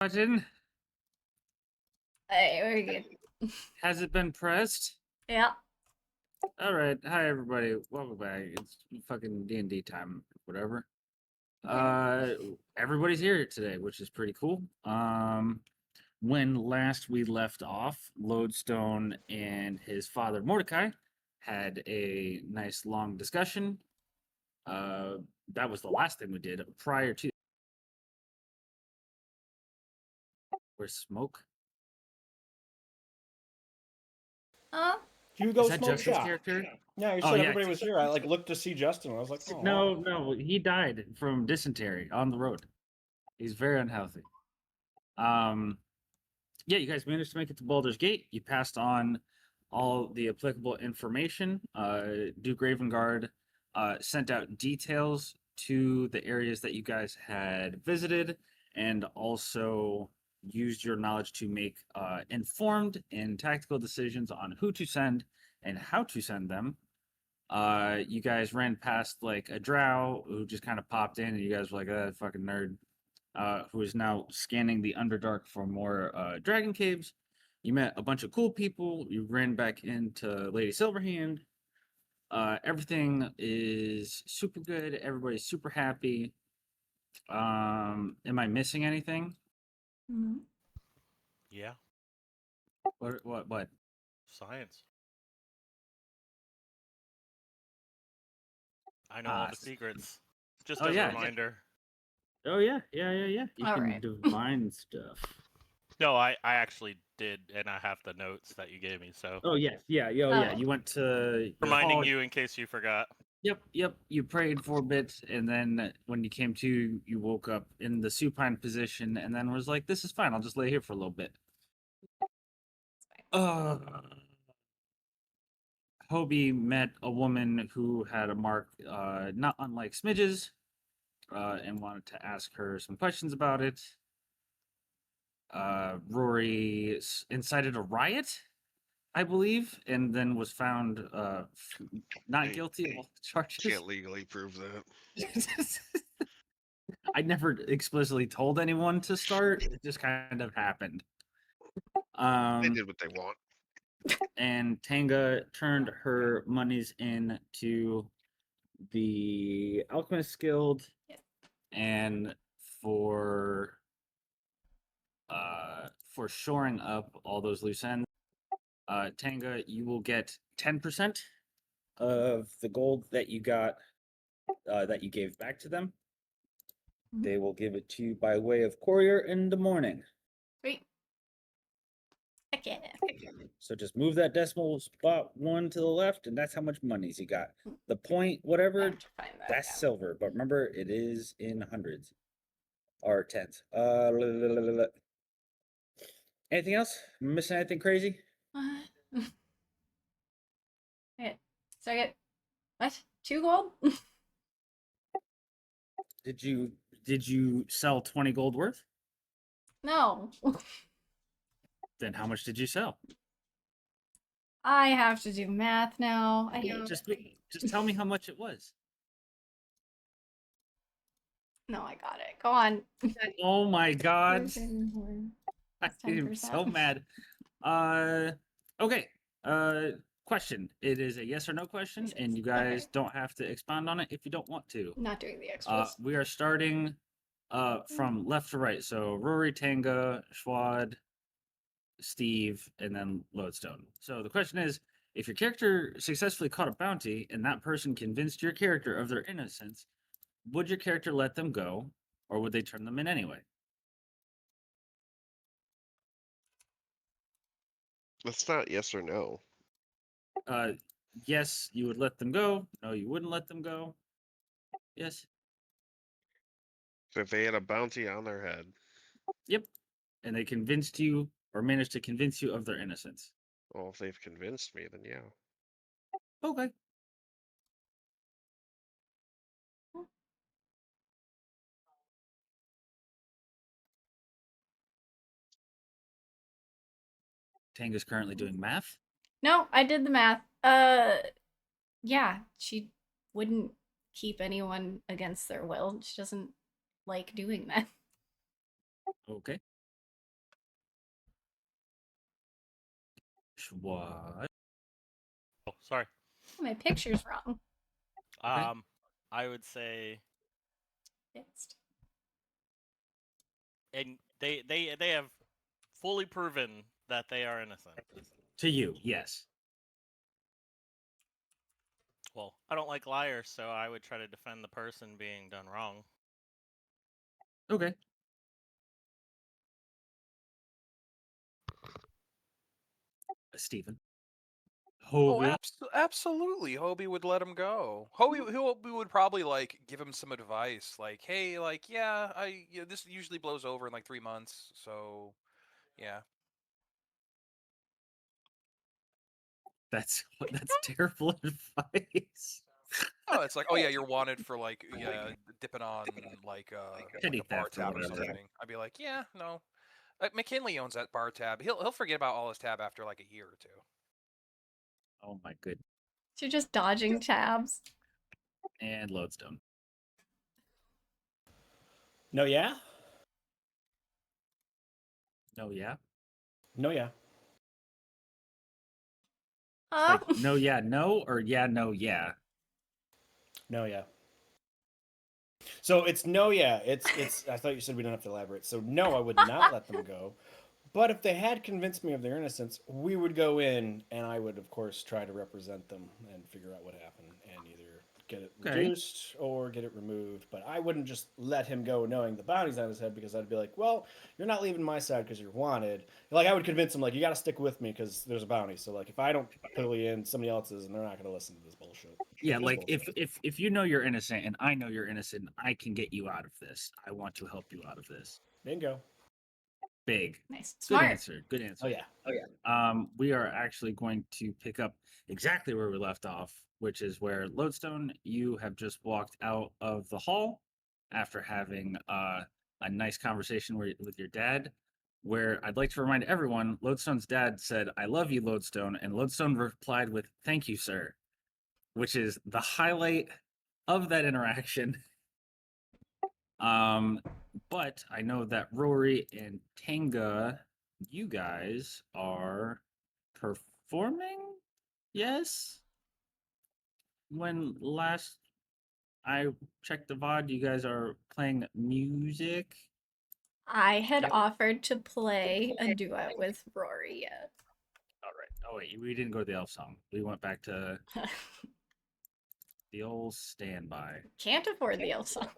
Button. Hey, we're good. Has it been pressed? Yeah. All right. Hi, everybody. Welcome back. It's fucking D&D time, whatever. Everybody's here today, which is pretty cool. When last we left off, Lodestone and his father Mordecai had a nice long discussion. That was the last thing we did prior to. Where's Smoke? Hugo Is that Smoke Justin's Shop. character? Yeah, you Oh, said yeah. everybody was here. I looked to see Justin. And I was like, oh. No, he died from dysentery on the road. He's very unhealthy. Yeah, you guys managed to make it to Baldur's Gate. You passed on all the applicable information. Duke Ravengard sent out details to the areas that you guys had visited, and also used your knowledge to make informed and tactical decisions on who to send and how to send them. You guys ran past like a drow who just kind of popped in, and you guys were like, fucking nerd." Who is now scanning the Underdark for more dragon caves. You met a bunch of cool people. You ran back into Lady Silverhand. Everything is super good. Everybody's super happy. Am I missing anything? Mm-hmm. Yeah. What? Science. I know all the secrets. Just as a reminder. Oh yeah. You All can right. divine stuff. No, I actually did, and I have the notes that you gave me. So. Oh yes, yeah. You went to reminding you in case you forgot. Yep. You prayed for a bit, and then when you came to, you woke up in the supine position, and then was like, "This is fine. I'll just lay here for a little bit." Hobie met a woman who had a mark not unlike Smidge's, and wanted to ask her some questions about it. Rory incited a riot, I believe, and then was found not guilty of all the charges. Can't legally prove that. I never explicitly told anyone to start. It just kind of happened. They did what they want. And Tanga turned her monies into the Alchemist Guild, and for shoring up all those loose ends, Tanga, you will get 10% of the gold that you got, that you gave back to them. They will give it to you by way of courier in the morning. Sweet. Okay. So just move that decimal spot 1 to the left, and that's how much monies you got. The point, whatever, that's silver. But remember, it is in hundreds or tens. Anything else? Missing anything crazy? Okay. So I get what? 2 gold? Did you sell 20 gold worth? No. Then how much did you sell? I have to do math now. Just tell me how much it was. No, I got it. Go on. Oh my god. I I'm so mad. Okay. Question. It is a yes or no question, and you guys don't have to expound on it if you don't want to. Not doing the extras. We are starting from left to right. So Rory, Tanga, Schwad, Steve, and then Lodestone. So the question is, if your character successfully caught a bounty and that person convinced your character of their innocence, would your character let them go, or would they turn them in anyway? That's not yes or no. Yes, you would let them go. No, you wouldn't let them go. Yes. So if they had a bounty on their head. Yep. And they convinced you, or managed to convince you of their innocence. Well, if they've convinced me, then yeah. Okay. Tanga's currently doing math. No, I did the math. Yeah, she wouldn't keep anyone against their will. She doesn't like doing that. Okay. Which was Oh, sorry. My picture's wrong. I would say, Fixed. and they have fully proven that they are innocent. to you, yes. Well, I don't like liars, so I would try to defend the person being done wrong. Okay. Stephen. Oh, Hobie. absolutely. Hobie would let him go. Hobie would probably like give him some advice, like, "Hey, like, this usually blows over in like 3 months, so yeah." That's terrible advice. Oh, it's like, "Oh yeah, you're wanted for like dipping on like Petty a bar theft or tab or whatever. something." I'd be like, "Yeah, no." McKinley owns that bar tab. He'll forget about all his tab after like a year or two. Oh my good. So you're just dodging tabs. And Lodestone. No, yeah? No, yeah. No, yeah. Oh. Like no, yeah, no, or yeah, no, yeah. No, yeah. So it's no, yeah. It's. I thought you said we don't have to elaborate. So no, I would not let them go. But if they had convinced me of their innocence, we would go in, and I would, of course, try to represent them and figure out what happened, and either get it Okay. reduced or get it removed. But I wouldn't just let him go knowing the bounty's on his head, because I'd be like, well, you're not leaving my side because you're wanted. Like, I would convince him, like, you got to stick with me because there's a bounty. So, like, if I don't pulley in, somebody else is, and they're not going to listen to this bullshit. Yeah, This like bullshit. if you know you're innocent and I know you're innocent, I can get you out of this. I want to help you out of this. Bingo. Big. Nice. Good Smart. answer. Good answer. Oh, yeah. We are actually going to pick up exactly where we left off, which is where Lodestone, you have just walked out of the hall after having a nice conversation with your dad. Where I'd like to remind everyone, Lodestone's dad said, "I love you, Lodestone," and Lodestone replied with, "Thank you, sir," which is the highlight of that interaction. But I know that Rory and Tanga, you guys are performing? Yes? When last I checked the VOD, you guys are playing music? I had Yep. offered to play a duet with Rory yet. All right. Oh, wait, we didn't go to the elf song. We went back to the old standby. Can't afford the elf song.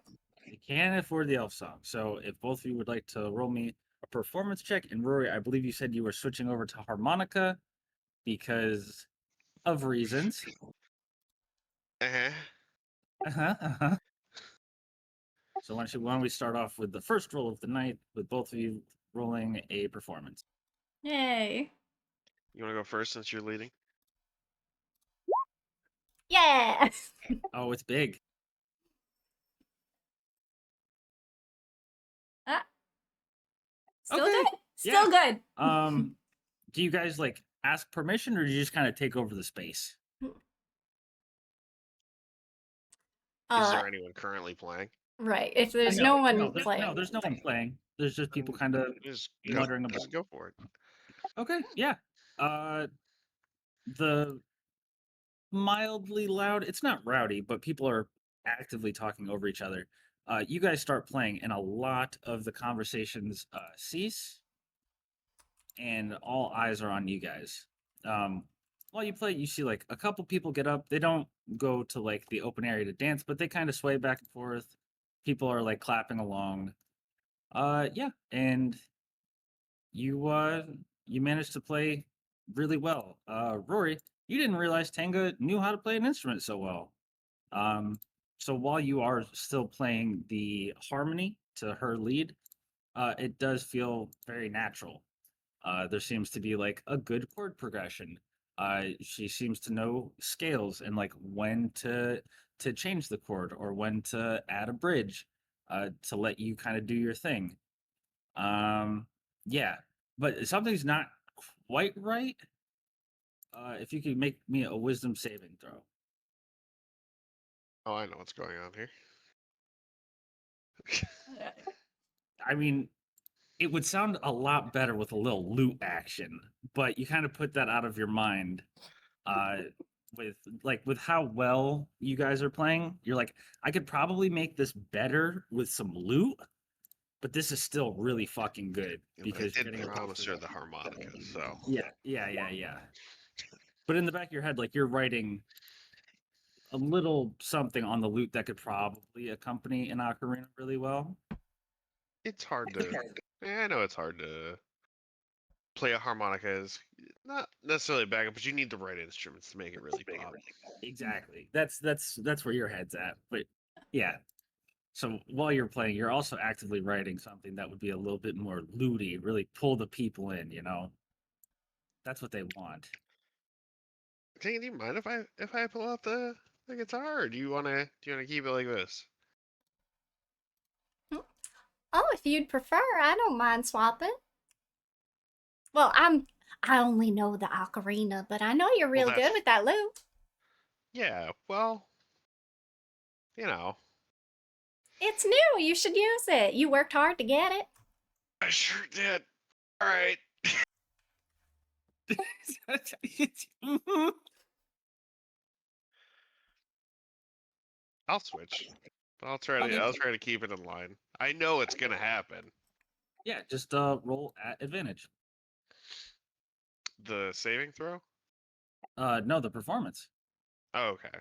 You can't afford the elf song. So if both of you would like to roll me a performance check, and Rory, I believe you said you were switching over to harmonica because of reasons. Uh-huh. Uh-huh. So why don't we start off with the first roll of the night with both of you rolling a performance. Yay. You want to go first since you're leading? Yeah. Oh, it's big. Ah. Still Okay, good. Still good. Do you guys like ask permission or do you just kind of take over the space? Is Uh, there anyone currently playing? right. If there's No, no one no, playing. no, there's no one playing. There's just people kind of Just muttering about. Just go for it. Okay, yeah. The mildly loud, it's not rowdy, but people are actively talking over each other. You guys start playing, and a lot of the conversations cease, and all eyes are on you guys. While you play, you see like a couple people get up. They don't go to like the open area to dance, but they kind of sway back and forth. People are like clapping along. Yeah, and you managed to play really well. Rory, you didn't realize Tanga knew how to play an instrument so well. So while you are still playing the harmony to her lead, it does feel very natural. There seems to be like a good chord progression. She seems to know scales and like when to change the chord or when to add a bridge to let you kind of do your thing. Yeah, but something's not quite right. If you could make me a wisdom saving throw. Oh, I know what's going on here. I mean, It would sound a lot better with a little loot action, but you kind of put that out of your mind. Uh, with how well you guys are playing, you're like, I could probably make this better with some loot, but this is still really fucking good Yeah, but because I you're did getting a promise her the harmonica, so yeah. But in the back of your head, like you're writing a little something on the loot that could probably accompany an ocarina really well. it's hard to. I know it's hard to play a harmonica as not necessarily a backup, but you need the right instruments to make it really pop. Exactly. That's where your head's at. But yeah. So while you're playing, you're also actively writing something that would be a little bit more looty, really pull the people in, you know. That's what they want. Dang, do you mind if I pull out the guitar, or do you wanna keep it like this? Oh, if you'd prefer, I don't mind swapping. Well, I only know the ocarina, but I know you're Well, real good that's with that lute. yeah. Well, you know, It's new. You should use it. You worked hard to get it. I sure did. All right. I'll switch. Okay. I'll try to keep it in line. I know it's gonna happen. Yeah, just roll at advantage. The saving throw? No, the performance. Oh, okay.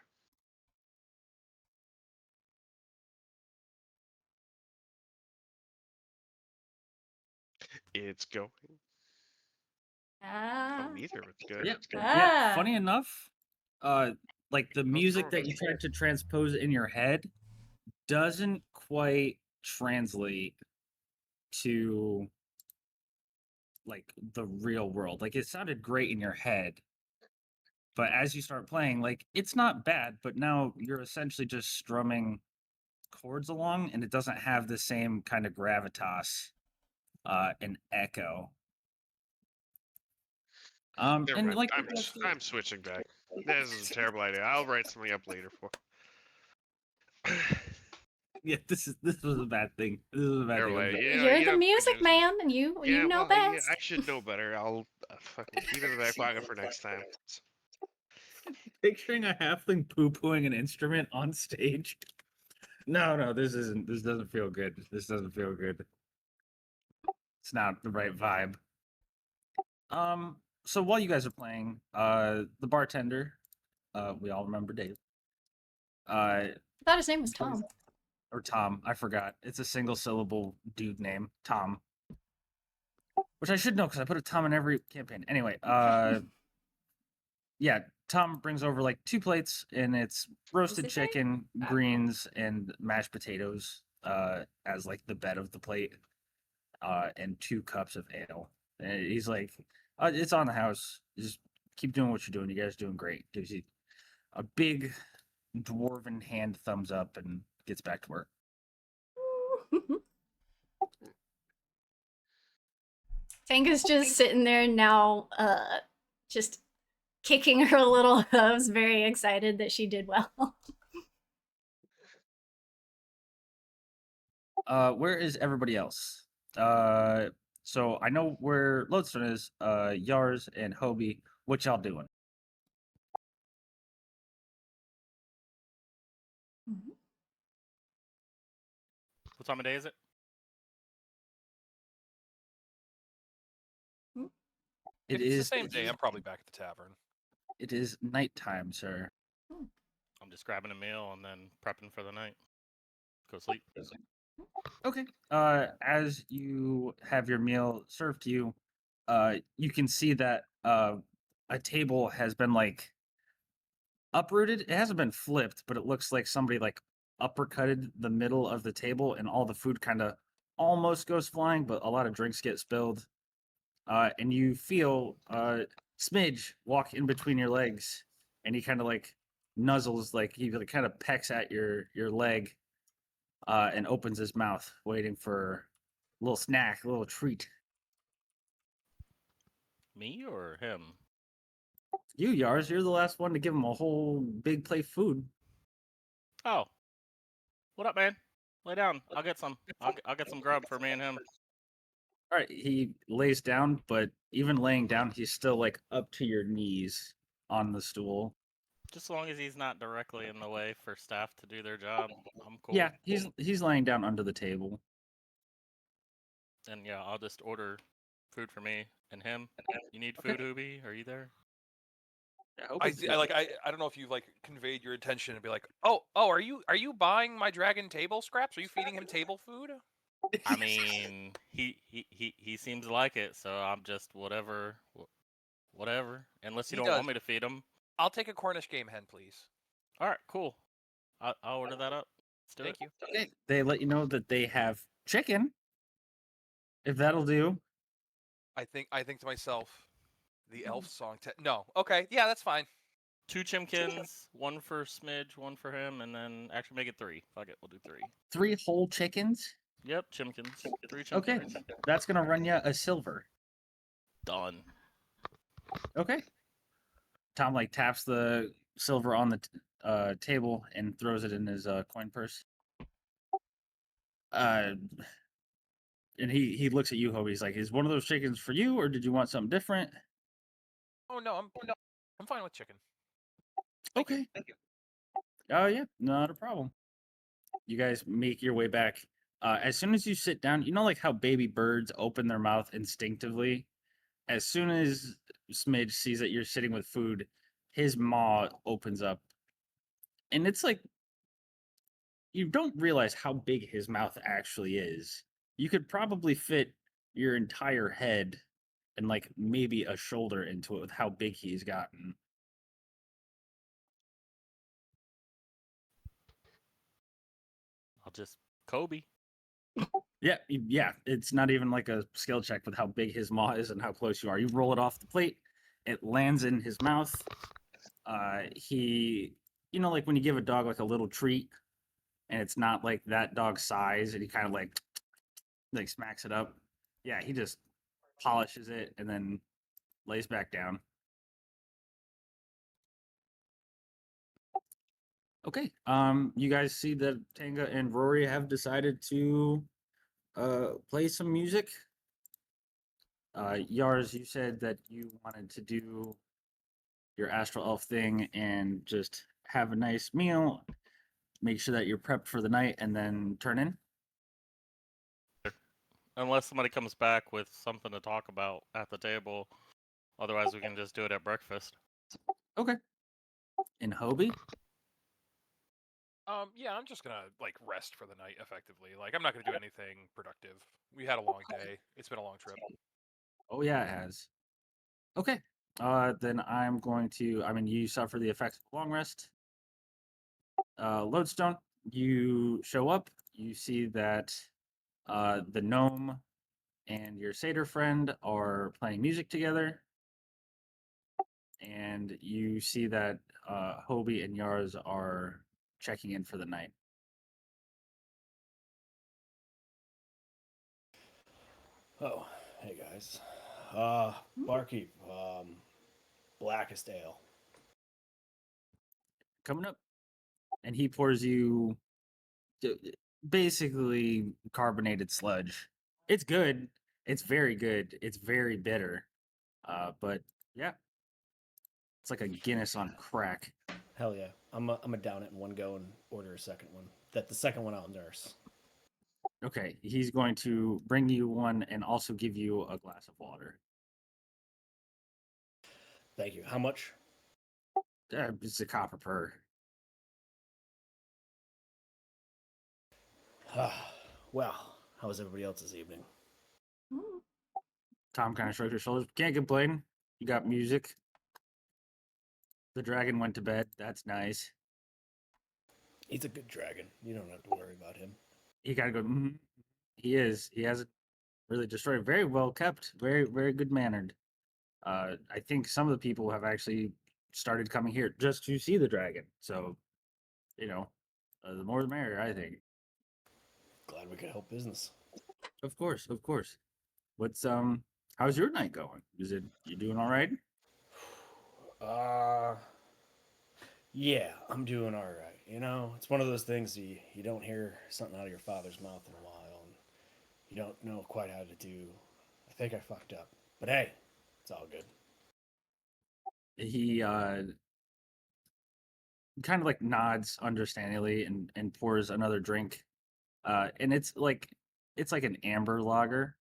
It's going. Ah. Oh, neither of it's good. Yeah. Ah. Yeah. Funny enough, like the What's music wrong? that you tried to transpose in your head doesn't quite translate to like the real world. Like it sounded great in your head, but as you start playing, like it's not bad, but now you're essentially just strumming chords along and it doesn't have the same kind of gravitas and echo. Never And mind. like the rest of I'm switching back. This is a terrible idea. I'll write something up later for. yeah, this was a bad thing. This was a bad Terrible thing. idea. You're You the know, music produce- man, and you Yeah, know well, yeah, best. I should know better. I'll fucking keep it in the back pocket for next time. Picturing a halfling poo-pooing an instrument on stage. No, this isn't. This doesn't feel good. This doesn't feel good. It's not the right vibe. So while you guys are playing, the bartender, we all remember Dave. I thought his name was brings- Tom. or Tom, I forgot. It's a single syllable dude name, Tom. Which I should know because I put a Tom in every campaign. Anyway, yeah, Tom brings over like 2 plates and it's roasted it right? chicken, greens, and mashed potatoes as like the bed of the plate, and 2 cups of ale. And he's like, it's on the house. Just keep doing what you're doing. You guys are doing great. Gives you a big dwarven hand thumbs up and gets back to work. Tanka's just sitting there now, just kicking her little hooves, very excited that she did well. Where is everybody else? So I know where Lodestone is. Yars and Hobie. What y'all doing? What time of day is it? It If it's the is. same day, I'm probably back at the tavern. It is nighttime, sir. I'm just grabbing a meal and then prepping for the night. Go sleep. Okay. As you have your meal served to you, you can see that a table has been like uprooted. It hasn't been flipped, but it looks like somebody like uppercutted the middle of the table, and all the food kind of almost goes flying, but a lot of drinks get spilled. And you feel Smidge walk in between your legs, and he kind of like nuzzles, like he like, kind of pecks at your leg, and opens his mouth, waiting for a little snack, a little treat. Me or him? You, Yars, you're the last one to give him a whole big plate of food. Oh. What up, man? Lay down. I'll get some. I'll get some grub for me and him. All right, he lays down, but even laying down, he's still like up to your knees on the stool. Just as long as he's not directly in the way for staff to do their job, I'm cool. Yeah, he's laying down under the table. And yeah, I'll just order food for me and him. You need Okay. food, Ubi? Are you there? I don't know if you've like conveyed your intention and be like, oh, are you buying my dragon table scraps? Are you feeding him table food? I mean, he seems like it, so I'm just whatever. Unless you He don't does. want me to feed him. I'll take a Cornish game hen, please. All right, cool. I'll order that up. Let's do Thank it. you. Okay. They let you know that they have chicken. If that'll do. I think to myself, the elf song. No, okay, yeah, that's fine. 2 chimkins, one for Smidge, one for him, and then actually make it 3. Fuck it, we'll do 3. 3 whole chickens. Yep, chimkins. 3 chimkins. Okay. That's gonna run you a silver. Done. Okay. Tom like taps the silver on the table and throws it in his coin purse. And he looks at you, Hobie. He's like, "Is one of those chickens for you, or did you want something different?" Oh no, I'm fine with chicken. Okay. Oh yeah, not a problem. You guys make your way back. As soon as you sit down, you know like how baby birds open their mouth instinctively. As soon as Smidge sees that you're sitting with food, his maw opens up, and it's like you don't realize how big his mouth actually is. You could probably fit your entire head and like maybe a shoulder into it with how big he's gotten. I'll just Kobe. Yeah, it's not even like a skill check with how big his maw is and how close you are. You roll it off the plate, it lands in his mouth. He, you know, like when you give a dog like a little treat, and it's not like that dog's size, and he kind of like smacks it up. Yeah, he just polishes it and then lays back down. Okay. You guys see that Tanga and Rory have decided to play some music. Yars, you said that you wanted to do your astral elf thing and just have a nice meal, make sure that you're prepped for the night, and then turn in. Unless somebody comes back with something to talk about at the table. Otherwise, we can just do it at breakfast. Okay. In Hobie? Yeah, I'm just gonna like rest for the night effectively. Like I'm not gonna do anything productive. We had a long day. It's been a long trip. Oh yeah, it has. Okay. Then I'm going to. I mean, you suffer the effects of long rest. Lodestone, you show up. You see that the gnome and your satyr friend are playing music together, and you see that Hobie and Yars are checking in for the night. Oh, hey guys. Barkeep, blackest ale. Coming up, and he pours you basically carbonated sludge. It's good. It's very good. It's very bitter. But yeah, it's like a Guinness on crack. Hell yeah. I'm a down it in one go and order a second one. The second one I'll nurse. Okay, he's going to bring you one and also give you a glass of water. Thank you. How much? It's a copper per. Well, how was everybody else's evening? Ooh. Tom kind of shrugs his shoulders. Can't complain. You got music. The dragon went to bed. That's nice. He's a good dragon. You don't have to worry about him. He kind of goes, He is. He hasn't really destroyed. Very well kept. Very, very good mannered. I think some of the people have actually started coming here just to see the dragon. So, you know, the more the merrier, I think. Glad we could help business. Of course, of course. What's how's your night going? Is it you doing all right? Yeah, I'm doing all right. You know, it's one of those things you don't hear something out of your father's mouth in a while, and you don't know quite how to do think I fucked up. But hey, it's all good. He kind of like nods understandingly and pours another drink. And it's like an amber lager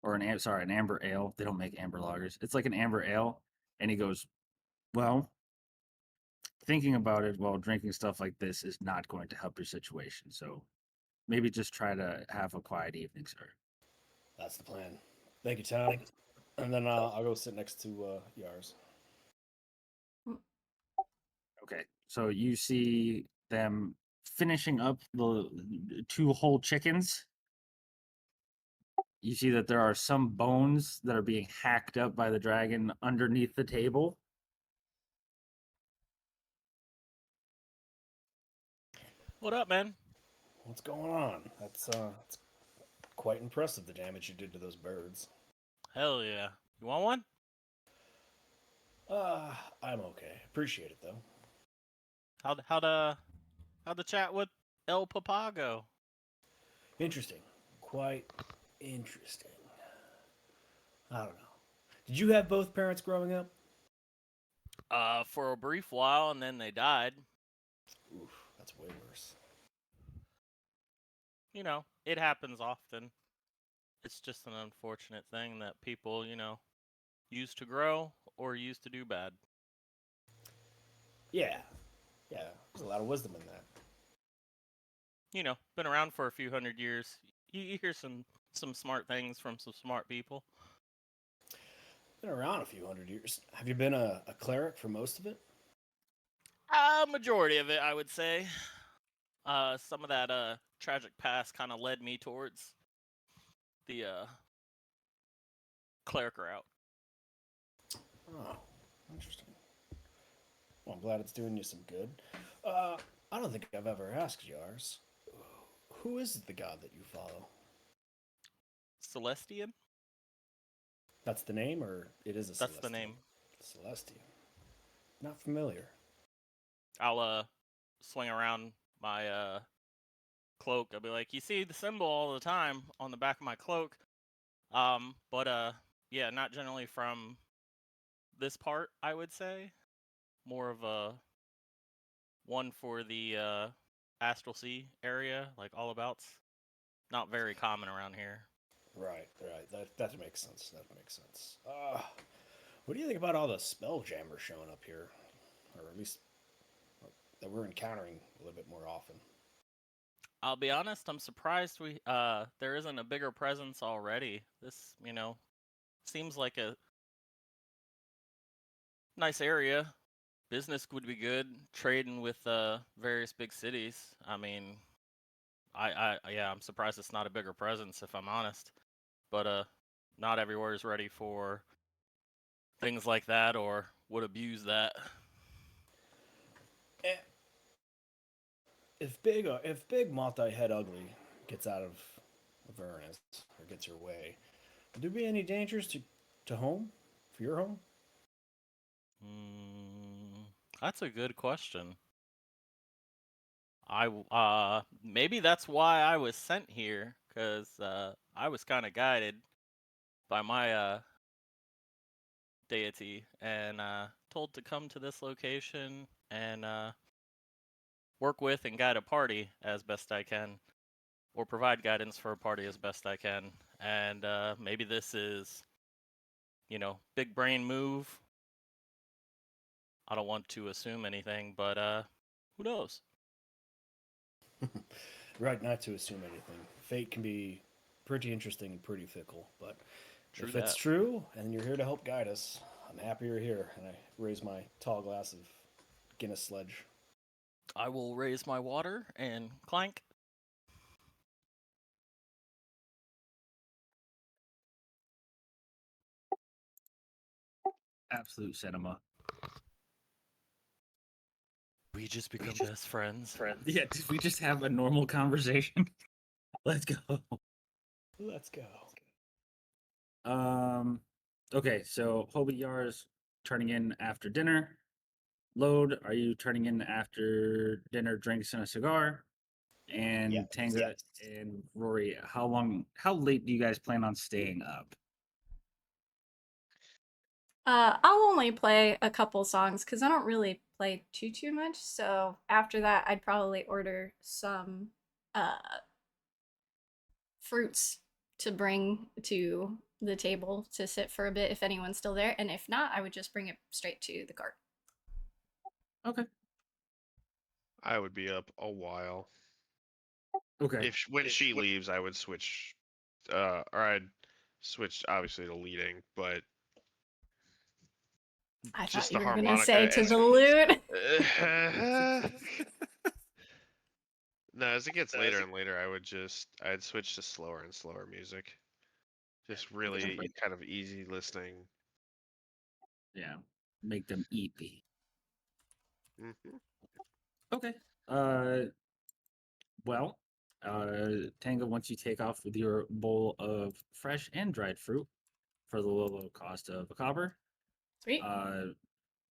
or an amber ale. They don't make amber lagers. It's like an amber ale. And he goes, "Well, thinking about it while drinking stuff like this is not going to help your situation. So maybe just try to have a quiet evening, sir." That's the plan. Thank you, Tom. And then I'll go sit next to Yars. Okay. So you see them finishing up the 2 whole chickens. You see that there are some bones that are being hacked up by the dragon underneath the table. What up, man? What's going on? That's quite impressive, the damage you did to those birds. Hell yeah. You want one? I'm okay. Appreciate it though. How'd the chat with El Papago? Interesting. Quite interesting. I don't know. Did you have both parents growing up? For a brief while, and then they died. Oof, that's way worse. You know, it happens often. It's just an unfortunate thing that people, used to grow or used to do bad. Yeah. Yeah, there's a lot of wisdom in that. Been around for a few hundred years. You hear some smart things from some smart people. Been around a few hundred years. Have you been a cleric for most of it? Majority of it, I would say. Some of that tragic past kind of led me towards the cleric route. Oh, interesting. Well, I'm glad it's doing you some good. I don't think I've ever asked Yars. Who is the god that you follow? Celestian? That's the name, or it is a That's Celestian? the name. Celestian. Not familiar. I'll swing around my cloak. I'll be like, you see the symbol all the time on the back of my cloak. But yeah, not generally from this part, I would say. More of a one for the Astral Sea area, like all abouts. Not very common around here. Right. That makes sense. What do you think about all the spelljammers showing up here? Or at least that we're encountering a little bit more often. I'll be honest, I'm surprised there isn't a bigger presence already. This, seems like a nice area. Business would be good. Trading with various big cities. I mean, I'm surprised it's not a bigger presence, if I'm honest. But not everywhere is ready for things like that or would abuse that. If big multi-head ugly gets out of Avernus or gets your way, would there be any dangers to home? For your home? That's a good question. Maybe that's why I was sent here, because I was kind of guided by my deity and told to come to this location and work with and guide a party as best I can, or provide guidance for a party as best I can. And maybe this is, big brain move. I don't want to assume anything, but who knows? Right, not to assume anything. Fate can be pretty interesting and pretty fickle, but True if it's that. true and you're here to help guide us, I'm happy you're here. And I raise my tall glass of Guinness Sledge. I will raise my water and clank. Absolute cinema. We just become best friends. Yeah, did we just have a normal conversation? Let's go. Let's go. Okay, so Hobie Yar's turning in after dinner. Load, are you turning in after dinner, drinks and a cigar? And Yeah. Tanga and Rory, how late do you guys plan on staying up? I'll only play a couple songs because I don't really play too much. So after that, I'd probably order some uh fruits to bring to the table to sit for a bit if anyone's still there, and if not, I would just bring it straight to the cart. Okay. I would be up a while. Okay. If when she leaves, I would switch, or I'd switch obviously to leading, but I thought just you the were gonna harmonica. say to the lute. No, as it gets later and later, I'd switch to slower and slower music. Just really kind of easy listening. Yeah. Make them eat. Hmm. Okay. Well, Tango, once you take off with your bowl of fresh and dried fruit for the low cost of a copper, Sweet.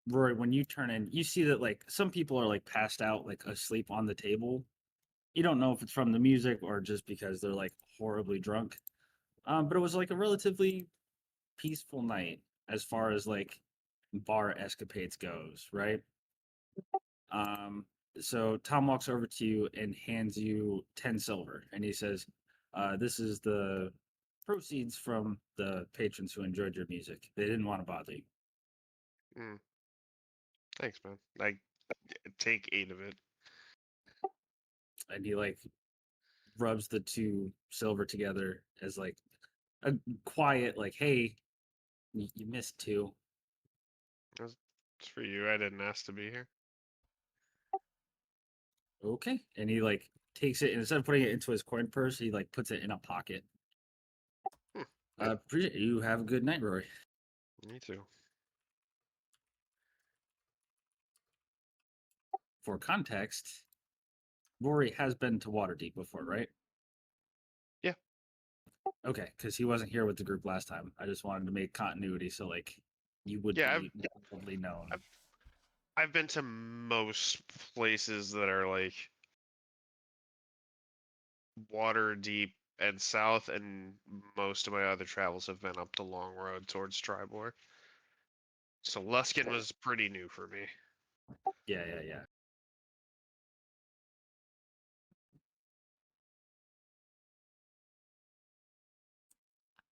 Rory, when you turn in, you see that like some people are like passed out, like asleep on the table. You don't know if it's from the music or just because they're like horribly drunk. But it was like a relatively peaceful night as far as like bar escapades goes, right? Um, so Tom walks over to you and hands you 10 silver, and he says, "This is the proceeds from the patrons who enjoyed your music. They didn't want to bother you." Mm, thanks, man. Like, take 8 of it. And he like rubs the two silver together as like a quiet, like, "Hey, you missed two." It's for you. I didn't ask to be here. Okay. And he like takes it and instead of putting it into his coin purse, he like puts it in a pocket. Hmm, yeah, Appreciate you. Have a good night, Rory. me too. For context, Rory has been to Waterdeep before, right? Yeah. Okay, because he wasn't here with the group last time. I just wanted to make continuity so like you would Yeah, be probably known. I've been to most places that are like water deep and south, and most of my other travels have been up the long road towards Tribor. So Luskin was pretty new for me. Yeah.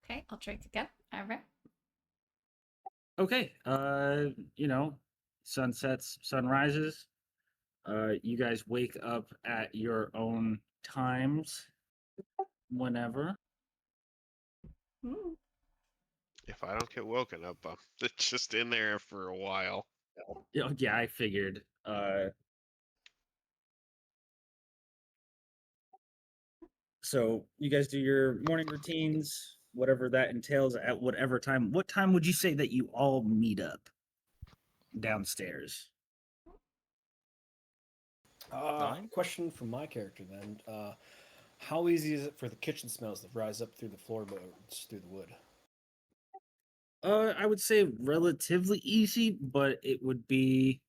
Okay, I'll drink again. All right. Okay. Sun sets, sun rises. You guys wake up at your own times whenever. Mm. If I don't get woken up, I'm just in there for a while. Yeah, I figured. So you guys do your morning routines, whatever that entails at whatever time. What time would you say that you all meet up downstairs? Nine? Question from my character then. How easy is it for the kitchen smells to rise up through the floorboards, through the wood? I would say relatively easy, but it would be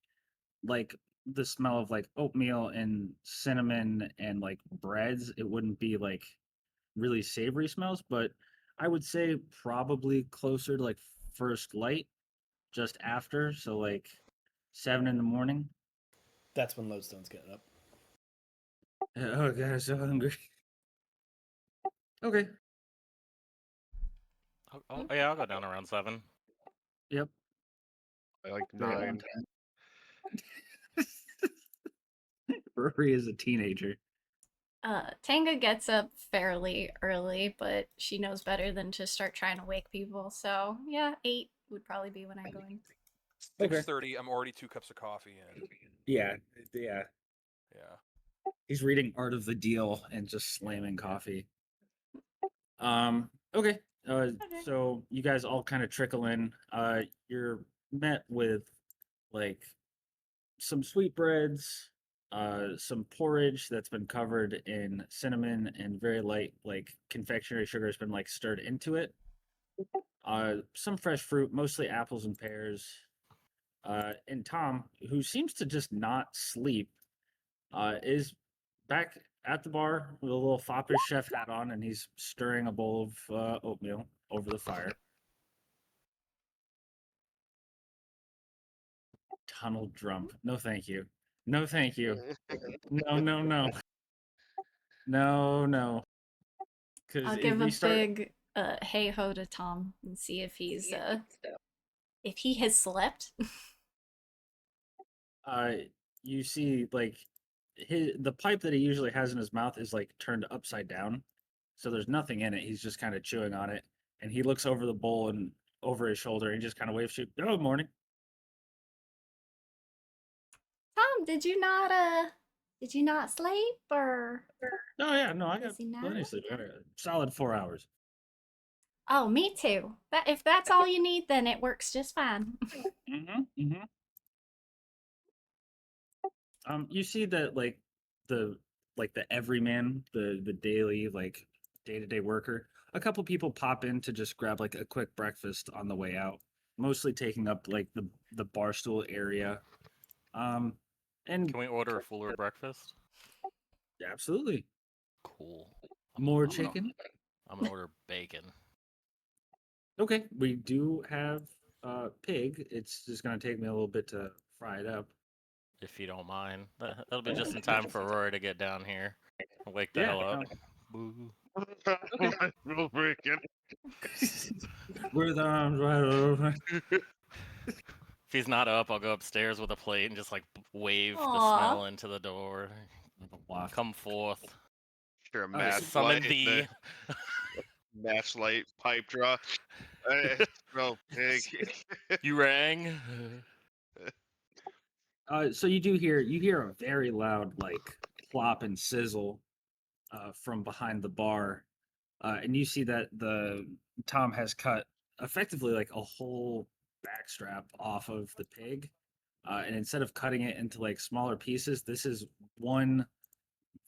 like the smell of like oatmeal and cinnamon and like breads. It wouldn't be like really savory smells, but I would say probably closer to like first light, just after. So like 7 in the morning. That's when Lodestone's getting up. Oh god, I'm so hungry. Okay. Yeah, I'll go down around 7. Yep. I like Right on 9. time. Rory is a teenager. Tanga gets up fairly early, but she knows better than to start trying to wake people. So yeah, 8 would probably be when I go in. Okay. 6:30. I'm already 2 cups of coffee in. Yeah. Yeah. He's reading Art of the Deal and just slamming coffee. Okay. Okay. So you guys all kind of trickle in. You're met with like some sweetbreads, some porridge that's been covered in cinnamon and very light like confectionery sugar has been like stirred into it. Some fresh fruit, mostly apples and pears. And Tom, who seems to just not sleep, is back at the bar with a little foppish chef hat on, and he's stirring a bowl of oatmeal over the fire. Tunnel Drump. No, thank you. No, thank you. No, no, no. No, no. Because I'll it give a restart. big hey ho to Tom and see if he's if he has slept. Uh, you see, like, the pipe that he usually has in his mouth is like turned upside down, so there's nothing in it. He's just kind of chewing on it, and he looks over the bowl and over his shoulder and just kind of waves to you. Good morning. Tom, did you not sleep or Oh yeah, no, I got busy plenty now? of sleep. I got a solid 4 hours. Oh, me too. That if that's all you need, then it works just fine. Mm-hmm. Mm-hmm. You see that the the everyman, the daily day-to-day worker. A couple people pop in to just grab like a quick breakfast on the way out, mostly taking up like the bar stool area. Um, and Can we order a fuller breakfast? absolutely Cool. more I'm gonna, chicken. I'm gonna order bacon. Okay, we do have pig. It's just gonna take me a little bit to fry it up. If you don't mind. That'll be just in time for Rory to get down here. Wake the Yeah. hell up. No. Boo. Real breaking. With arms wide open. If he's not up, I'll go upstairs with a plate and just like wave the Aw. smell into the door. Waft. Come forth. Sure, a All right, I so match summon light, thee. match light pipe draw. Well, pig. You rang. So you hear a very loud like plop and sizzle from behind the bar, and you see that the Tom has cut effectively like a whole backstrap off of the pig, and instead of cutting it into like smaller pieces, this is one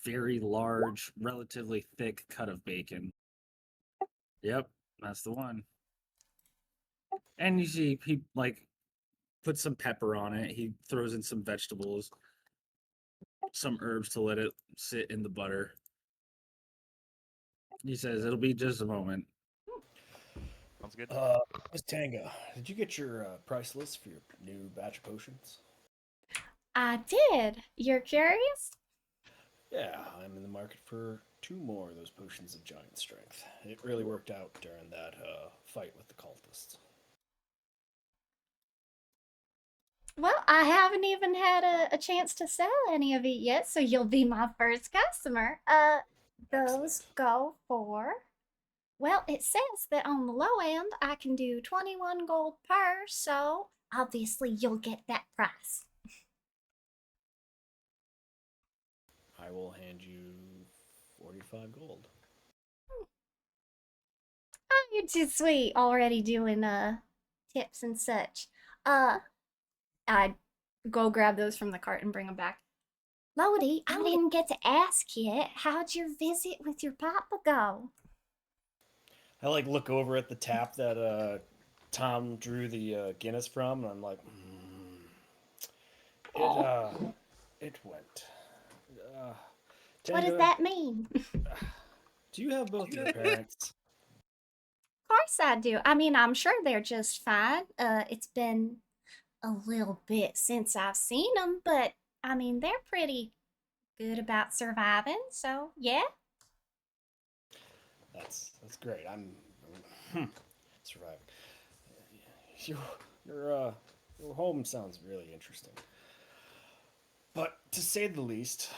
very large, relatively thick cut of bacon. Yep, that's the one. And you see he like puts some pepper on it. He throws in some vegetables, some herbs to let it sit in the butter. He says it'll be just a moment. Sounds good. Miss Tanga, did you get your price list for your new batch of potions? I did. You're curious? Yeah, I'm in the market for 2 more of those potions of giant strength. It really worked out during that fight with the cultists. Well, I haven't even had a chance to sell any of it yet, so you'll be my first customer. Those Excellent. go for. Well, it says that on the low end I can do 21 gold per, so obviously you'll get that price. I will hand you 45 gold. Oh, you're too sweet. Already doing tips and such. I'd go grab those from the cart and bring them back. Lodi, I didn't get to ask yet. How'd your visit with your papa go? I like look over at the tap that Tom drew the Guinness from, and I'm like, it went. Uh, What does Tanga, that mean? do you have both your parents? Of course I do. I mean, I'm sure they're just fine. It's been a little bit since I've seen them, but I mean, they're pretty good about surviving, so yeah. That's great. I'm surviving. Your your home sounds really interesting. But to say the least,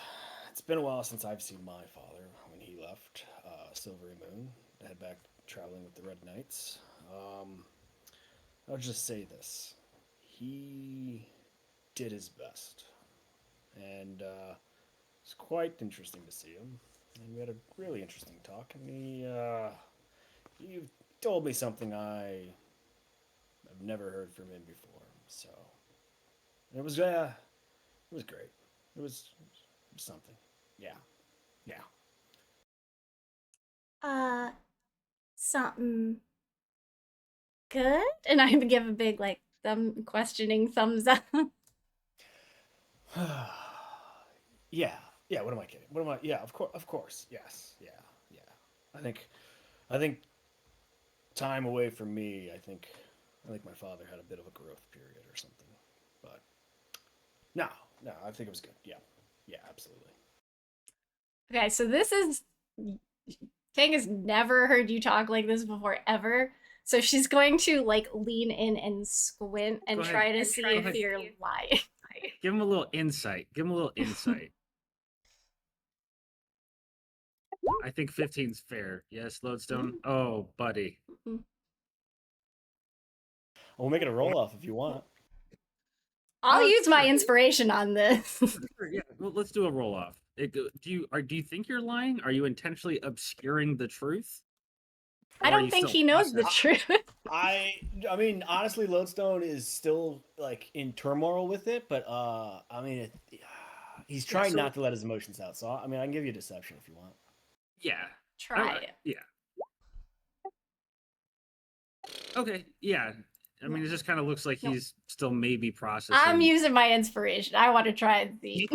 it's been a while since I've seen my father when he left Silvery Moon to head back traveling with the Red Knights. I'll just say this: he did his best, and it's quite interesting to see him. And we had a really interesting talk, and he told me something I have never heard from him before. So it was great. It was something. Yeah, yeah. Uh, Something good? And I give a big, like, questioning thumbs up. Yeah, yeah. What am I kidding? What am I? Yeah, of course. Yes, yeah, yeah. I think time away from me. I think my father had a bit of a growth period or something. But No, I think it was good. Yeah, absolutely. Okay, so this is Tang has never heard you talk like this before ever. So she's going to like lean in and squint and Go ahead. try to see Go if ahead. you're lying. Give him a little insight. Give him a little insight. I think 15's fair. Yes, Lodestone. Oh, buddy. We'll make it a roll off if you want. I'll use my inspiration on this. Sure, yeah, well, let's do a roll off. Do you think you're lying? Are you intentionally obscuring the truth? I Or are don't you think still he knows the processing? truth. I mean, honestly, Lodestone is still like in turmoil with it, but I mean, he's trying so- not to let his emotions out. So I mean, I can give you a deception if you want. Yeah. Try it. Yeah. Okay. Yeah. I mean, it just kind of looks like he's still maybe processing. I'm using my inspiration. I want to try and see.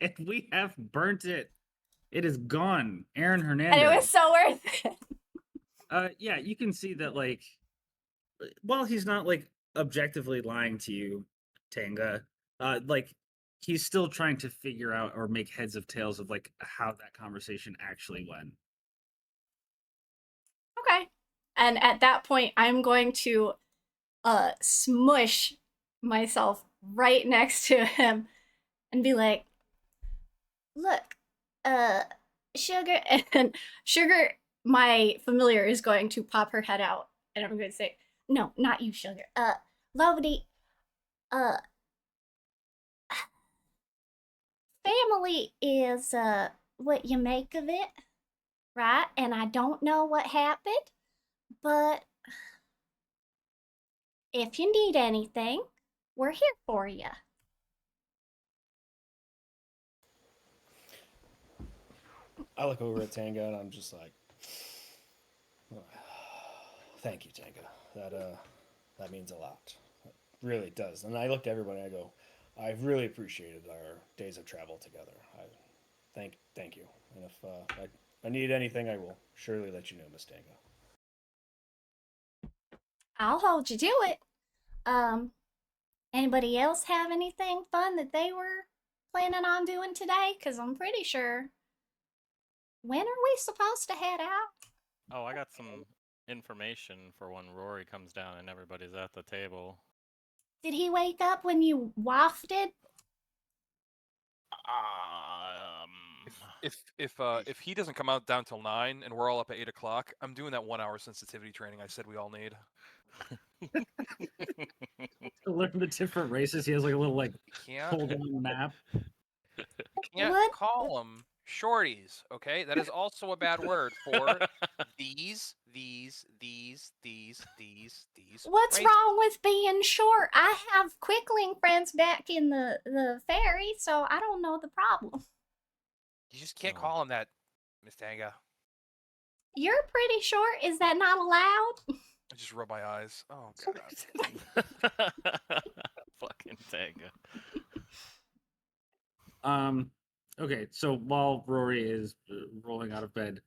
And we have burnt it. It is gone. Aaron Hernandez. And it was so worth it. Yeah, you can see that, like, while he's not like objectively lying to you, Tanga, like he's still trying to figure out or make heads of tails of like how that conversation actually went. Okay. And at that point, I'm going to smush myself right next to him and be like, look, Sugar, and Sugar, my familiar, is going to pop her head out, and I'm going to say, no, not you, Sugar. Lovely, family is, what you make of it, right? And I don't know what happened, but if you need anything, we're here for you. I look over at Tanga and I'm just like, thank you, Tanga. That means a lot. It really does. And I look to everybody and I go, I've really appreciated our days of travel together. Thank you. And if I need anything, I will surely let you know, Miss Tanga. I'll hold you to it. Anybody else have anything fun that they were planning on doing today? Because I'm pretty sure. When are we supposed to head out? Oh, I got some information for when Rory comes down and everybody's at the table. Did he wake up when you wafted? If he doesn't come out down till 9 and we're all up at 8 o'clock, I'm doing that 1 hour sensitivity training I said we all need. To learn the different races, he has like a little like Can't hold on map. What? call them shorties, okay? That is also a bad word for these. What's races. wrong with being short? I have quickling friends back in the ferry, so I don't know the problem. You just can't Oh. call them that, Miss Tanga. You're pretty short. Is that not allowed? I just rub my eyes. Oh god. Fucking Tanga. Okay, so while Rory is rolling out of bed,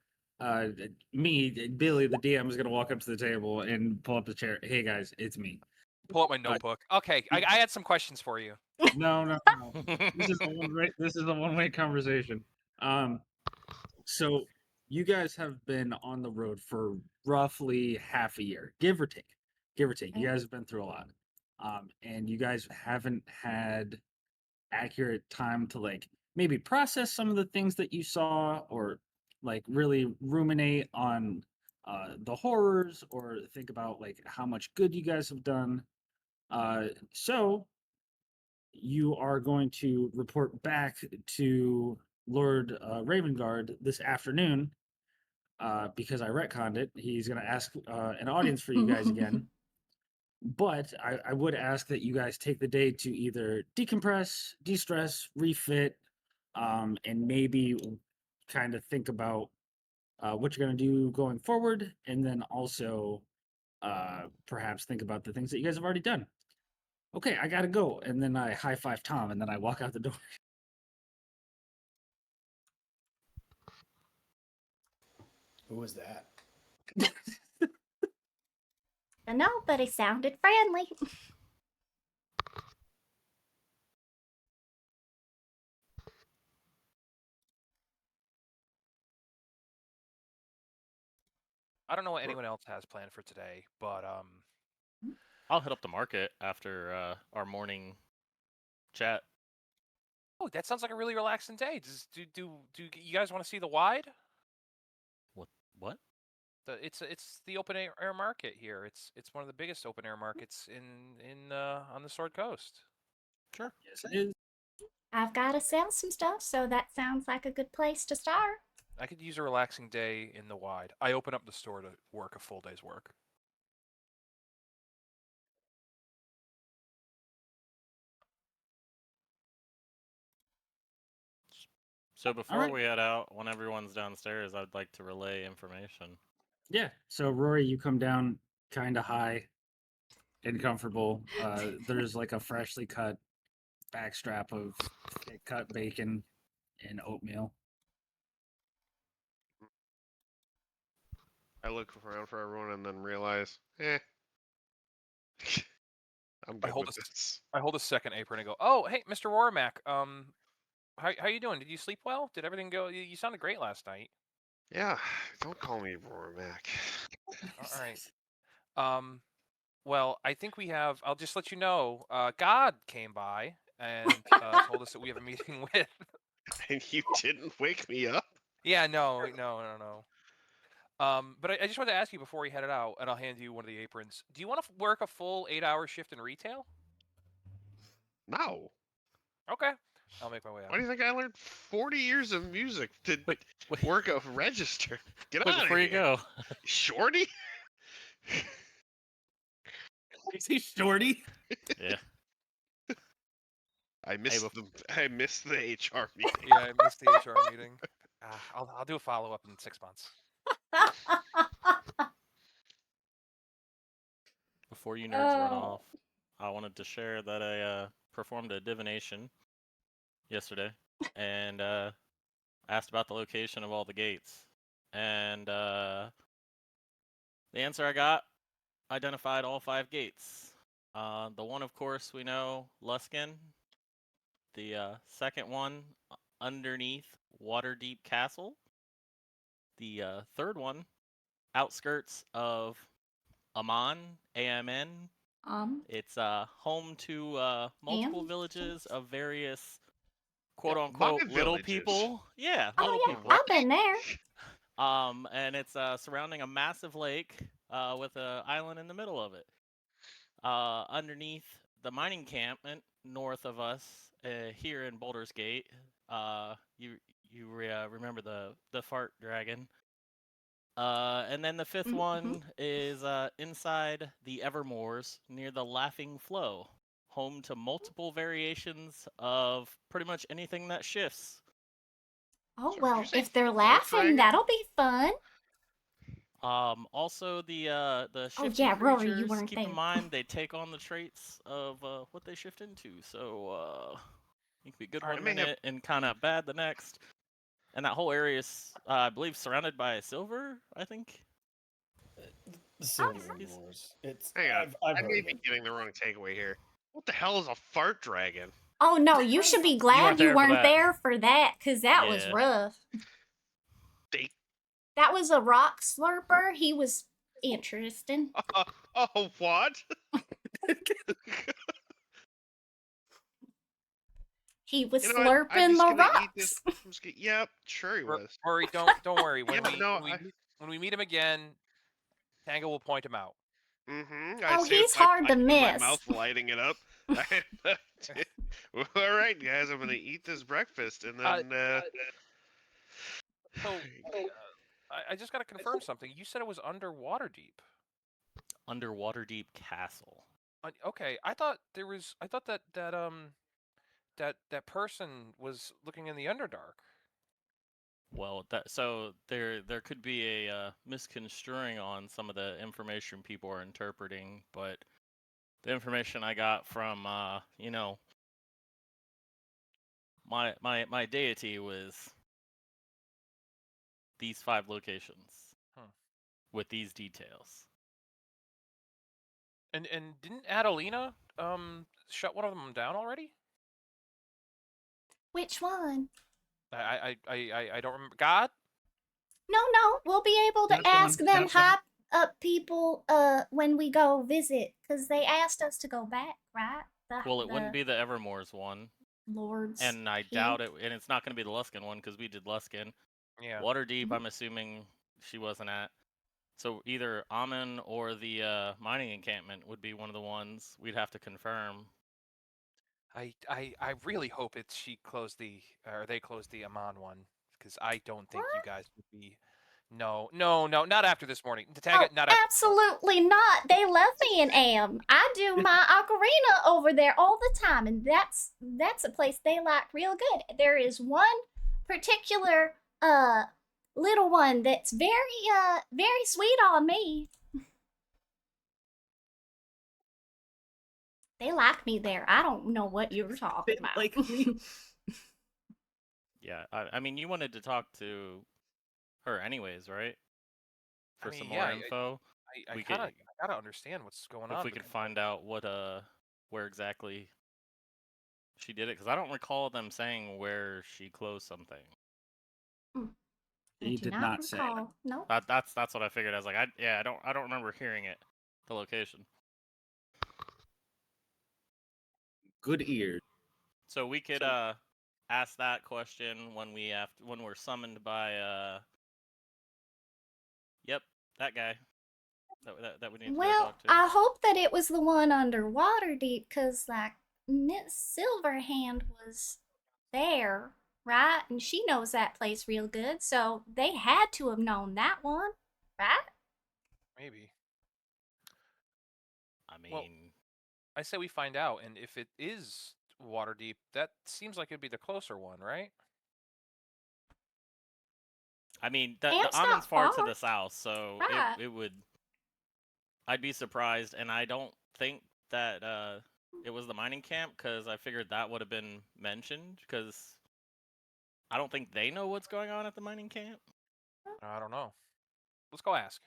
me, Billy, the DM, is gonna walk up to the table and pull up the chair. Hey guys, it's me. Pull up my notebook. Okay, I had some questions for you. No. This is a one-way conversation. So you guys have been on the road for roughly half a year, give or take. You guys have been through a lot. And you guys haven't had accurate time to like maybe process some of the things that you saw or like really ruminate on the horrors or think about like how much good you guys have done. So you are going to report back to Lord Ravengard this afternoon because I retconned it. He's going to ask an audience for you guys again. But I would ask that you guys take the day to either decompress, de-stress, refit, and maybe kind of think about what you're going to do going forward, and then also perhaps think about the things that you guys have already done. Okay, I gotta go, and then I high five Tom, and then I walk out the door. Who was that? I know, but he sounded friendly. I don't know what anyone else has planned for today, but I'll hit up the market after our morning chat. oh, that sounds like a really relaxing day. Do you guys want to see the wide? What? It's the open air market here. It's one of the biggest open air markets in on the Sword Coast. Sure. Yes, it is. I've got to sell some stuff, so that sounds like a good place to start. I could use a relaxing day in the wide. I open up the store to work a full day's work. So before right. we head out, when everyone's downstairs, I'd like to relay information. Yeah. So Rory, you come down kind of high and comfortable. There's like a freshly cut backstrap of cut bacon and oatmeal. I look around for everyone and then realize, I'm good with this. I hold a second apron and go, "Oh, hey, Mr. Warmack. How you doing? Did you sleep well? Did everything go? You sounded great last night." Yeah, don't call me Mac. All right. Well, I think we have. I'll just let you know. God came by and told us that we have a meeting with. And you didn't wake me up? Yeah, no. But I just wanted to ask you before we headed out, and I'll hand you one of the aprons. Do you want to work a full 8-hour shift in retail? No. Okay, I'll make my way out. Why do you think I learned 40 years of music to Wait. work a register? Get Wait, out of before here. you go. Shorty? Is he shorty? Yeah. I missed the HR meeting. Yeah, I missed the HR meeting. I'll do a follow up in 6 months. Before you nerds run Oh. off, I wanted to share that I performed a divination yesterday and asked about the location of all the gates. And the answer I got identified all 5 gates. The one, of course, we know, Luskin. The second one, underneath Waterdeep Castle. The third one, outskirts of Amon, AMN. It's home to multiple And? villages of various quote My unquote little villages. people. Yeah, Oh little yeah, people. I've been there. And it's surrounding a massive lake with an island in the middle of it. Underneath the mining encampment north of us here in Baldur's Gate, you remember the fart dragon. And then the fifth one is inside the Evermoors near the Laughing Flow, home to multiple variations of pretty much anything that shifts. Oh So did well, you say if they're fart laughing, dragon? that'll be fun. Also the Oh shifting yeah, Rory, you creatures, weren't keep there. in mind they take on the traits of what they shift into. So you can be good Alright, one I may have- minute and kind of bad the next. And that whole area is, I believe, surrounded by silver, I think. The Silver He's- Wars. It's Hang on. I've I heard may of be it. getting the wrong takeaway here. What the hell is a fart dragon? Oh no, you should be glad weren't you there for weren't that. there for that, cause that was Yeah. rough. They- That was a rock slurper. He was interesting. Oh, what? He was You know what? I'm slurping just the gonna eat rocks. this. Yep, sure he was. Rory, don't worry. When Yeah, no, when we meet him again, Tango will point him out. Mm-hmm. Oh, he's hard to My miss. mouth lighting it up. All right, guys, I'm gonna eat this breakfast and then. So I just got to confirm something. You said it was underwater deep. Underwater Deep Castle. Okay, I thought that person was looking in the Underdark. Well, there could be a misconstruing on some of the information people are interpreting, but the information I got from my deity was these 5 locations with these details. And didn't Adelina shut one of them down already? Which one? I don't remember. God? No, we'll be able to That's fine, ask them that's fine. high up people when we go visit, because they asked us to go back, right? Well, it wouldn't be the Evermore's one, Lords. and I doubt it. And it's not going to be the Luskin one because we did Luskin. Yeah. Waterdeep, Mhm. I'm assuming she wasn't at. So either Amun or the mining encampment would be one of the ones we'd have to confirm. I really hope it's she closed the or they closed the Amon one, because I don't think you What? guys would be. No, not after this morning. Oh, Tag it, not after. absolutely not. They left me in Am. I do my ocarina over there all the time, and that's a place they like real good. There is one particular little one that's very sweet on me. They like me there. I don't know what you're talking about. Like me. Yeah, I mean, you wanted to talk to her anyways, right? For some more info. I We gotta could- I gotta understand what's going on. If we could find out what where exactly she did it, because I don't recall them saying where she closed something. He Do did not say. recall. Nope. That's what I figured. I was like, I don't remember hearing it, the location. Good ears. So we could ask that question when we're summoned by yep, that guy that we need to go Well, talk to. I hope that it was the one under Waterdeep, because like Miss Silverhand was there, right? And she knows that place real good, so they had to have known that one, right? Maybe. I mean, Well, I say we find out, and if it is Waterdeep, that seems like it'd be the closer one, right? the Am's not Amun's far to far. the south, so Right. it would. I'd be surprised, and I don't think that it was the mining camp, because I figured that would have been mentioned, because I don't think they know what's going on at the mining camp. I don't know. Let's go ask.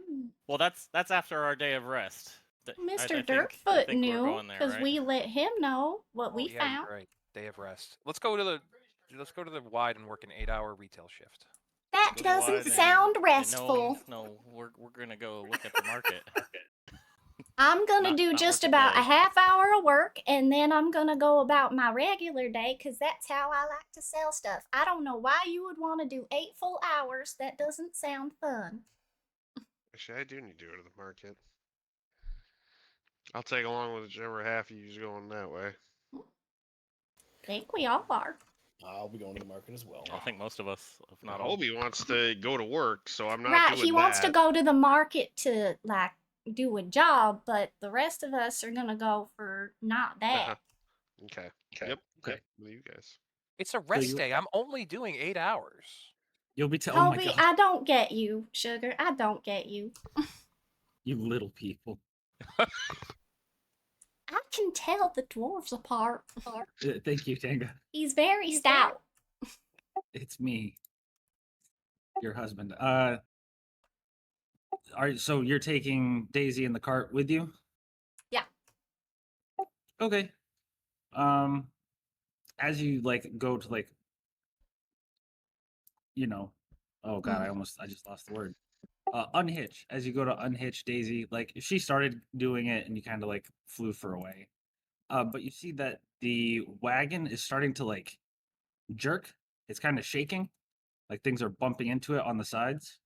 Hmm. Well, that's after our day of rest. Mr. I Dirtfoot think we're knew, going there, because right? we let him know what Oh we yeah, found. you're right. Day of rest. Let's go to the wide and work an 8-hour retail shift. That Go to doesn't Wide and- sound and restful. No, we're gonna go look at the market. I'm gonna Not- do not just work a about a day. half hour of work, and then I'm gonna go about my regular day, because that's how I like to sell stuff. I don't know why you would want to do 8 full hours. That doesn't sound fun. Actually, I do need to go to the market. I'll tag along with whichever half of you's going that way. I think we all are. I'll be going to the market as well. I think most of us, if not all. Hobie wants to go to work, so I'm not Right, doing he wants to that. go to the market to like do a job, but the rest of us are gonna go for not that. Uh-huh. Okay. Yep. Okay. With you guys. It's a rest you- day. I'm only doing 8 hours. You'll be oh my Toby, god, I don't get you, Sugar. I don't get you. you little people. I can tell the dwarves apart. Thank you, Tanga. He's very stout. It's me, your husband. So you're taking Daisy in the cart with you? Yeah. Okay. As you go to oh god, I just lost the word. Unhitch. As you go to unhitch Daisy, she started doing it and you kind of flew for away. But you see that the wagon is starting to jerk. It's kind of shaking. Things are bumping into it on the sides.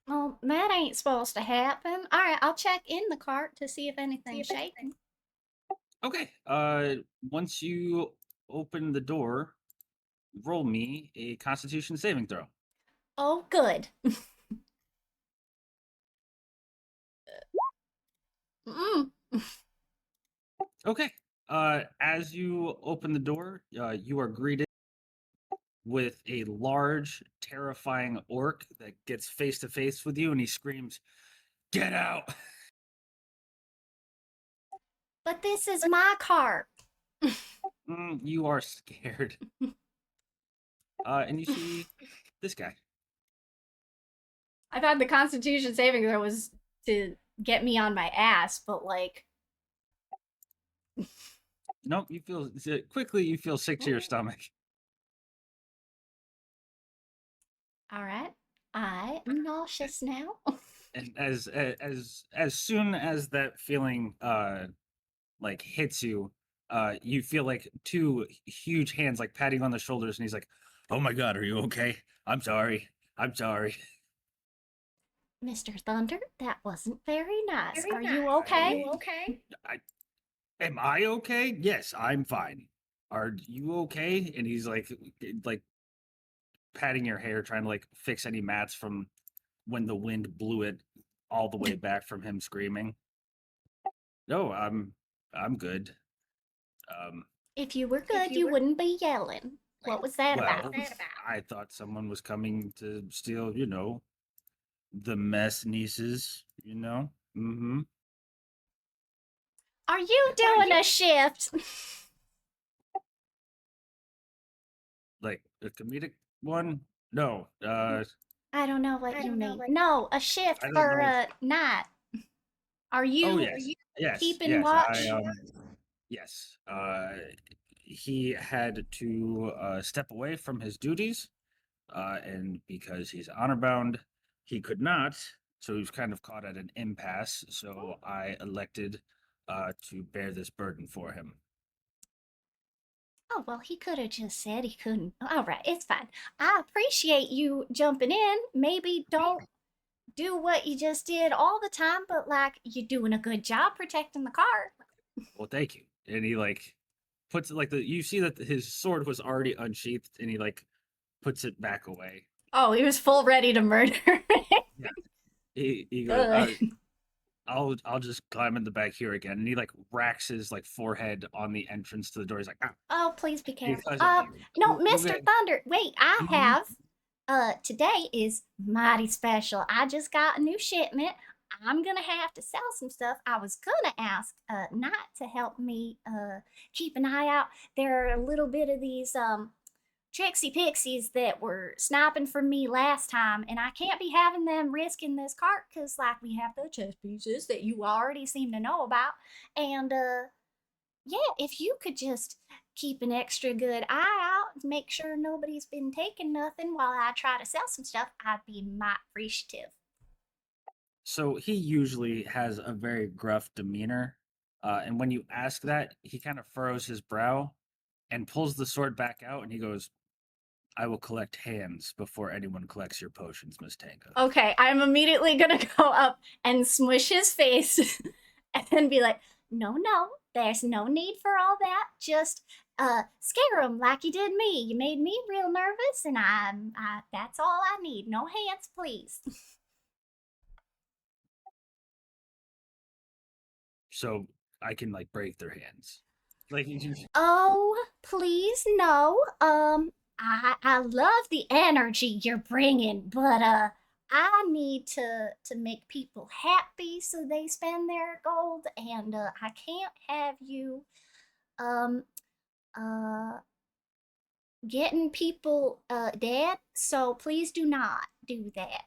Well, that ain't supposed to happen. All right, I'll check in the cart to see if anything's shaking. Okay. Once you open the door, roll me a Constitution saving throw. Oh, good. Mm. Okay. As you open the door, you are greeted with a large, terrifying orc that gets face to face with you, and he screams, "Get out!" But this is my cart. You are scared. And you see this guy. I've had the Constitution saving throw was to get me on my ass, but Nope, you feel quickly. You feel sick to your stomach. All right. I am nauseous now. And as soon as that feeling like hits you, you feel like two huge hands like patting on the shoulders, and he's like, "Oh my God, are you okay? I'm sorry. I'm sorry." Mr. Thunder, that wasn't very nice. Are you Are okay? you okay? Am I okay? Yes, I'm fine. Are you okay? And he's like patting your hair, trying to like fix any mats from when the wind blew it all the way back from him screaming. No, I'm good. Um, If you were good, you wouldn't be yelling. What was that well, about? I thought someone was coming to steal, the mess nieces, Mm-hmm. Are you doing a shift? Like a comedic one? No, I don't know what you mean. No, a shift I don't for know. a night. Are Oh you yes, yes, keeping yes. watch? Yes. He had to step away from his duties, and because he's honor bound, he could not. So he was kind of caught at an impasse. So I elected to bear this burden for him. Oh, well, he could have just said he couldn't. All right, it's fine. I appreciate you jumping in. Maybe don't do what you just did all the time, but like you're doing a good job protecting the car. Well, thank you. And he like puts it like you see that his sword was already unsheathed, and he like puts it back away. Oh, he was full ready to murder. Yeah. He goes, Good. I'll just climb in the back here again, and he like racks his like forehead on the entrance to the door. He's like, ah, Oh, please be careful. because No, you Mr. get Thunder, wait, I Mhm. have today is mighty special. I just got a new shipment. I'm gonna have to sell some stuff. I was gonna ask Knight to help me keep an eye out. There are a little bit of these tricksy pixies that were sniping from me last time, and I can't be having them risking this cart because like we have the chess pieces that you already seem to know about. And yeah, if you could just keep an extra good eye out, make sure nobody's been taking nothing while I try to sell some stuff, I'd be mighty appreciative. so he usually has a very gruff demeanor, and when you ask that, he kind of furrows his brow and pulls the sword back out, and he goes, "I will collect hands before anyone collects your potions, Miss Tango." Okay, I'm immediately gonna go up and smush his face and be like, no, no, there's no need for all that. Just scare him like you did me. You made me real nervous, and that's all I need. No hands, please. So I can like break their hands. Like Oh, please no. I love the energy you're bringing, but I need to make people happy so they spend their gold, and I can't have you um uh getting people dead. So please do not do that.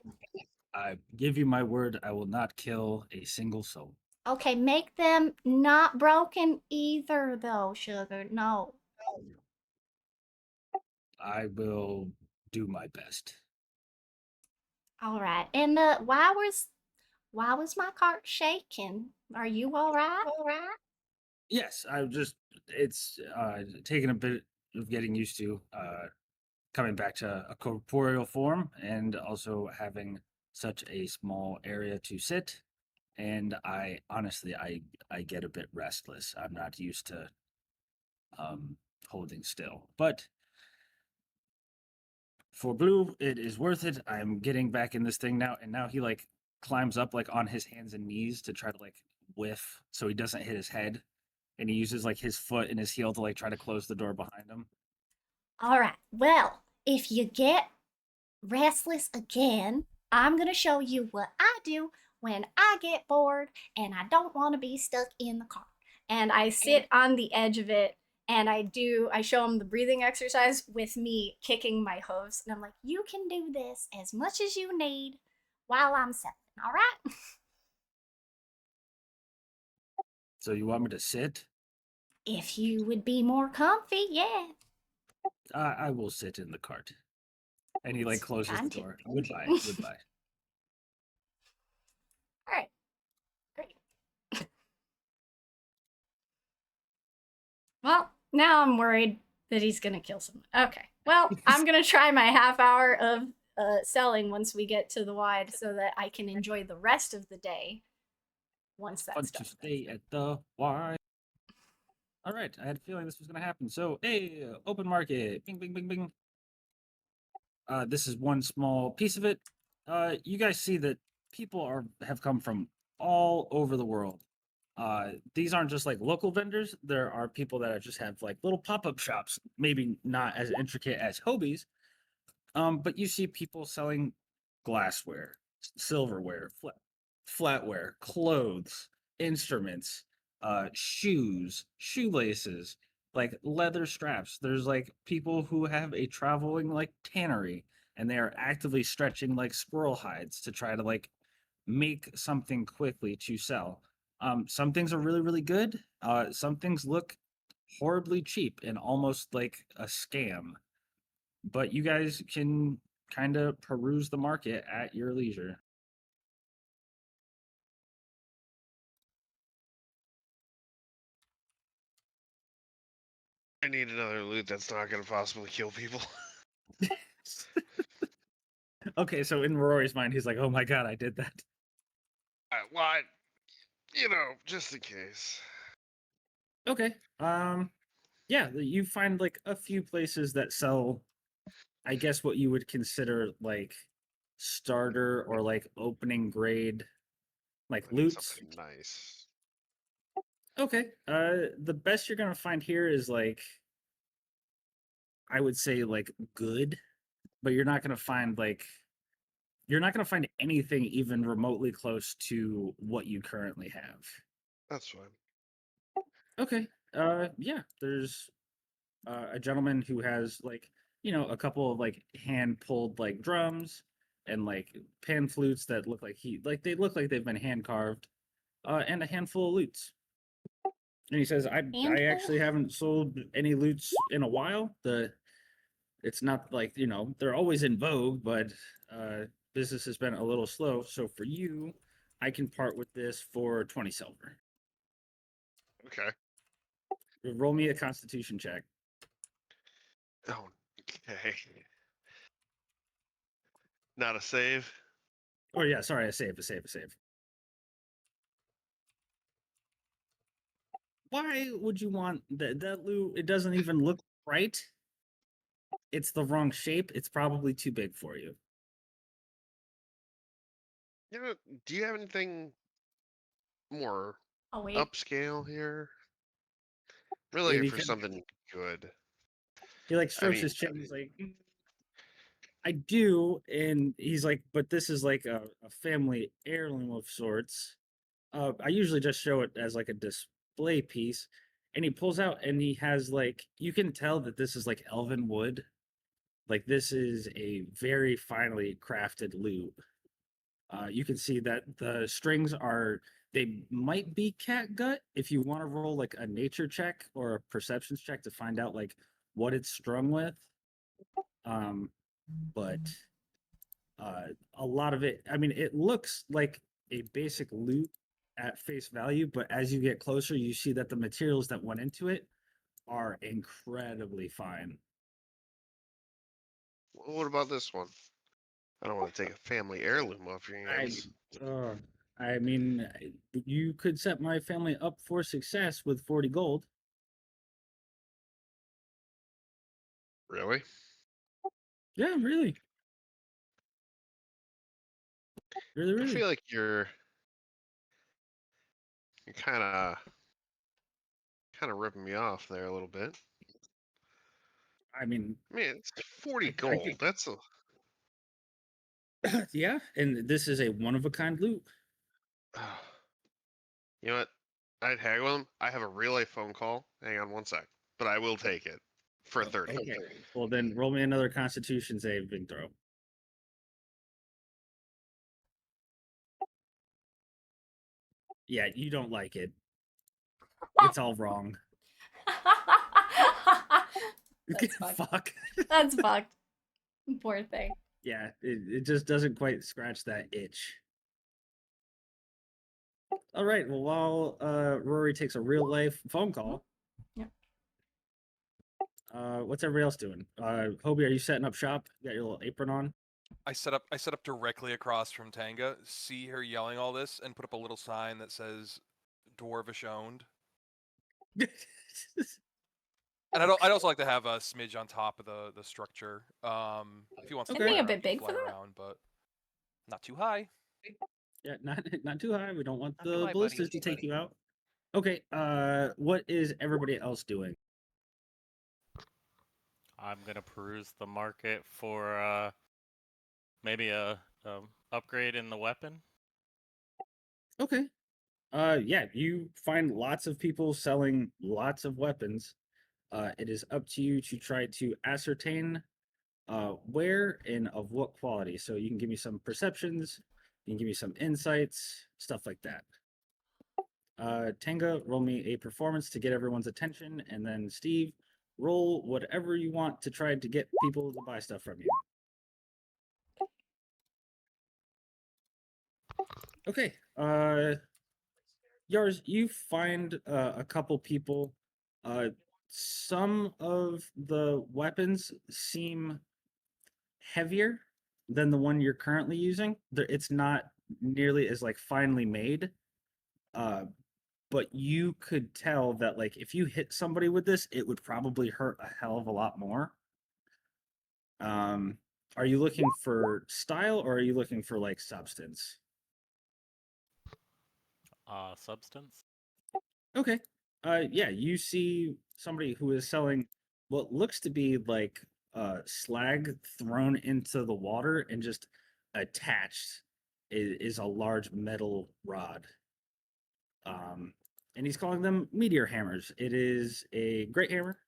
I give you my word, I will not kill a single soul. Okay, make them not broken either, though, sugar. No. I will do my best. All right. And why was my cart shaking? Are you all right? Yes, I just it's taken a bit of getting used to coming back to a corporeal form and also having such a small area to sit. And I honestly I get a bit restless. I'm not used to um holding still. But for Blue, it is worth it. I'm getting back in this thing now, and now he like climbs up like on his hands and knees to try to like whiff so he doesn't hit his head. And he uses like his foot and his heel to like try to close the door behind him. All right. Well, if you get restless again, I'm going to show you what I do when I get bored and I don't want to be stuck in the car. And I sit on the edge of it and I show him the breathing exercise with me kicking my hooves. And I'm like, you can do this as much as you need while I'm selling. All right. So you want me to sit? If you would be more comfy, yeah. I will sit in the cart. And he like closes the Gotcha. door. Goodbye. Goodbye. All right. Great. Well, now I'm worried that he's gonna kill someone. Okay. Well, I'm gonna try my half hour of selling once we get to the wide, so that I can enjoy the rest of the day once Fun that's to done. stay at the Y. All right, I had a feeling this was going to happen. So, hey, open market. Bing, bing, bing, bing. This is one small piece of it. You guys see that people have come from all over the world. These aren't just like local vendors. There are people that just have like little pop-up shops, maybe not as intricate as Hobie's. But you see people selling glassware, silverware, flatware, clothes, instruments, shoes, shoelaces, like leather straps. There's like people who have a traveling like tannery and they are actively stretching like squirrel hides to try to like make something quickly to sell. Some things are really, really good. Some things look horribly cheap and almost like a scam. But you guys can kind of peruse the market at your leisure. I need another loot that's not going to possibly kill people. Okay, so in Rory's mind, he's like, "Oh my god, I did that." Why? You know, just in case. Okay. Yeah, you find like a few places that sell, I guess what you would consider like starter or like opening grade like I need loots. something nice. Okay. The best you're gonna find here is like, I would say like good, but you're not gonna find anything even remotely close to what you currently have. That's fine. Okay. Yeah, there's a gentleman who has like, a couple of like hand pulled like drums and like pan flutes that look like they look like they've been hand carved, and a handful of lutes. And he says, I Handful? actually haven't sold any lutes in a while. It's not like, they're always in vogue, but business has been a little slow. So for you, I can part with this for 20 silver. Okay. Roll me a constitution check. Oh, okay. Not a save. Oh yeah, sorry, a save. Why would you want that loot? It doesn't even look right. It's the wrong shape. It's probably too big for you. You know, do you have anything more Oh wait. upscale here? We're And looking for something good. he like I strokes mean, his chin. He's like, I do, and he's like, but this is like a family heirloom of sorts. I usually just show it as like a display piece, and he pulls out and he has like, you can tell that this is like elven wood. Like this is a very finely crafted lute. You can see that the strings they might be catgut. If you want to roll like a nature check or a perceptions check to find out like what it's strung with. But a lot of it, I mean, it looks like a basic lute at face value, but as you get closer, you see that the materials that went into it are incredibly fine. what about this one? I don't want to take a family heirloom off your I, hands. uh, I mean, you could set my family up for success with 40 gold. Really? Yeah, really. Really, I really. feel like you're kind of ripping me off there a little bit. I mean, I mean, it's 40 I gold. think, That's a yeah, and this is a one of a kind loot. You know what? I'd haggle him. I have a real life phone call. Hang on one sec. But I will take it for 30. Okay. Well, then roll me another Constitution saving throw. Yeah, you don't like it. It's all wrong. That's fucked. Fuck. That's fucked. Poor thing. Yeah, it just doesn't quite scratch that itch. All right. Well, while Rory takes a real life phone call, Yep. what's everybody else doing? Hobie, are you setting up shop? You got your little apron on? I set up directly across from Tanga, see her yelling all this, and put up a little sign that says "Dwarvish owned." And I'd also like to have a smidge on top of the structure. If he wants to Okay. I think fly a around, bit he can big for fly that. around, but not too high. Yeah, not too high. We don't want Not too the high, buddy. ballistas to take you out. Okay. What is everybody else doing? I'm gonna peruse the market for maybe a upgrade in the weapon. Okay. Yeah, you find lots of people selling lots of weapons. It is up to you to try to ascertain where and of what quality. So you can give me some perceptions, you can give me some insights, stuff like that. Tenga, roll me a performance to get everyone's attention, and then Steve, roll whatever you want to try to get people to buy stuff from you. Okay. Yars, you find a couple people. Some of the weapons seem heavier than the one you're currently using. It's not nearly as like finely made. But you could tell that like if you hit somebody with this, it would probably hurt a hell of a lot more. Are you looking for style or are you looking for like substance? Substance. Okay. Yeah, you see somebody who is selling what looks to be like slag thrown into the water and just attached is a large metal rod. And he's calling them meteor hammers. It is a great hammer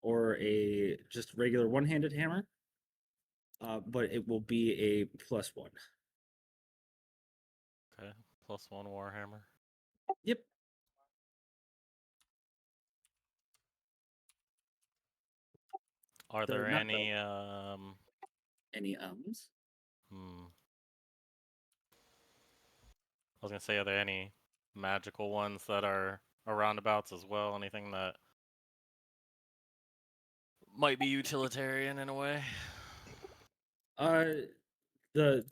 or a just regular one-handed hammer, but it will be a +1. Okay, +1 warhammer. Yep. Are They're there not any any ums. I was gonna say, are there any magical ones that are roundabouts as well? Anything that might be utilitarian in a way? Uh, the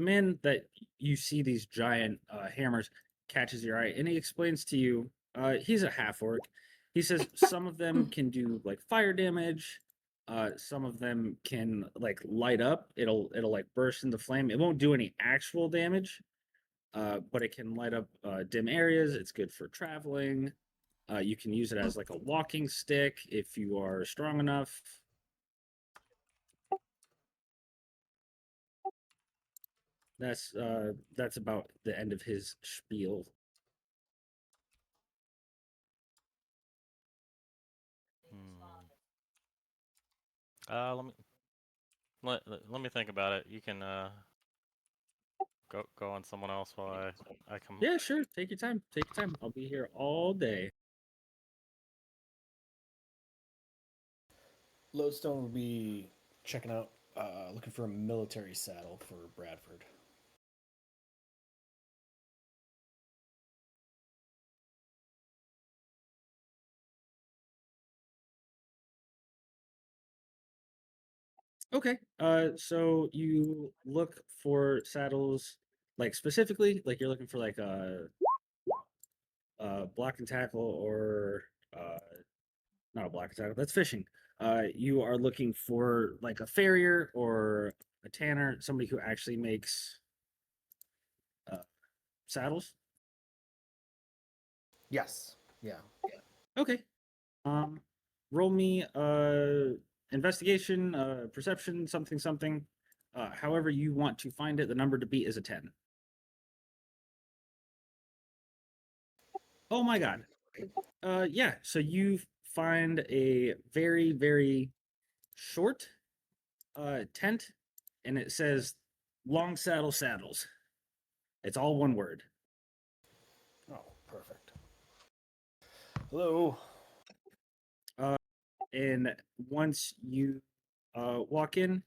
man that you see these giant hammers catches your eye, and he explains to you. He's a half orc. He says some of them can do like fire damage. Some of them can like light up. It'll like burst into flame. It won't do any actual damage, but it can light up dim areas. It's good for traveling. You can use it as like a walking stick if you are strong enough. That's about the end of his spiel. Let me let me think about it. You can go on someone else while I come. Yeah, sure. Take your time. Take your time. I'll be here all day. Lodestone will be checking out, looking for a military saddle for Bradford. Okay. So you look for saddles, like specifically, like you're looking for like a block and tackle or not a block and tackle. That's fishing. You are looking for like a farrier or a tanner, somebody who actually makes saddles. Yes. Yeah. Okay. Roll me investigation, perception, something, something. However you want to find it, the number to beat is a 10. Oh my god. Yeah, so you find a very, very short tent, and it says long saddle saddles. It's all one word. Oh, perfect. Hello. And once you walk in,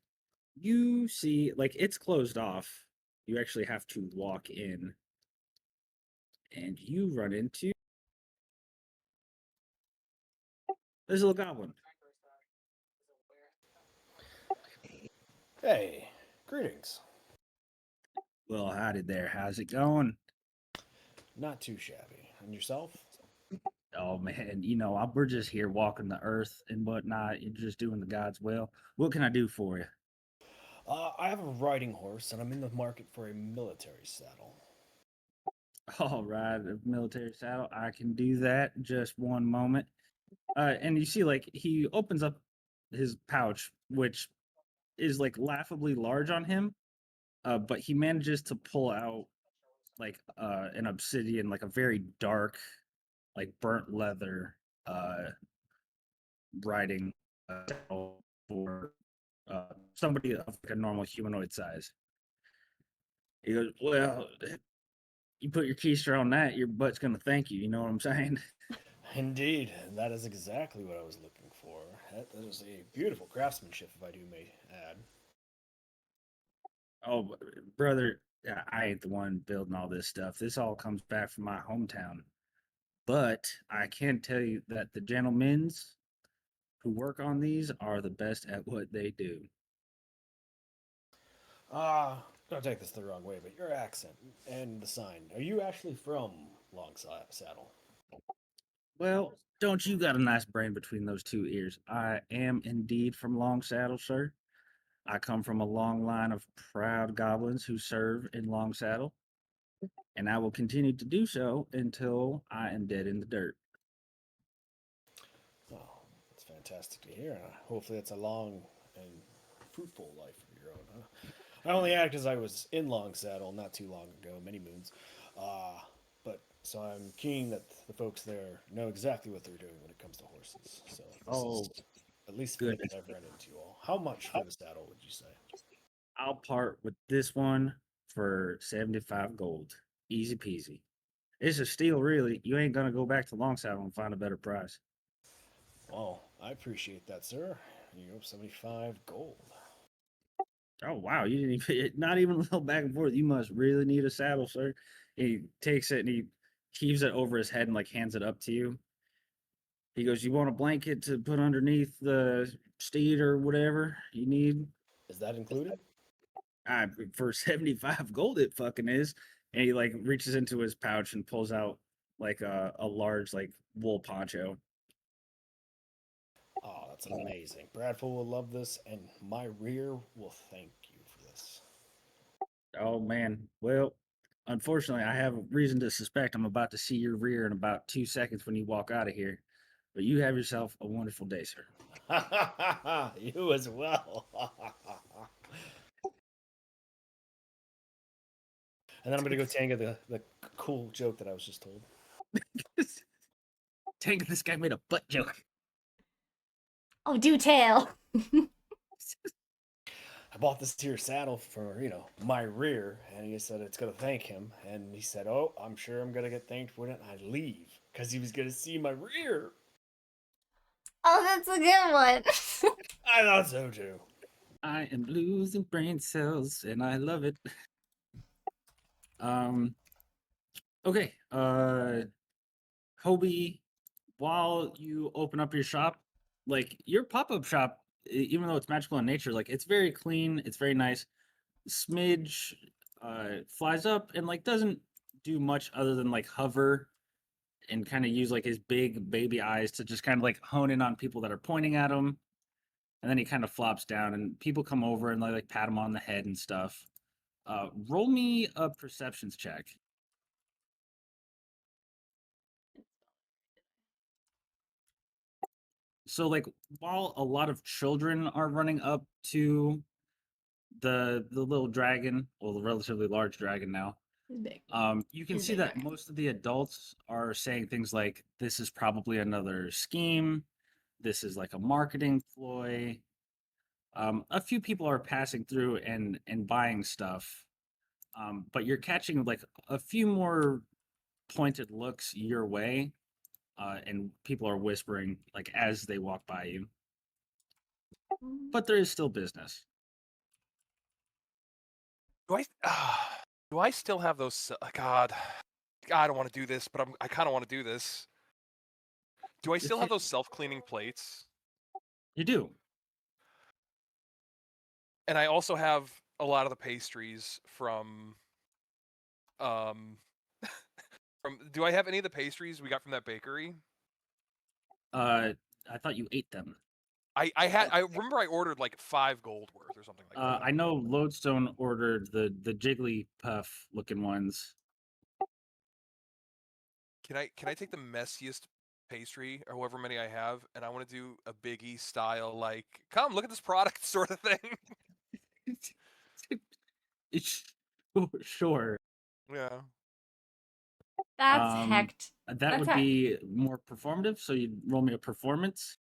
you see, like, it's closed off. You actually have to walk in, and you run into this little goblin. Hey, greetings. Well, howdy there. How's it going? Not too shabby. And yourself? Oh man, we're just here walking the earth and whatnot. You're just doing the God's will. What can I do for you? I have a riding horse, and I'm in the market for a military saddle. All right, a military saddle. I can do that. Just one moment. And you see, like, he opens up his pouch, which is like laughably large on him. But he manages to pull out like an obsidian, like a very dark, like burnt leather riding saddle for somebody of like a normal humanoid size. He goes, "Well, you put your keister on that, your butt's gonna thank you." You know what I'm saying? Indeed, that is exactly what I was looking for. That is a beautiful craftsmanship, if I do may add. Oh, brother, I ain't the one building all this stuff. This all comes back from my hometown. But I can tell you that the gentlemen's who work on these are the best at what they do. Don't take this the wrong way, but your accent and the sign. Are you actually from Saddle? Well, don't you got a nice brain between those two ears? I am indeed from Long Saddle, sir. I come from a long line of proud goblins who serve in Long Saddle, and I will continue to do so until I am dead in the dirt. Oh, that's fantastic to hear. Hopefully, it's a long and fruitful life of your own, huh? I only act as I was in Long Saddle not too long ago, many moons. But so I'm keen that the folks there know exactly what they're doing when it comes to horses. So this Oh, is at least fitting goodness. that I've run into you all. How much for the saddle would you say? I'll part with this one for 75 gold. Easy peasy. It's a steal, really. You ain't gonna go back to Long Saddle and find a better price. Well, I appreciate that, sir. You have 75 gold. Oh wow, you didn't even not even a little back and forth. You must really need a saddle, sir. He takes it and he heaves it over his head and like hands it up to you. He goes, "You want a blanket to put underneath the steed or whatever you need?" Is that included? I for 75 gold it fucking is. And he like reaches into his pouch and pulls out like a large like wool poncho. Oh, that's amazing. Bradford will love this, and my rear will thank you for this. Oh man. Well, unfortunately I have a reason to suspect I'm about to see your rear in about 2 seconds when you walk out of here. But you have yourself a wonderful day, sir. You as well. And then I'm gonna go tango the cool joke that I was just told. Tank, this guy made a butt joke. Oh, do tell. I bought this here saddle for, my rear, and he said it's gonna thank him. And he said, "Oh, I'm sure I'm gonna get thanked for it." And I leave because he was gonna see my rear. Oh, that's a good one. I thought so too. I am losing brain cells and I love it. Um okay. Hobie, while you open up your shop, like your pop-up shop, even though it's magical in nature, like it's very clean, it's very nice. Smidge flies up and like doesn't do much other than like hover and kind of use like his big baby eyes to just kind of like hone in on people that are pointing at him. And then he kind of flops down and people come over and they like pat him on the head and stuff. Roll me a perceptions check. So like while a lot of children are running up to the little dragon, or the relatively large dragon now, Big. you can He's see big that dragon. most of the adults are saying things like, "This is probably another scheme. This is like a marketing ploy." A few people are passing through and buying stuff, but you're catching like a few more pointed looks your way, and people are whispering like as they walk by you. But there is still business. Do I still have those? God, I don't want to do this, but I kind of want to do this. Do I still have those self-cleaning plates? You do. And I also have a lot of the pastries from do I have any of the pastries we got from that bakery? I thought you ate them. I remember I ordered like 5 gold worth or something like that. I know Lodestone ordered the Jigglypuff looking ones. Can I take the messiest pastry or however many I have, and I want to do a Biggie style, like, come look at this product sort of thing? It's sure. Yeah. That's Um, hecked. That would be more performative. So you'd roll me a performance.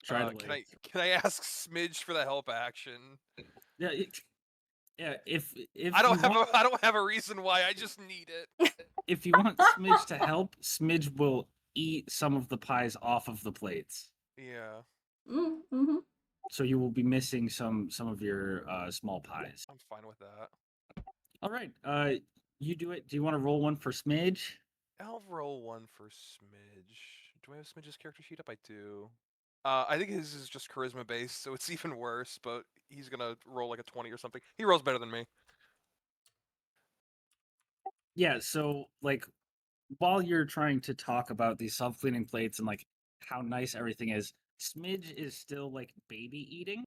Try to Can I ask Smidge for the help action? Yeah, yeah. If I don't you I don't have a reason why. I just need it. if you want Smidge to help, Smidge will eat some of the pies off of the plates. Yeah. Mm-hmm. So you will be missing some of your small pies. I'm fine with that. All right. You do it. Do you want to roll one for Smidge? I'll roll one for Smidge. Do I have Smidge's character sheet up? I do. I think his is just charisma based, so it's even worse, but he's gonna roll like a 20 or something. He rolls better than me. Yeah, so like while you're trying to talk about these self-cleaning plates and like how nice everything is, Smidge is still like baby eating.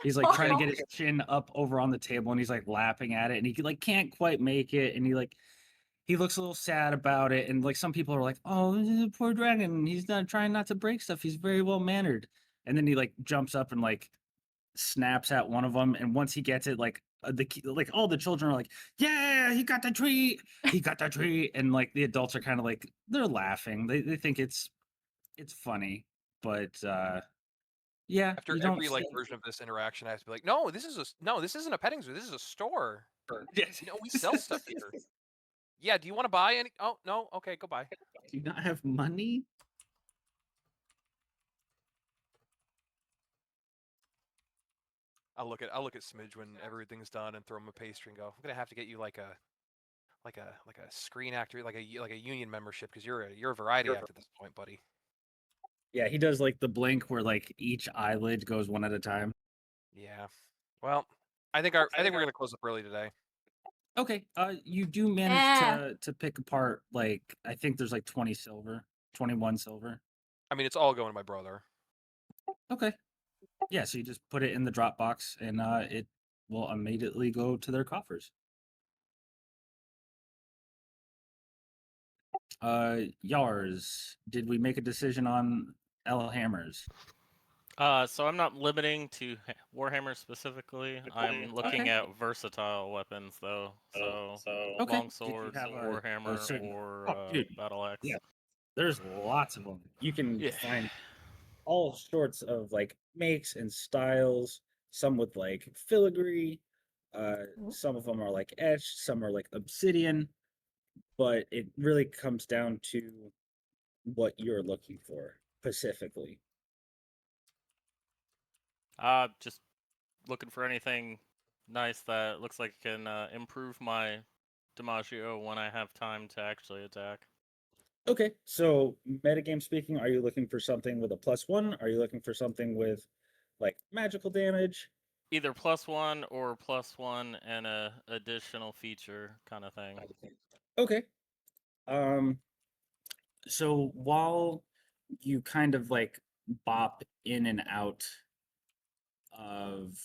He's like trying to get his chin up over on the table and he's like lapping at it and he like can't quite make it and he looks a little sad about it and like some people are like, "Oh, poor dragon, he's not trying not to break stuff. He's very well mannered." And then he like jumps up and like snaps at one of them and once he gets it like like all the children are like, "Yeah, he got the treat. He got the treat." And like the adults are kind of like they're laughing. They think it's funny, but yeah, After you don't every like version of this interaction, I have to be like, "No, this isn't a petting zoo. This is a store. Yes. No, we sell stuff here." Yeah, do you want to buy any? Oh, no. Okay, go buy. Do you not have money? I'll look at Smidge when everything's done and throw him a pastry and go, "I'm gonna have to get you like a screen actor, like a union membership because you're a variety actor at this point, buddy." Yeah, he does like the blink where like each eyelid goes one at a time. Yeah. Well, I think we're gonna close up early today. Okay. You do manage to pick apart like I think there's like 20 silver, 21 silver. I mean, it's all going to my brother. Okay. Yeah, so you just put it in the drop box and it will immediately go to their coffers. Yars, did we make a decision on L hammers? So I'm not limiting to Warhammer specifically. I'm looking at versatile weapons though. So Okay. longsword, Did you have Warhammer, certain- or dude, battle axe. yeah. There's lots of them. You can Yeah. find all sorts of like makes and styles. Some with like filigree. Some of them are like etched. Some are like obsidian. But it really comes down to what you're looking for specifically. Just looking for anything nice that looks like it can improve my DiMaggio when I have time to actually attack. Okay, so metagame speaking, are you looking for something with a +1? Are you looking for something with like magical damage? Either +1 or +1 and a additional feature kind of thing. Okay. So while you kind of like bop in and out of,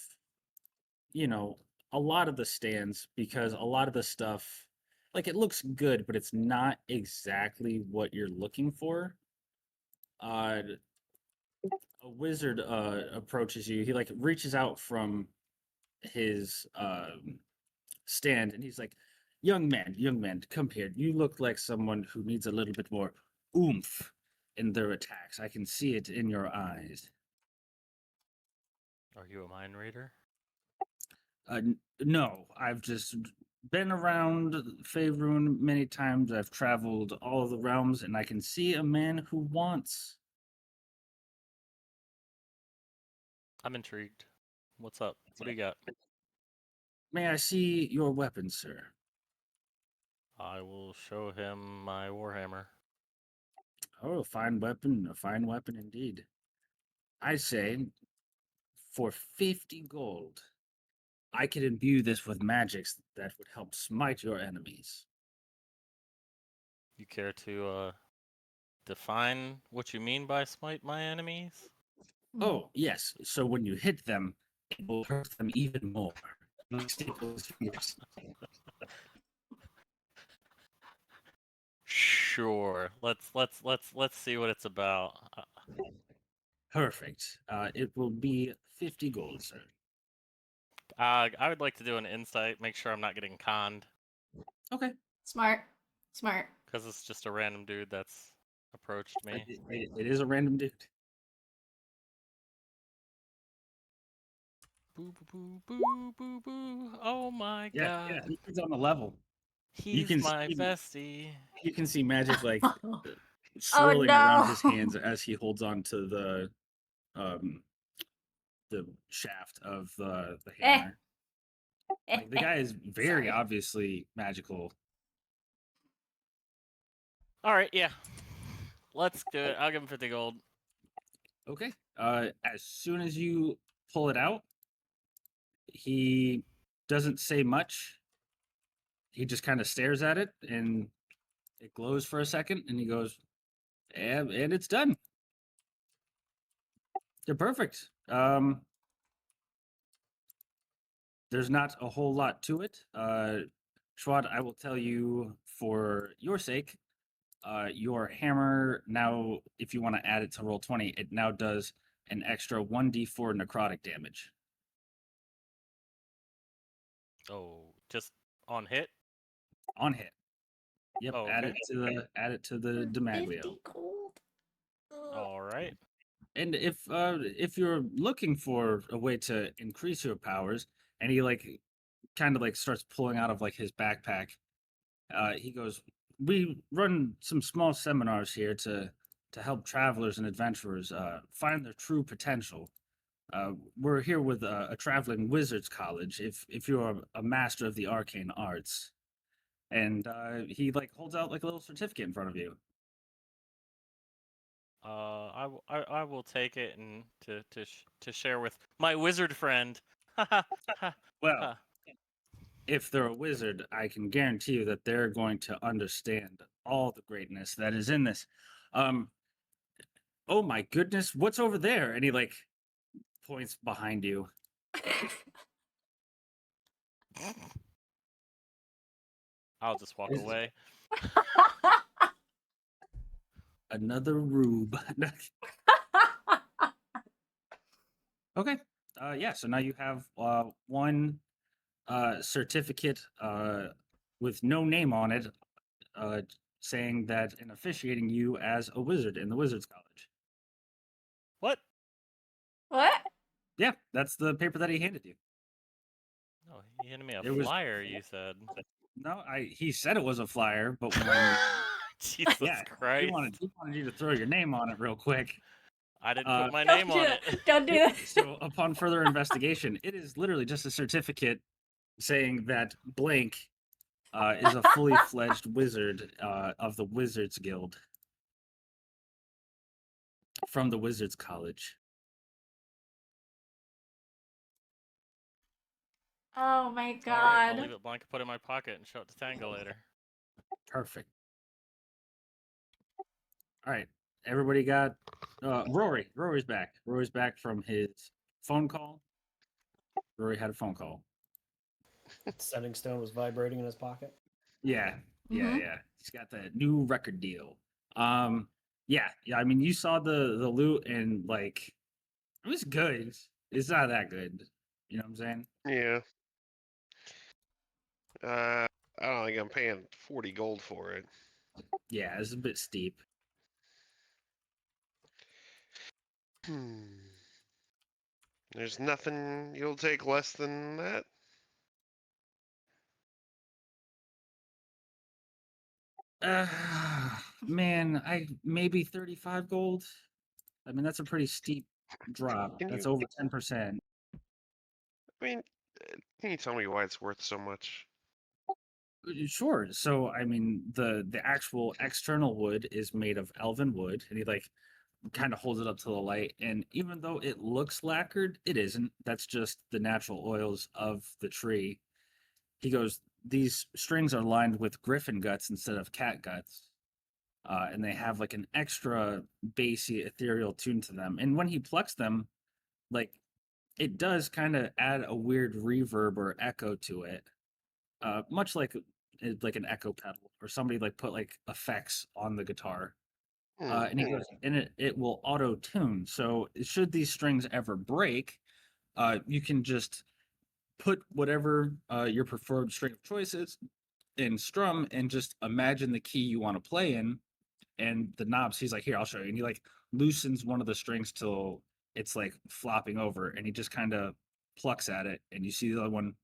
you know, a lot of the stands, because a lot of the stuff, like it looks good, but it's not exactly what you're looking for. A wizard approaches you. He like reaches out from his stand and he's like, young man, come here. You look like someone who needs a little bit more oomph in their attacks. I can see it in your eyes." Are you a mind reader? No, I've just been around Faerun many times. I've traveled all of the realms, and I can see a man who wants. I'm intrigued. What's up? What do you got? May I see your weapon, sir? I will show him my warhammer. Oh, a fine weapon indeed. I say, for 50 gold, I could imbue this with magics that would help smite your enemies. You care to define what you mean by smite my enemies? Oh, yes. So when you hit them, it will hurt them even more. Like Staples' fingers. Sure. Let's see what it's about. Perfect. It will be 50 gold, sir. I would like to do an insight, make sure I'm not getting conned, Okay. Smart. Smart. because it's just a random dude that's approached me. It is a random dude. Boo boo boo boo boo boo. Oh my Yeah, god. he's on the level. He's can my see- bestie. You can see magic like Oh swirling around his no. hands as he holds on to the shaft of the Eh. hammer. Like the guy is very Sorry. obviously magical. Alright, yeah. Let's do it. I'll give him 50 gold. Okay. As soon as you pull it out, he doesn't say much. He just kind of stares at it and it glows for a second and he goes, and it's done. They're perfect. There's not a whole lot to it. Schwad, I will tell you for your sake, your hammer now, if you want to add it to roll 20, it now does an extra 1d4 necrotic damage. Oh, just on hit? On hit. Yep, Oh, add okay. it to the Demaglio. 50 gold. Ugh. Alright. And if you're looking for a way to increase your powers, and he like kind of like starts pulling out of like his backpack, he goes, "We run some small seminars here to help travelers and adventurers find their true potential. We're here with a traveling wizards college. If you're a master of the arcane arts." And he like holds out like a little certificate in front of you. I will take it and to share with my wizard friend. Well, if they're a wizard, I can guarantee you that they're going to understand all the greatness that is in this. Oh my goodness, what's over there? And he like points behind you. I'll just walk Is- away. Another rube. Okay. Yeah, so now you have one certificate with no name on it, saying that and officiating you as a wizard in the Wizards College. What? What? Yeah, that's the paper that he handed you. No, he handed me a It was- flyer, you said. No, he said it was a flyer, but when Jesus yeah, Christ. he wanted you to throw your name on it real quick. I didn't Uh, put my Don't name do on it. it. Don't do it. So upon further investigation, it is literally just a certificate saying that blank is a fully fledged wizard of the Wizards Guild from the Wizards College. Oh my All right, god. I'll leave it blank and put it in my pocket and show it to Tango later. Perfect. All right, everybody got Rory. Rory's back. Rory's back from his phone call. Rory had a phone call. Sending stone was vibrating in his pocket. Yeah, Mhm. yeah. He's got that new record deal. Yeah. I mean, you saw the loot and like it was good. It's not that good. You know what I'm saying? Yeah. I don't think I'm paying 40 gold for it. Yeah, it's a bit steep. There's nothing you'll take less than that. Uh, man, I maybe 35 gold. I mean, that's a pretty steep drop. Can That's you over 10%. I mean, can you tell me why it's worth so much? Sure. So I mean, the actual external wood is made of elven wood, and he like kind of holds it up to the light. And even though it looks lacquered, it isn't. That's just the natural oils of the tree. He goes, these strings are lined with griffin guts instead of cat guts. And they have like an extra bassy, ethereal tune to them. And when he plucks them, like it does kind of add a weird reverb or echo to it, much like an echo pedal or somebody like put like effects on the guitar. Hmm. And he goes, and it will auto tune. So should these strings ever break, you can just put whatever your preferred string of choice is in strum and just imagine the key you want to play in and the knobs. He's like, here, I'll show you. And he like loosens one of the strings till it's like flopping over, and he just kind of plucks at it, and you see the other one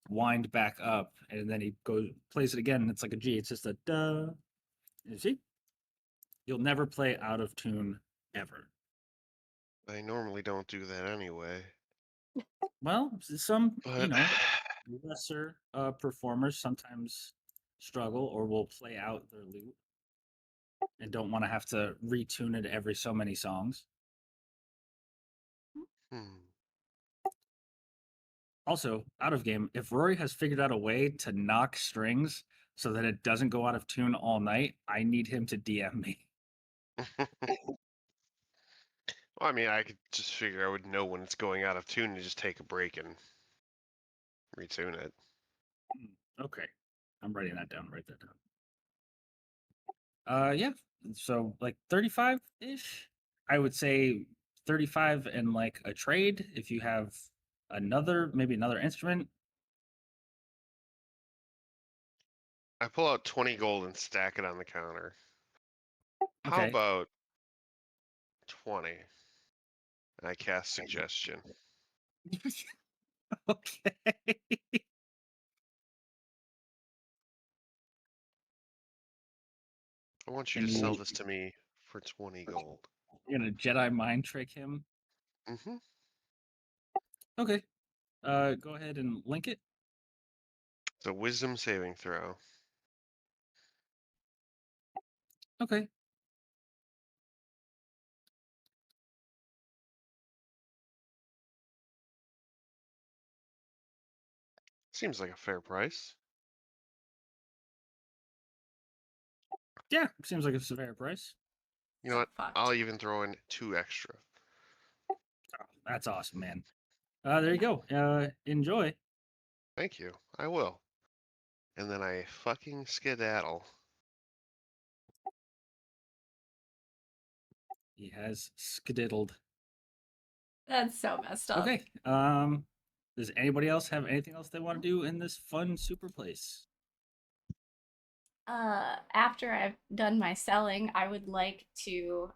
wind back up, and then he goes plays it again, and it's like a G. It's just a duh. You see? You'll never play out of tune ever. I normally don't do that anyway. Well, some But lesser performers sometimes struggle or will play out their lute and don't want to have to retune it every so many songs. hmm. Also, out of game, if Rory has figured out a way to knock strings so that it doesn't go out of tune all night, I need him to DM me. Well, I mean, I could just figure I would know when it's going out of tune and just take a break and retune it. Okay. I'm writing that down. Write that down. Yeah. So like 35-ish. I would say 35 and like a trade if you have maybe another instrument. I pull out 20 gold and stack it on the counter. How Okay. about 20? And I cast suggestion. Okay. I want you And to sell you this to me for 20 gold. you're gonna Jedi mind trick him. Mm-hmm. Okay. Go ahead and link it. It's a wisdom saving throw. Okay. Seems like a fair price. Yeah, seems like it's a fair price. You know what? Fucked. I'll even throw in 2 extra. Oh, that's awesome, man. There you go. Enjoy. Thank you. I will. And then I fucking skedaddle. He has skedaddled. That's so messed up. Okay. Does anybody else have anything else they want to do in this fun super place? After I've done my selling, I would like to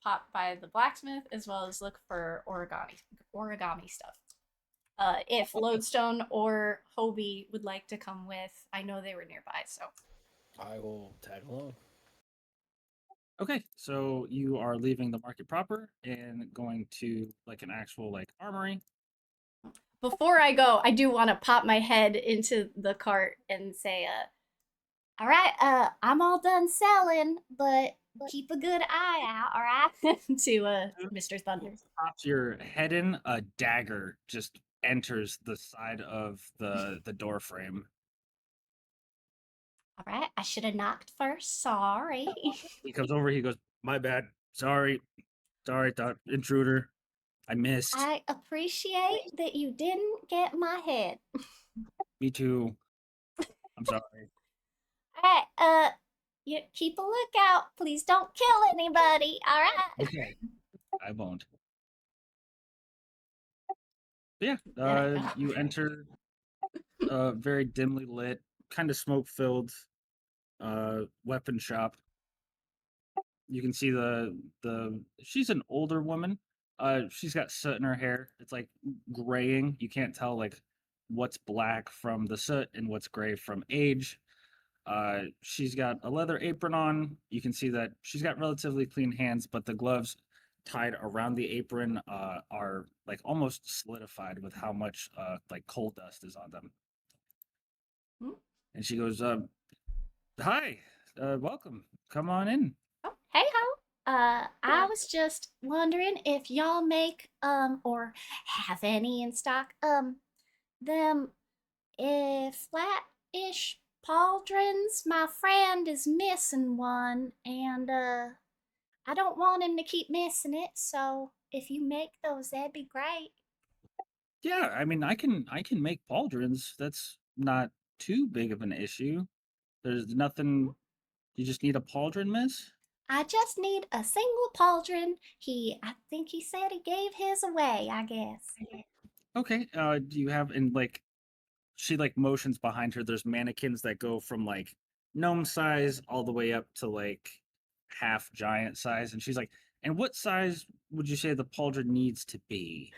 pop by the blacksmith as well as look for origami stuff. If Lodestone or Hobie would like to come with, I know they were nearby, so I will tag along. Okay, so you are leaving the market proper and going to like an actual like armory. before I go, I do want to pop my head into the cart and say, all right, I'm all done selling, but keep a good eye out, all right? To Mr. Thunder. Pops your head in, a dagger just enters the side of the door frame. All right, I should have knocked first. Sorry. He comes over, he goes, my bad. Sorry. Sorry, thought intruder. I missed. I appreciate that you didn't get my head. Me too. I'm sorry. All right, you keep a lookout. Please don't kill anybody. All right. Okay. I won't. But yeah, Then I go. you enter a very dimly lit, kind of smoke filled weapon shop. You can see the she's an older woman. She's got soot in her hair. It's like graying. You can't tell like what's black from the soot and what's gray from age. She's got a leather apron on. You can see that she's got relatively clean hands, but the gloves tied around the apron are like almost solidified with how much like coal dust is on them. Hmm? And she goes, "Hi, welcome. Come on in." Oh, hey ho. I was just wondering if y'all make or have any in stock them flat-ish pauldrons. My friend is missing one, and I don't want him to keep missing it. So if you make those, that'd be great. Yeah, I mean, I can make pauldrons. That's not too big of an issue. There's nothing. You just need a pauldron, miss. I just need a single pauldron. I think he said he gave his away, I guess. Okay. Do you have and like she like motions behind her. There's mannequins that go from like gnome size all the way up to like half giant size, and she's like, "And what size would you say the pauldron needs to be?"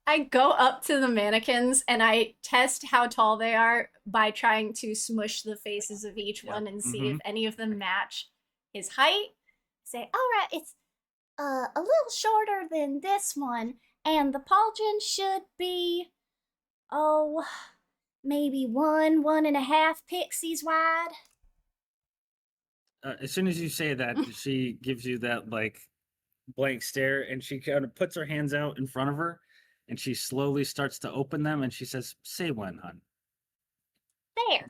I go up to the mannequins and I test how tall they are by trying to smush the faces of each Yeah. one and see Mhm. if any of them match his height. Say, all right, it's a little shorter than this one, and the pauldron should be, oh, maybe 1.5 pixies wide. As soon as you say that, she gives you that like blank stare, and she kind of puts her hands out in front of her, and she slowly starts to open them, and she says, "Say when, hun." There.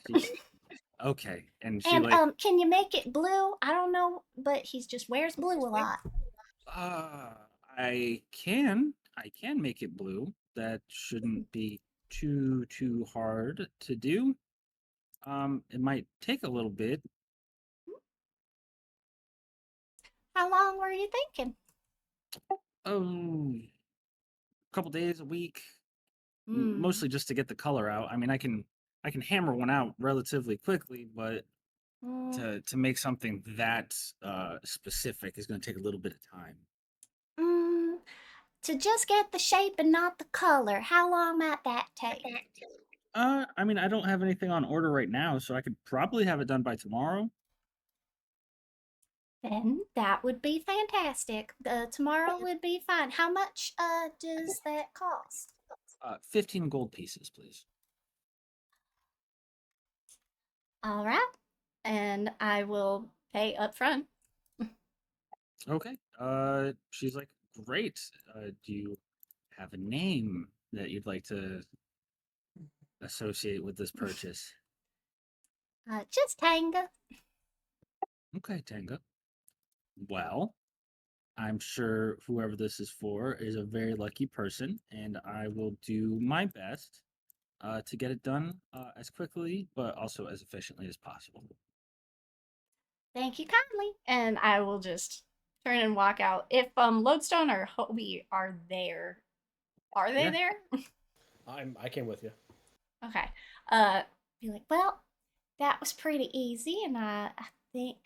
Okay, and she And like, can you make it blue? I don't know, but he's just wears blue a lot. uh, I can make it blue. That shouldn't be too hard to do. It might take a little bit. How long were you thinking? Oh, a couple days, a week, Hmm. mostly just to get the color out. I mean, I can hammer one out relatively quickly, but Mm, to make something that specific is going to take a little bit of time. mm, to just get the shape and not the color, how long might that take? I mean, I don't have anything on order right now, so I could probably have it done by tomorrow. Then that would be fantastic. Tomorrow would be fine. How much does that cost? 15 gold pieces, please. All right. And I will pay up front. Okay. She's like, great. Do you have a name that you'd like to associate with this purchase? Just Tanga. Okay, Tanga. Well, I'm sure whoever this is for is a very lucky person, and I will do my best to get it done as quickly, but also as efficiently as possible. Thank you kindly. And I will just turn and walk out. If Lodestone or Hobie are they Yeah. there? I came with you. Okay. Be like, well, that was pretty easy, and think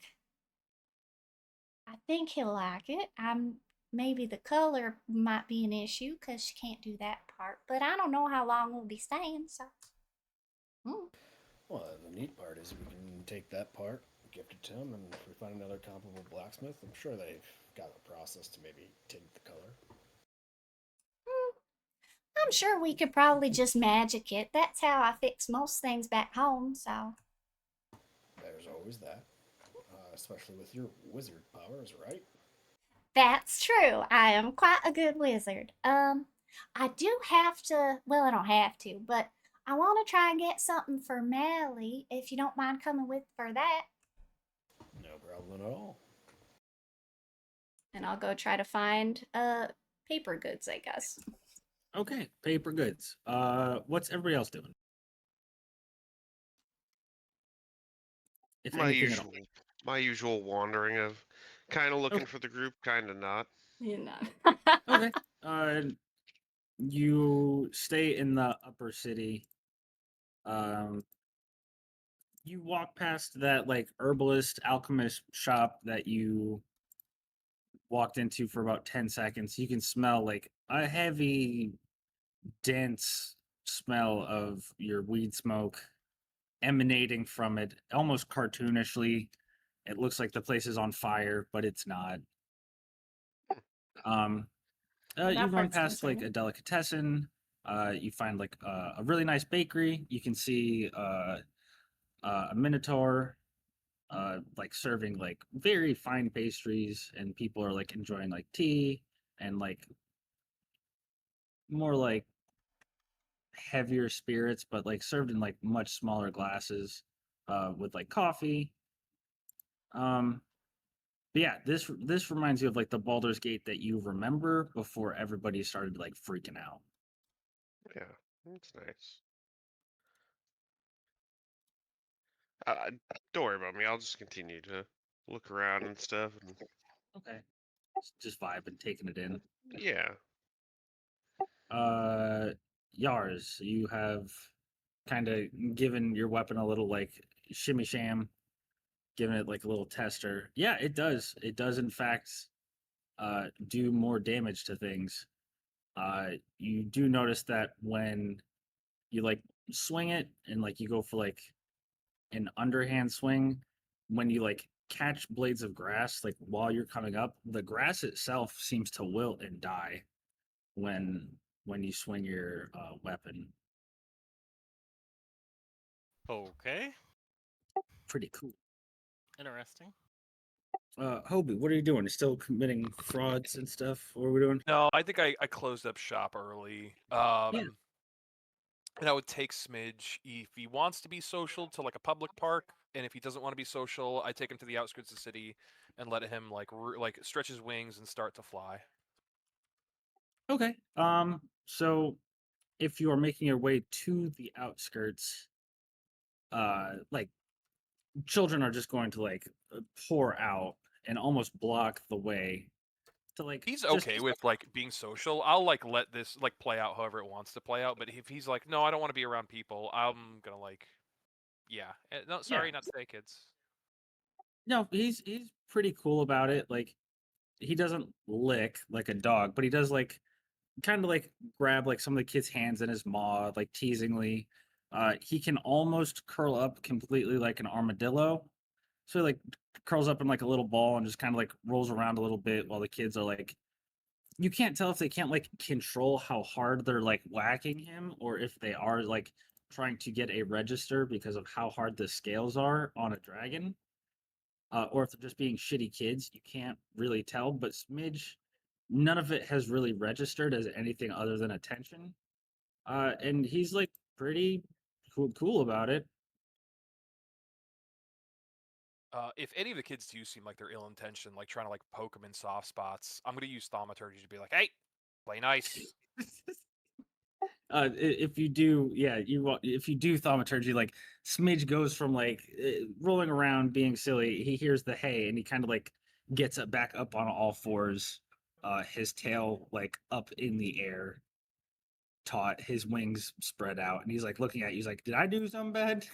I think he'll like it. I'm maybe the color might be an issue because she can't do that part, but I don't know how long we'll be staying, so. Mm. Well, the neat part is we can take that part, gift it to him, and if we find another comparable blacksmith, I'm sure they've got a process to maybe tint the color. Mm. I'm sure we could probably just magic it. That's how I fix most things back home, so. There's always that, especially with your wizard powers, right? That's true. I am quite a good wizard. I do have to, well, I don't have to, but I want to try and get something for Mally if you don't mind coming with for that. No problem at all. And I'll go try to find paper goods, I guess. Okay, paper goods. What's everybody else doing? If My anything at all. usual, my usual wandering of kind of looking Okay. for the group, kind of not. You know. Okay. You stay in the upper city. Um, you walk past that like herbalist alchemist shop that you walked into for about 10 seconds. You can smell like a heavy, dense smell of your weed smoke emanating from it, almost cartoonishly. It looks like the place is on fire, but it's not. Um, That you run part's past like a concerning. delicatessen. You find like a really nice bakery. You can see a minotaur like serving like very fine pastries, and people are like enjoying like tea and like more like heavier spirits, but like served in like much smaller glasses with like coffee. Um, but yeah, this reminds you of like the Baldur's Gate that you remember before everybody started like freaking out. Yeah, that's nice. Don't worry about me. I'll just continue to look around and stuff. And Okay. Just vibing, taking it in. yeah, Uh, Yars, you have kind of given your weapon a little like shimmy sham, giving it like a little tester. Yeah, it does. It does in fact do more damage to things. You do notice that when you like swing it and like you go for like an underhand swing, when you like catch blades of grass like while you're coming up, the grass itself seems to wilt and die when when you swing your weapon. Okay. Pretty cool. Interesting. Hobie, what are you doing? You still committing frauds and stuff? What are we doing? No, I think I closed up shop early. Yeah. And I would take Smidge if he wants to be social to like a public park, and if he doesn't want to be social, I take him to the outskirts of the city and let him like stretch his wings and start to fly. Okay. So if you are making your way to the outskirts, like children are just going to like pour out and almost block the way to like He's just okay with like being social. I'll like let this like play out however it wants to play out. But if he's like, no, I don't want to be around people, I'm gonna like, yeah, no, yeah. sorry, not today, kids. No, he's pretty cool about it. Like he doesn't lick like a dog, but he does like kind of like grab like some of the kid's hands in his maw, like teasingly. He can almost curl up completely like an armadillo. So he like curls up in like a little ball and just kind of like rolls around a little bit while the kids are like, you can't tell if they can't like control how hard they're like whacking him or if they are like trying to get a register because of how hard the scales are on a dragon. Or if they're just being shitty kids, you can't really tell. But Smidge, none of it has really registered as anything other than attention. And he's like pretty cool about it. If any of the kids do seem like they're ill intentioned, like trying to like poke him in soft spots, I'm gonna use thaumaturgy to be like, hey, play nice. If you do, yeah, if you do thaumaturgy, like Smidge goes from like rolling around being silly, he hears the hay and he kind of like gets it back up on all fours, his tail like up in the air, taut, his wings spread out, and he's like looking at you. He's like, "Did I do something bad?"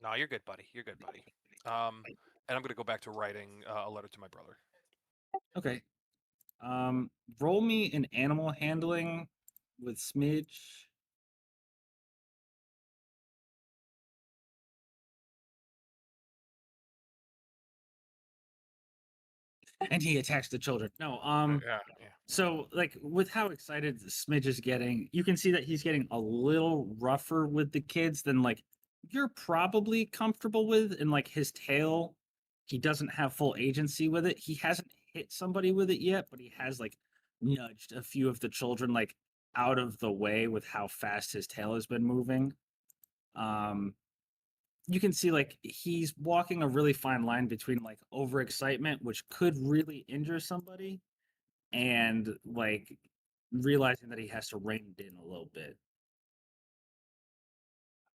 No, you're good, buddy. You're good, buddy. And I'm gonna go back to writing a letter to my brother. Okay. Roll me an animal handling with Smidge. And he attacks the children. No, Yeah. so like with how excited Smidge is getting, you can see that he's getting a little rougher with the kids than like you're probably comfortable with, and like his tail, he doesn't have full agency with it. He hasn't hit somebody with it yet, but he has like nudged a few of the children like out of the way with how fast his tail has been moving. Um, you can see like he's walking a really fine line between like overexcitement, which could really injure somebody, and like realizing that he has to rein it in a little bit.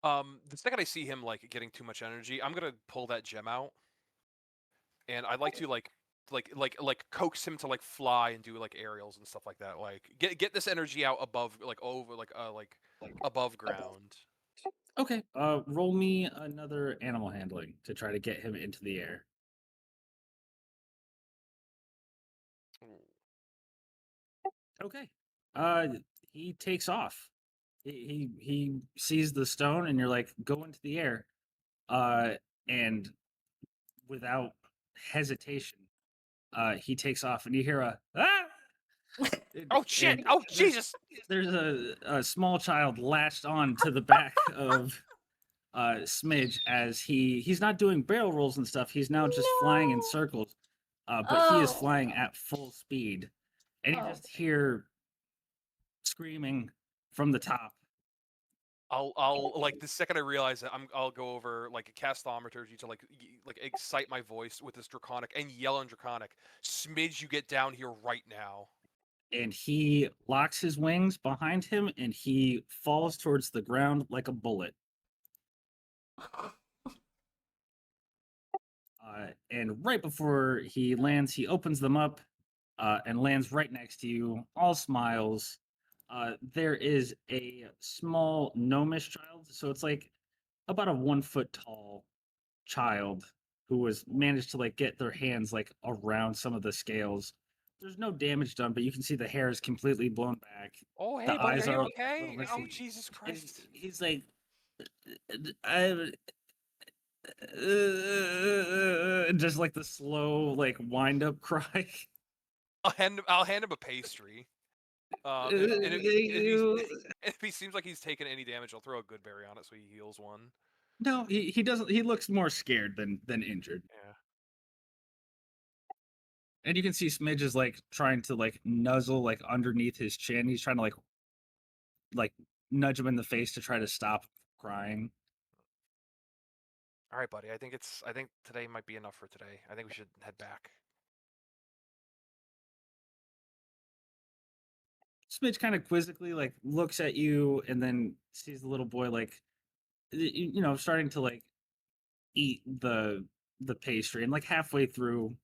The second I see him like getting too much energy, I'm gonna pull that gem out, and I'd like to like coax him to like fly and do like aerials and stuff like that. Like get this energy out above like over like above ground. Okay, roll me another animal handling to try to get him into the air. Okay, uh, he takes off. He sees the stone, and you're like, go into the air. And without hesitation, he takes off, and you hear a ah, Oh shit! And Oh there's- Jesus! There's a small child latched on to the back of Smidge as he's not doing barrel rolls and stuff. He's now just flying in No. circles, but he is Oh. flying at full speed, and you Oh. just hear screaming from the top. I'll like the second I realize that I'll go over like a castometer to like excite my voice with this draconic and yell in draconic. Smidge, you get down here right now. And he locks his wings behind him, and he falls towards the ground like a bullet. And right before he lands, he opens them up and lands right next to you, all smiles. There is a small gnomish child, so it's like about a 1 foot tall child who was managed to like get their hands like around some of the scales. There's no damage done, but you can see the hair is completely blown back. Oh hey, The buddy, eyes are you are okay? little Oh misty. Jesus And Christ! he's like, I just like the slow like wind up cry. I'll hand him a pastry. If he seems like he's taken any damage, I'll throw a good berry on it so he heals one. No, he doesn't. He looks more scared than injured. Yeah. And you can see Smidge is like trying to like nuzzle like underneath his chin. He's trying to like nudge him in the face to try to stop crying. All right, buddy. I think today might be enough for today. I think we should head back. Smidge kind of quizzically like looks at you and then sees the little boy like starting to like eat the pastry, and like halfway through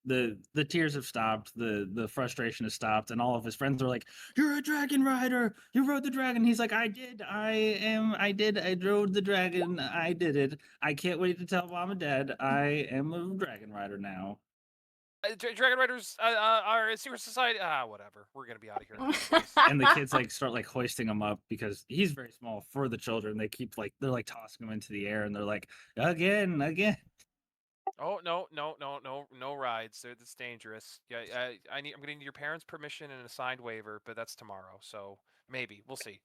the tears have stopped, the frustration has stopped, and all of his friends are like, "You're a dragon rider, you rode the dragon." He's like, I rode the dragon, I did it. I can't wait to tell mom and dad I am a dragon rider now. Dragon Riders are a secret society. Whatever. We're gonna be out of here. In a couple days. And the kids like start like hoisting him up because he's very small for the children. They keep like they're like tossing him into the air, and they're like, again. Oh no rides. That's dangerous. Yeah, I'm gonna need your parents' permission and a signed waiver, but that's tomorrow. So maybe we'll see.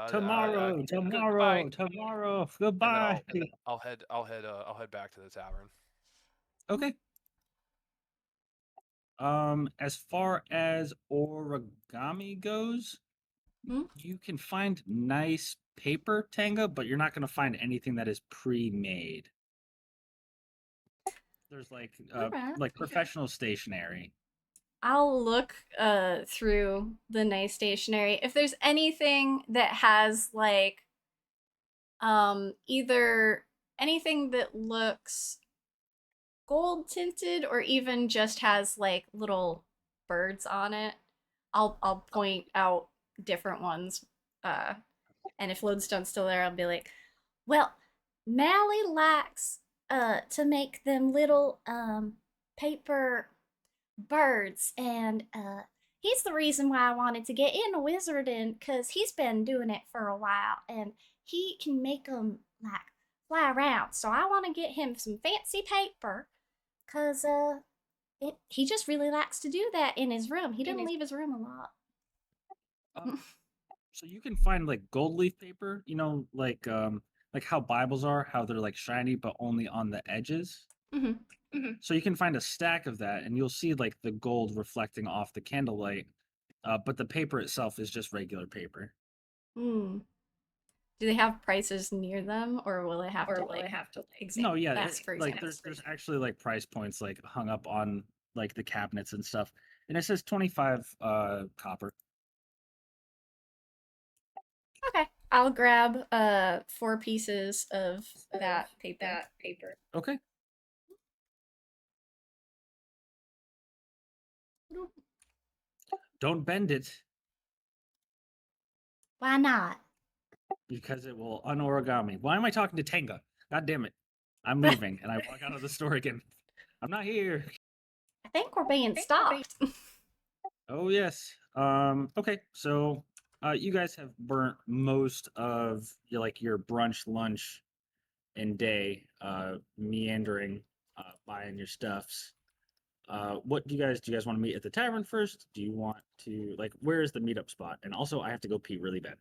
Tomorrow. Goodbye. Goodbye. And then I'll head back to the tavern. Okay. As far as origami goes, Hmm? you can find nice paper tanga, but you're not going to find anything that is pre-made. There's Alright. like professional stationery. I'll look through the nice stationery. If there's anything that has like either anything that looks gold tinted or even just has like little birds on it, I'll point out different ones. And if Lodestone's still there, I'll be like, well, Mally likes to make them little paper birds, and he's the reason why I wanted to get into wizarding, because he's been doing it for a while and he can make them like fly around. So I want to get him some fancy paper, because he just really likes to do that in his room. He doesn't leave his room a lot. So you can find like gold leaf paper, like how Bibles are, how they're like shiny but only on the edges. Mm-hmm. So you can find a stack of that, and you'll see like the gold reflecting off the candlelight. But the paper itself is just regular paper. Hmm. Do they have prices near them, or will I have to No, yeah, ask for like examples? there's actually like price points like hung up on like the cabinets and stuff, and it says 25 copper. Okay, I'll grab 4 pieces of that paper. Okay. Don't bend it Why not? because it will unorigami. Why am I talking to Tenga? God damn it! I'm leaving, and I walk out of the store again. I'm not here. I think we're being stopped. Oh yes. Okay. So, you guys have burnt most of your brunch, lunch, and day, meandering, buying your stuffs. what do you guys want to meet at the tavern first? Do you want to like where is the meetup spot? And also, I have to go pee really bad.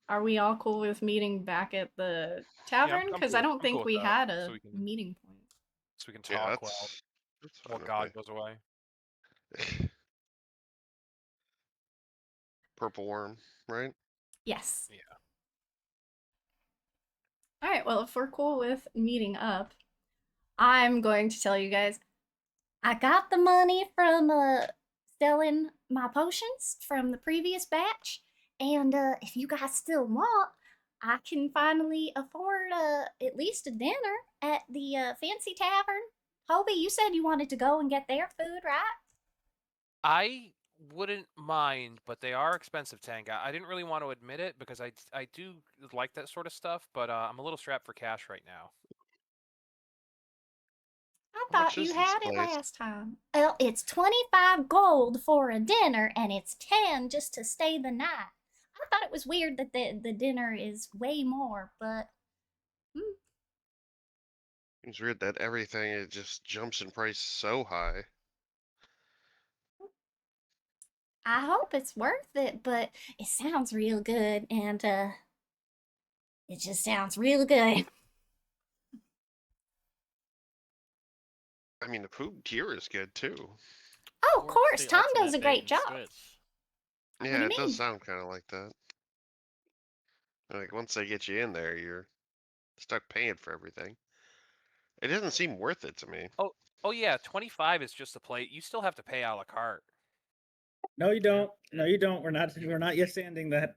Are we all cool with meeting back at the tavern? I'm Because cool I with- don't I'm think cool with we that, had so a we can meeting point. so we can Yeah, talk while that's fine with God me. goes away. Purple worm, right? Yes. Yeah. All right. Well, if we're cool with meeting up, I'm going to tell you guys I got the money from selling my potions from the previous batch, and if you guys still want, I can finally afford at least a dinner at the fancy tavern. Hobie, you said you wanted to go and get their food, right? I wouldn't mind, but they are expensive, Tank. I didn't really want to admit it because I do like that sort of stuff, but I'm a little strapped for cash right now. I How much thought you is this had it place? last time. Well, it's 25 gold for a dinner, and it's 10 just to stay the night. I thought it was weird that the dinner is way more, but It's weird that everything it just jumps in price so high. I hope it's worth it. But it sounds real good, and it just sounds real good. I mean, the food here is good too. Oh, of Or it's course, the Tom does ultimate a bait great and job. switch. do Yeah, you it does mean? sound kind of like that. Like once they get you in there, you're stuck paying for everything. It doesn't seem worth it to me. Oh yeah, 25 is just a plate. You still have to pay a la carte. No, you Yeah. don't. No, you don't. We're not yes ending that.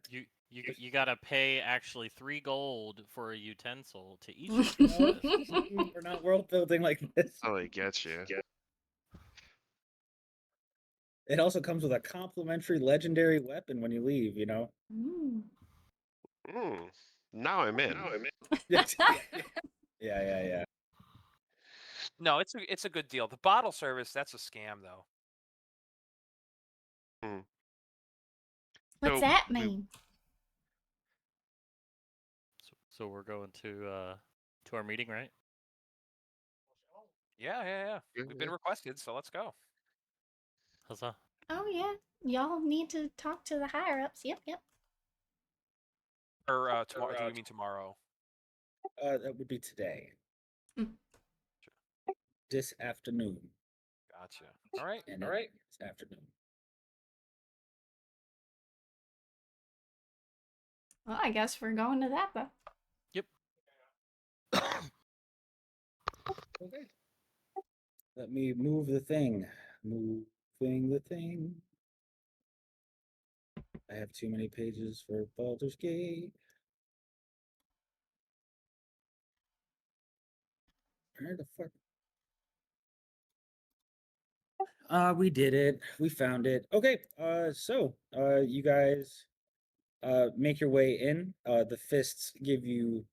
You gotta pay actually 3 gold for a utensil to each of No, these. we're not world building like this. Oh, they get you. It also comes with a complimentary legendary weapon when you leave, you know? Mm. Mm. Now I'm in. Yes. Yeah. No, it's a good deal. The bottle service, that's a scam though. Hmm. What's So that we- mean? So we're going to our meeting, right? Yeah. Yeah, We've yeah. been requested, so let's go. Huzzah. Oh yeah, y'all need to talk to the higher ups. Yep. Or tomorrow? Do we mean tomorrow? That would be today. Mm. This afternoon. Gotcha. All right. And this afternoon. Well, I guess we're going to that though. Yep. Okay. Let me move the thing. Moving the thing. I have too many pages for Baldur's Gate. Where the fuck? We did it. We found it. Okay. You guys make your way in. The fists give you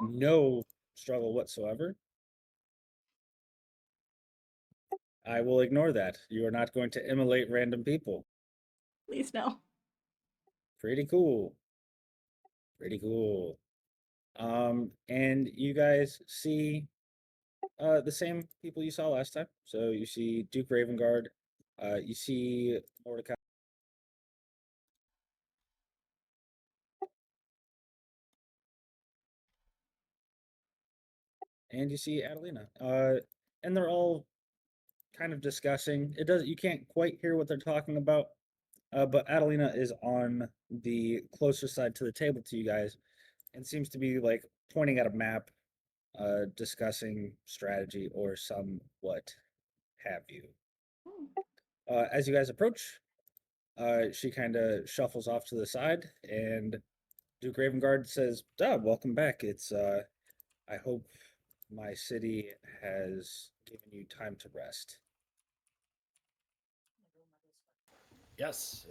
no struggle whatsoever. I will ignore that. You are not going to immolate random people. Please no. Pretty cool. Pretty cool. And you guys see the same people you saw last time. So you see Duke Ravengard, you see Mordecai. And you see Adelina. And they're all kind of discussing. It does you can't quite hear what they're talking about. But Adelina is on the closer side to the table to you guys and seems to be like pointing at a map, discussing strategy or somewhat have you. As you guys approach, she kind of shuffles off to the side, and Duke Ravengard says, welcome back. I hope my city has given you time to rest." Yes.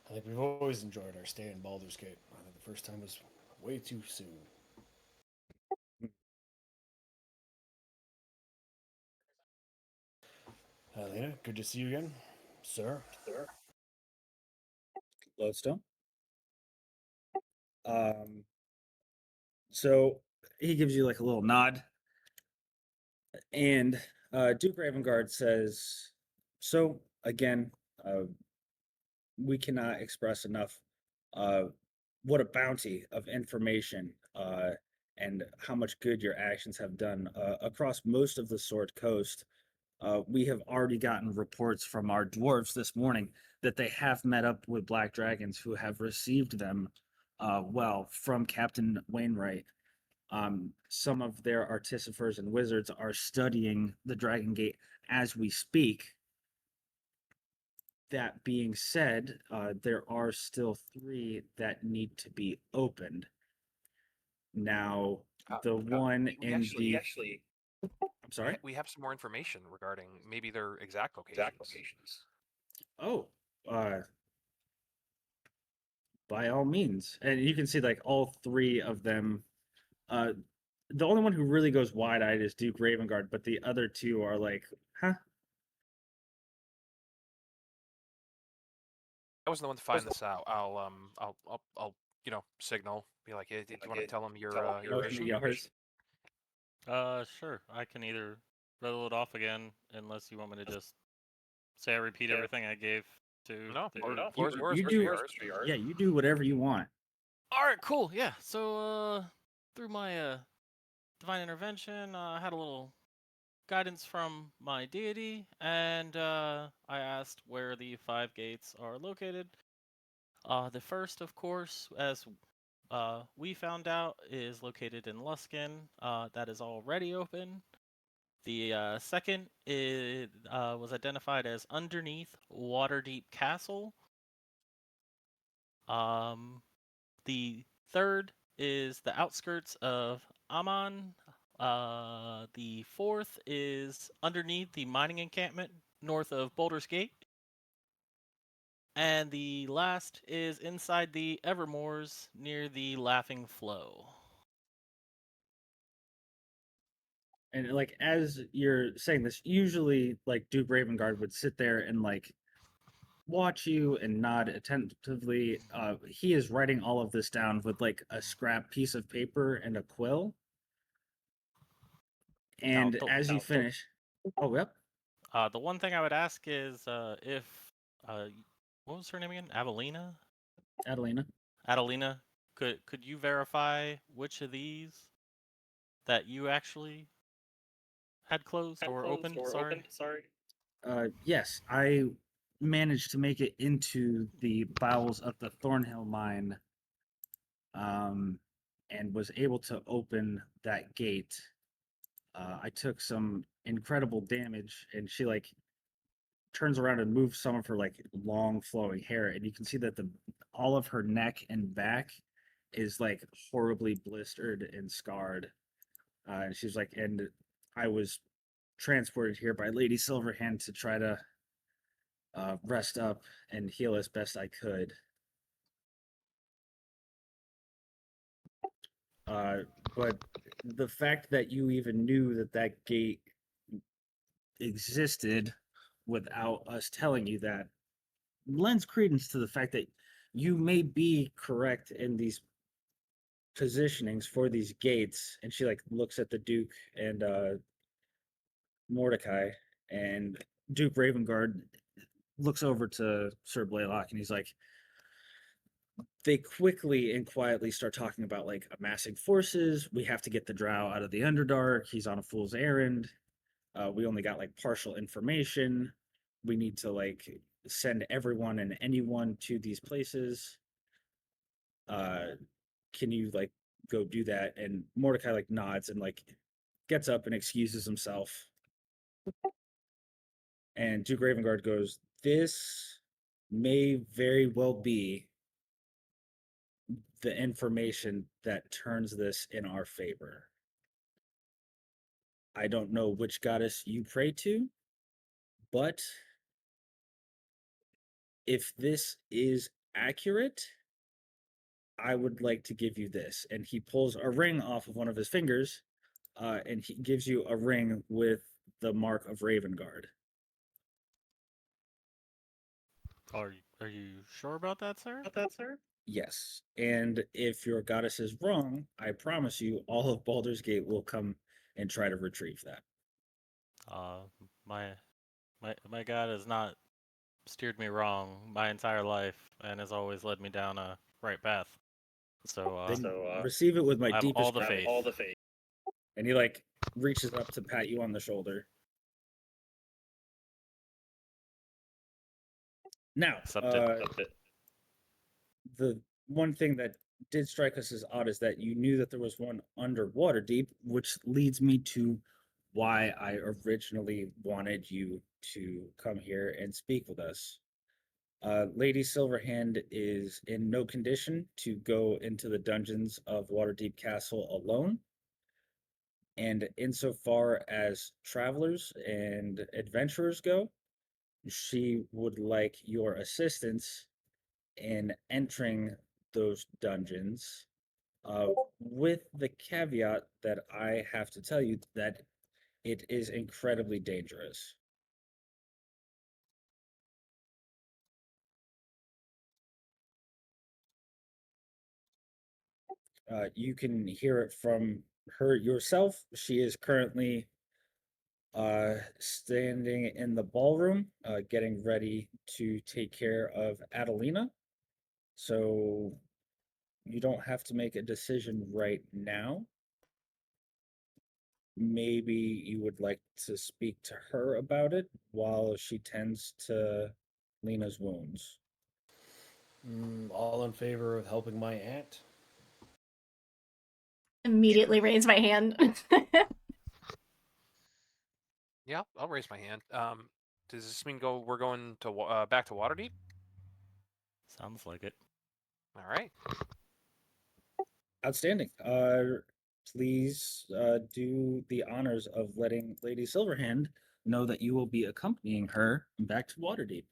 I think we've always enjoyed our stay in Baldur's Gate. I think the first time was way too soon. Lena, good to see you again, sir. Lodestone. Um, so he gives you like a little nod, and Duke Ravengard says, "So again, we cannot express enough uh, what a bounty of information and how much good your actions have done across most of the Sword Coast. We have already gotten reports from our dwarves this morning that they have met up with black dragons who have received them well from Captain Wainwright. Some of their artificers and wizards are studying the Dragon Gate as we speak. That being said, there are still 3 that need to be opened. Now, the one we in actually, the I'm sorry. we have some more information regarding maybe their exact locations. Oh, uh, by all means, and you can see like all 3 of them. The only one who really goes wide-eyed is Duke Ravengard, but the other 2 are like, huh? I wasn't the one to find this out. I'll signal. Be like, hey, do you want to tell them your Oh, mission? yours. Sure. I can either rattle it off again, unless you want me to just say I repeat everything I gave to. No, the floor's yours. You Mr. do, Yours. yeah, you do whatever you want. All right, cool. Yeah. So, through my divine intervention, I had a little guidance from my deity, and I asked where the 5 gates are located. The first, of course, as we found out, is located in Luskin. That is already open. The second was identified as underneath Waterdeep Castle. The third is the outskirts of Amon. The fourth is underneath the mining encampment north of Baldur's Gate. And the last is inside the Evermoors near the Laughing Flow. And like as you're saying this, usually like Duke Ravengard would sit there and like watch you and nod attentively. He is writing all of this down with like a scrap piece of paper and a quill. And as you finish, oh yep, The one thing I would ask is if what was her name again? Adelina. Adelina. Adelina, could you verify which of these that you actually had closed or opened? Sorry. Yes, I managed to make it into the bowels of the Thornhill mine, and was able to open that gate. I took some incredible damage, and she like turns around and moves some of her like long flowing hair, and you can see that the all of her neck and back is like horribly blistered and scarred. And she's like, and I was transported here by Lady Silverhand to try to rest up and heal as best I could. But the fact that you even knew that that gate existed without us telling you that lends credence to the fact that you may be correct in these positionings for these gates. And she like looks at the Duke and Mordecai, and Duke Ravengard looks over to Sir Blaylock and he's like, they quickly and quietly start talking about like amassing forces. We have to get the drow out of the Underdark. He's on a fool's errand. We only got like partial information. We need to like send everyone and anyone to these places. Can you like go do that? And Mordecai like nods and like gets up and excuses himself. And Duke Ravengard goes, this may very well be the information that turns this in our favor. I don't know which goddess you pray to, but if this is accurate, I would like to give you this. And he pulls a ring off of one of his fingers, and he gives you a ring with the mark of Ravengard. Are you sure about that, sir? Yes. And if your goddess is wrong, I promise you all of Baldur's Gate will come and try to retrieve that. Uh, my my god has not steered me wrong my entire life and has always led me down a right path. So Then receive it with my I have all deepest the faith. And he like reaches up to pat you on the shoulder. Now, Accepted. the one thing that did strike us as odd is that you knew that there was one underwater deep, which leads me to why I originally wanted you to come here and speak with us. Lady Silverhand is in no condition to go into the dungeons of Waterdeep Castle alone. And insofar as travelers and adventurers go, she would like your assistance in entering those dungeons, with the caveat that I have to tell you that it is incredibly dangerous. You can hear it from her yourself. She is currently standing in the ballroom, getting ready to take care of Adelina. So you don't have to make a decision right now. Maybe you would like to speak to her about it while she tends to Lena's wounds. All in favor of helping my aunt? Immediately raise my hand. Yeah, I'll raise my hand. Does this mean we're going to back to Waterdeep? Sounds like it. All right. Outstanding. Please do the honors of letting Lady Silverhand know that you will be accompanying her back to Waterdeep.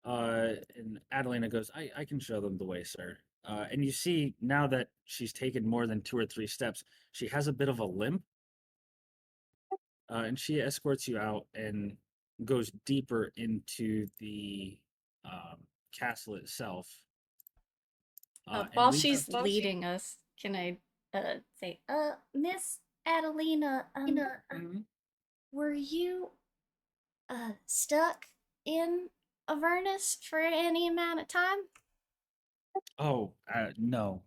And Adelina goes, I can show them the way, sir. And you see now that she's taken more than 2 or 3 steps, she has a bit of a limp. And she escorts you out and goes deeper into the castle itself. While leads she's up to- leading us, can I say, Miss Adelina, Mhm. were you stuck in Avernus for any amount of time? Oh, no,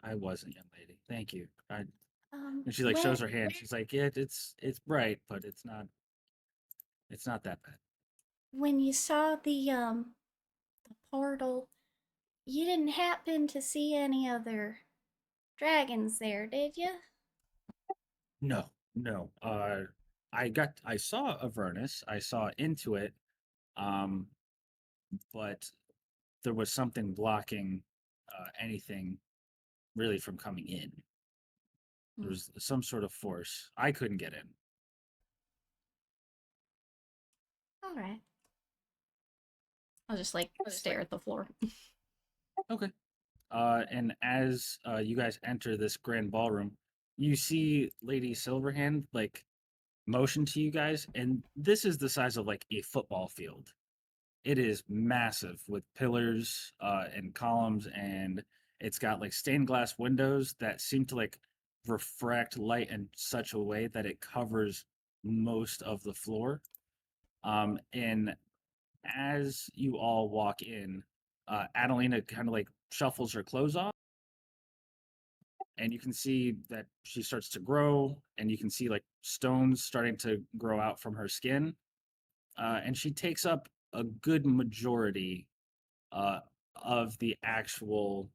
I wasn't, young lady. Thank you. And she like When, shows her hand. She's like, yeah, it's bright, but it's not that bad. when you saw the portal, you didn't happen to see any other dragons there, did you? No, no. I saw Avernus. I saw into it. Um, but there was something blocking anything really from coming in. There was some sort of force. I couldn't get in. All right. I'll just like stare at the floor. Okay. And as you guys enter this grand ballroom, you see Lady Silverhand like motion to you guys, and this is the size of like a football field. It is massive with pillars and columns, and it's got like stained glass windows that seem to like refract light in such a way that it covers most of the floor. And as you all walk in, Adelina kind of like shuffles her clothes off, and you can see that she starts to grow, and you can see like stones starting to grow out from her skin. And she takes up a good majority uh, of the actual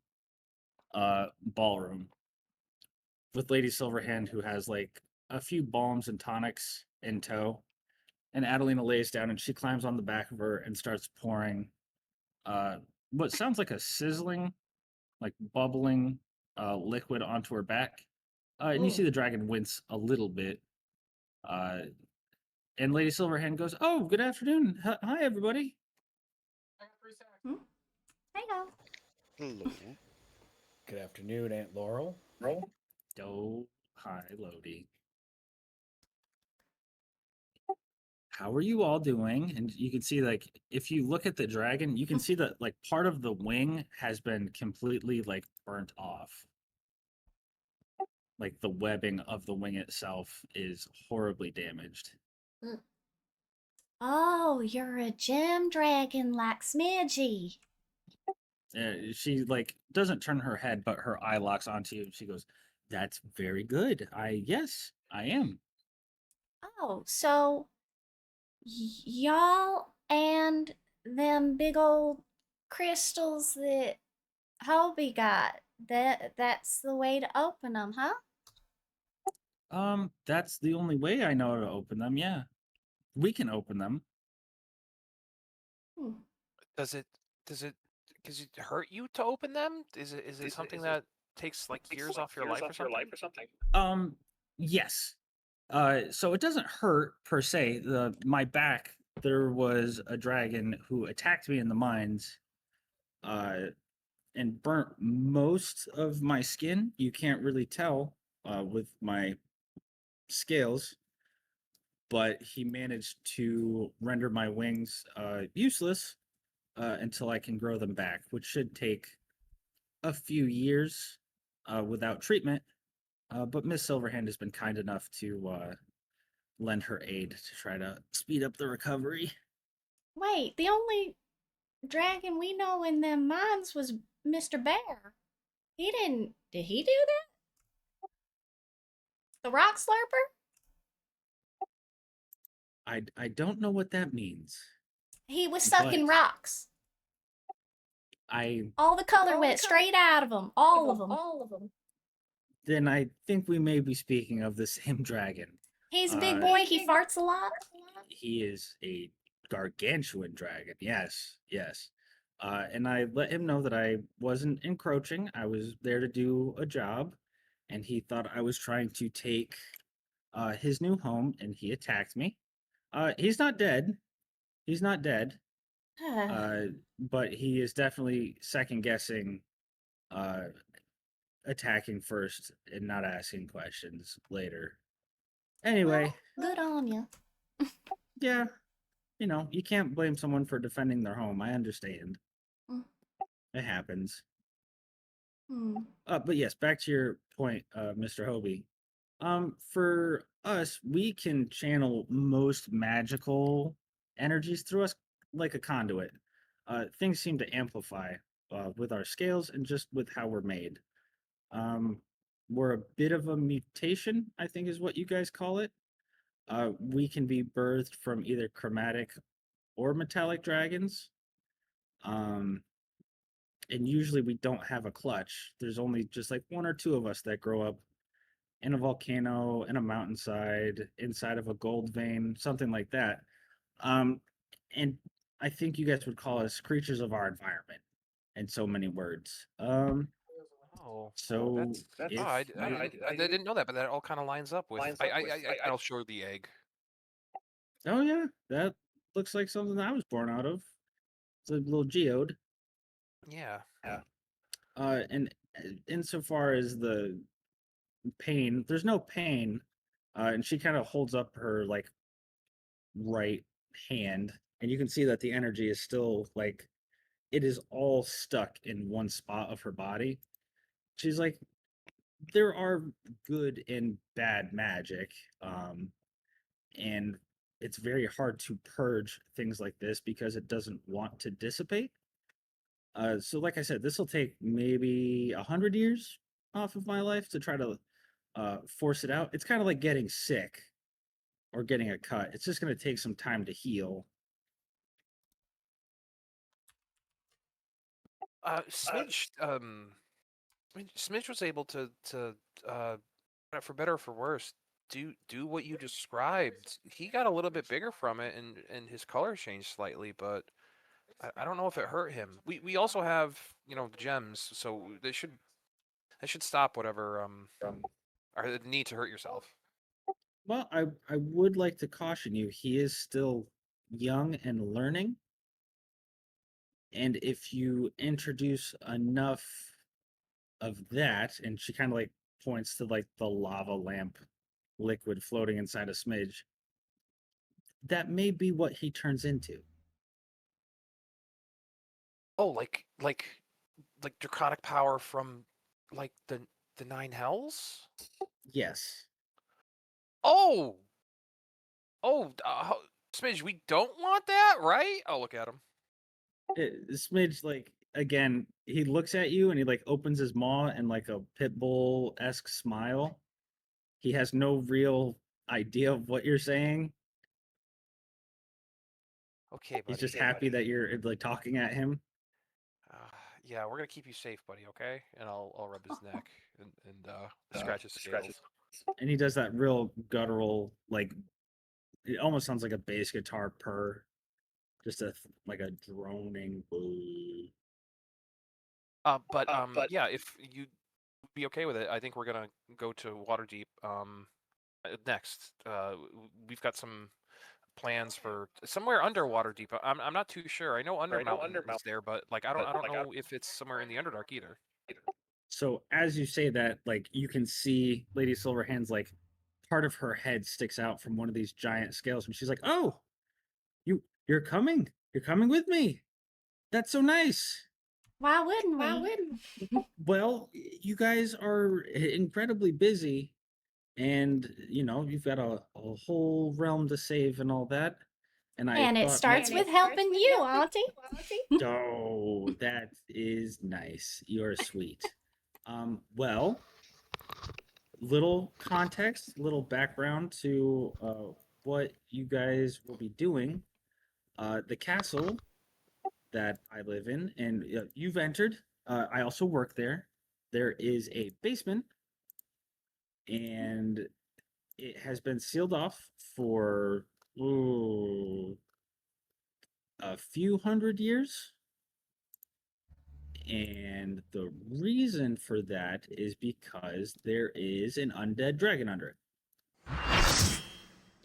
ballroom, with Lady Silverhand, who has like a few balms and tonics in tow. And Adelina lays down and she climbs on the back of her and starts pouring what sounds like a sizzling, like bubbling liquid onto her back. And you see the dragon wince a little bit. Uh, and Lady Silverhand goes, "Oh, good afternoon. Hi, everybody." Hey, go. Hello. Good afternoon, Aunt Laurel. Oh, hi, Lodi. how are you all doing? And you can see, like, if you look at the dragon, you can see that, like, part of the wing has been completely, like, burnt off. Like, the webbing of the wing itself is horribly damaged. Oh, you're a gem dragon like Smidgy. She, like, doesn't turn her head, but her eye locks onto you, and she goes, "That's very good. Yes, I am." Oh, so y'all and them big old crystals that Hobie got, that's the way to open them, huh? That's the only way I know how to open them. Yeah, we can open them. Hmm. Does it does it hurt you to open them? Is it something that takes like years off your life or something? Yes. So it doesn't hurt per se. My back, there was a dragon who attacked me in the mines, uh, and burnt most of my skin. You can't really tell with my scales, but he managed to render my wings useless until I can grow them back, which should take a few years without treatment. But Miss Silverhand has been kind enough to lend her aid to try to speed up the recovery. Wait, the only dragon we know in them mines was Mr. Bear. Did he do that? The rock slurper? I don't know what that means. He was sucking But- rocks. I All the color went straight out of him. All of them. Then I think we may be speaking of the same dragon. He's a big boy. He farts a lot. He is a gargantuan dragon. Yes, yes. And I let him know that I wasn't encroaching. I was there to do a job, and he thought I was trying to take his new home, and he attacked me. He's not dead. He's not dead. But he is definitely second guessing, attacking first and not asking questions later. Anyway, Good on you. yeah, you can't blame someone for defending their home. I understand. Mm. It happens. Hmm. But yes, back to your point, Mr. Hobie. For us, we can channel most magical energies through us like a conduit. Things seem to amplify with our scales and just with how we're made. We're a bit of a mutation, I think is what you guys call it. We can be birthed from either chromatic or metallic dragons. And usually we don't have a clutch. There's only just like one or two of us that grow up in a volcano, in a mountainside, inside of a gold vein, something like that. And I think you guys would call us creatures of our environment in so many words. Oh, So that's if odd. I didn't know that, but that all kind of lines up with. I'll show the egg. Oh yeah, that looks like something I was born out of. It's a little geode. Yeah. And insofar as the pain, there's no pain. And she kind of holds up her like right hand, and you can see that the energy is still like it is all stuck in one spot of her body. She's like, there are good and bad magic, and it's very hard to purge things like this because it doesn't want to dissipate. So like I said, this will take maybe 100 years off of my life to try to force it out. It's kind of like getting sick or getting a cut. It's just going to take some time to heal. Smidge, Smidge was able to for better or for worse, do what you described. He got a little bit bigger from it, and his color changed slightly, but I don't know if it hurt him. We also have gems, so they should stop whatever or the need to hurt yourself. Well, I would like to caution you. He is still young and learning. And if you introduce enough of that, and she kind of like points to like the lava lamp liquid floating inside a smidge, that may be what he turns into. Oh, like draconic power from like the Nine Hells? Yes. Oh, Smidge, we don't want that, right? Oh, look at him. Smidge, like, again, he looks at you and he like opens his maw in like a pit bull-esque smile. He has no real idea of what you're saying. Okay, buddy. He's just happy that you're like talking at him. Yeah, we're gonna keep you safe, buddy. Okay, and I'll rub his neck and scratch his scales. And he does that real guttural, like, it almost sounds like a bass guitar purr. Just like a droning boo. But yeah, if you be okay with it, I think we're gonna go to Waterdeep next. We've got some plans for somewhere under Waterdeep. I'm not too sure. I know Undermountain is there, but like I don't know if it's somewhere in the Underdark either. So as you say that, like, you can see Lady Silverhand's like part of her head sticks out from one of these giant scales, and she's like, "Oh, you're coming. You're coming with me. That's so nice." Why wouldn't we? Well, you guys are incredibly busy, and you've got a whole realm to save and all that. And I And it thought, starts with helping you, Auntie. oh, that is nice. You're sweet. Well, little context, little background to what you guys will be doing. The castle that I live in, and you've entered. I also work there. There is a basement, and it has been sealed off for a few hundred years. And the reason for that is because there is an undead dragon under it.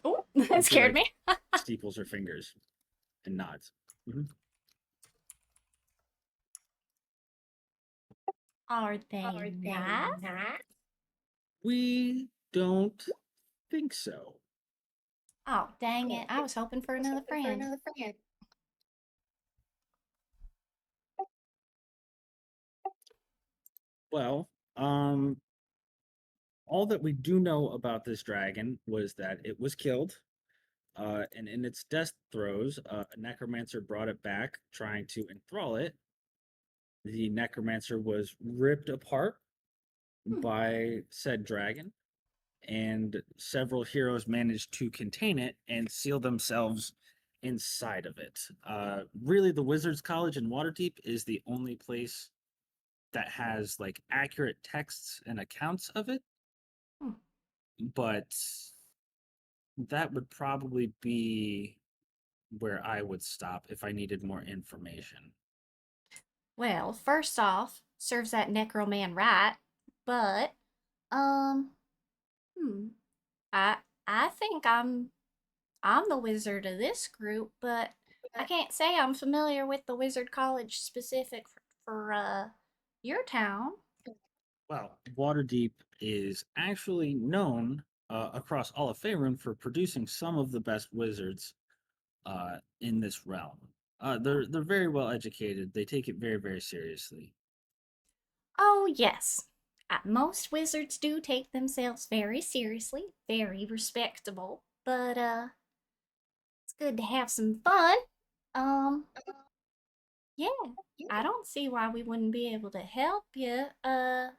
Oh, And that she, scared like, me. steeples her fingers and nods. Are they not? We don't think so. Oh, dang it. I was hoping for another friend. Well, all that we do know about this dragon was that it was killed, and in its death throes, a necromancer brought it back, trying to enthrall it. The necromancer was ripped apart by said dragon, and several heroes managed to contain it and seal themselves inside of it. Really, the Wizards College in Waterdeep is the only place that has like accurate texts and accounts of it. But that would probably be where I would stop if I needed more information. Well, first off, serves that necroman right, but um hmm, I I think I'm the wizard of this group, but I can't say I'm familiar with the Wizard College specific for your town. Well, Waterdeep is actually known across all of Faerun for producing some of the best wizards in this realm. They're very well educated. They take it very, very seriously. Oh, yes. Most wizards do take themselves very seriously, very respectable, but it's good to have some fun. Um, yeah, I don't see why we wouldn't be able to help you.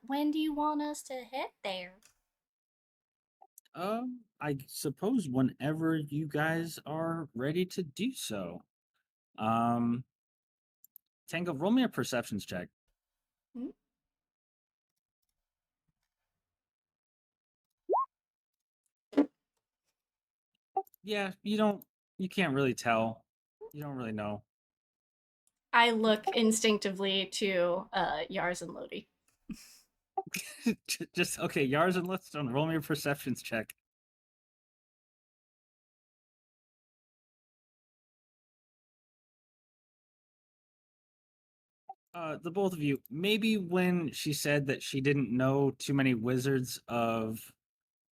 When do you want us to head there? I suppose whenever you guys are ready to do so. Um, Tango, roll me a perceptions check. Hmm? Yeah, you can't really tell. You don't really know. I look instinctively to Yars and Lodi. Just okay, Yars and Lithstone, roll me a perceptions check. The both of you, maybe when she said that she didn't know too many wizards of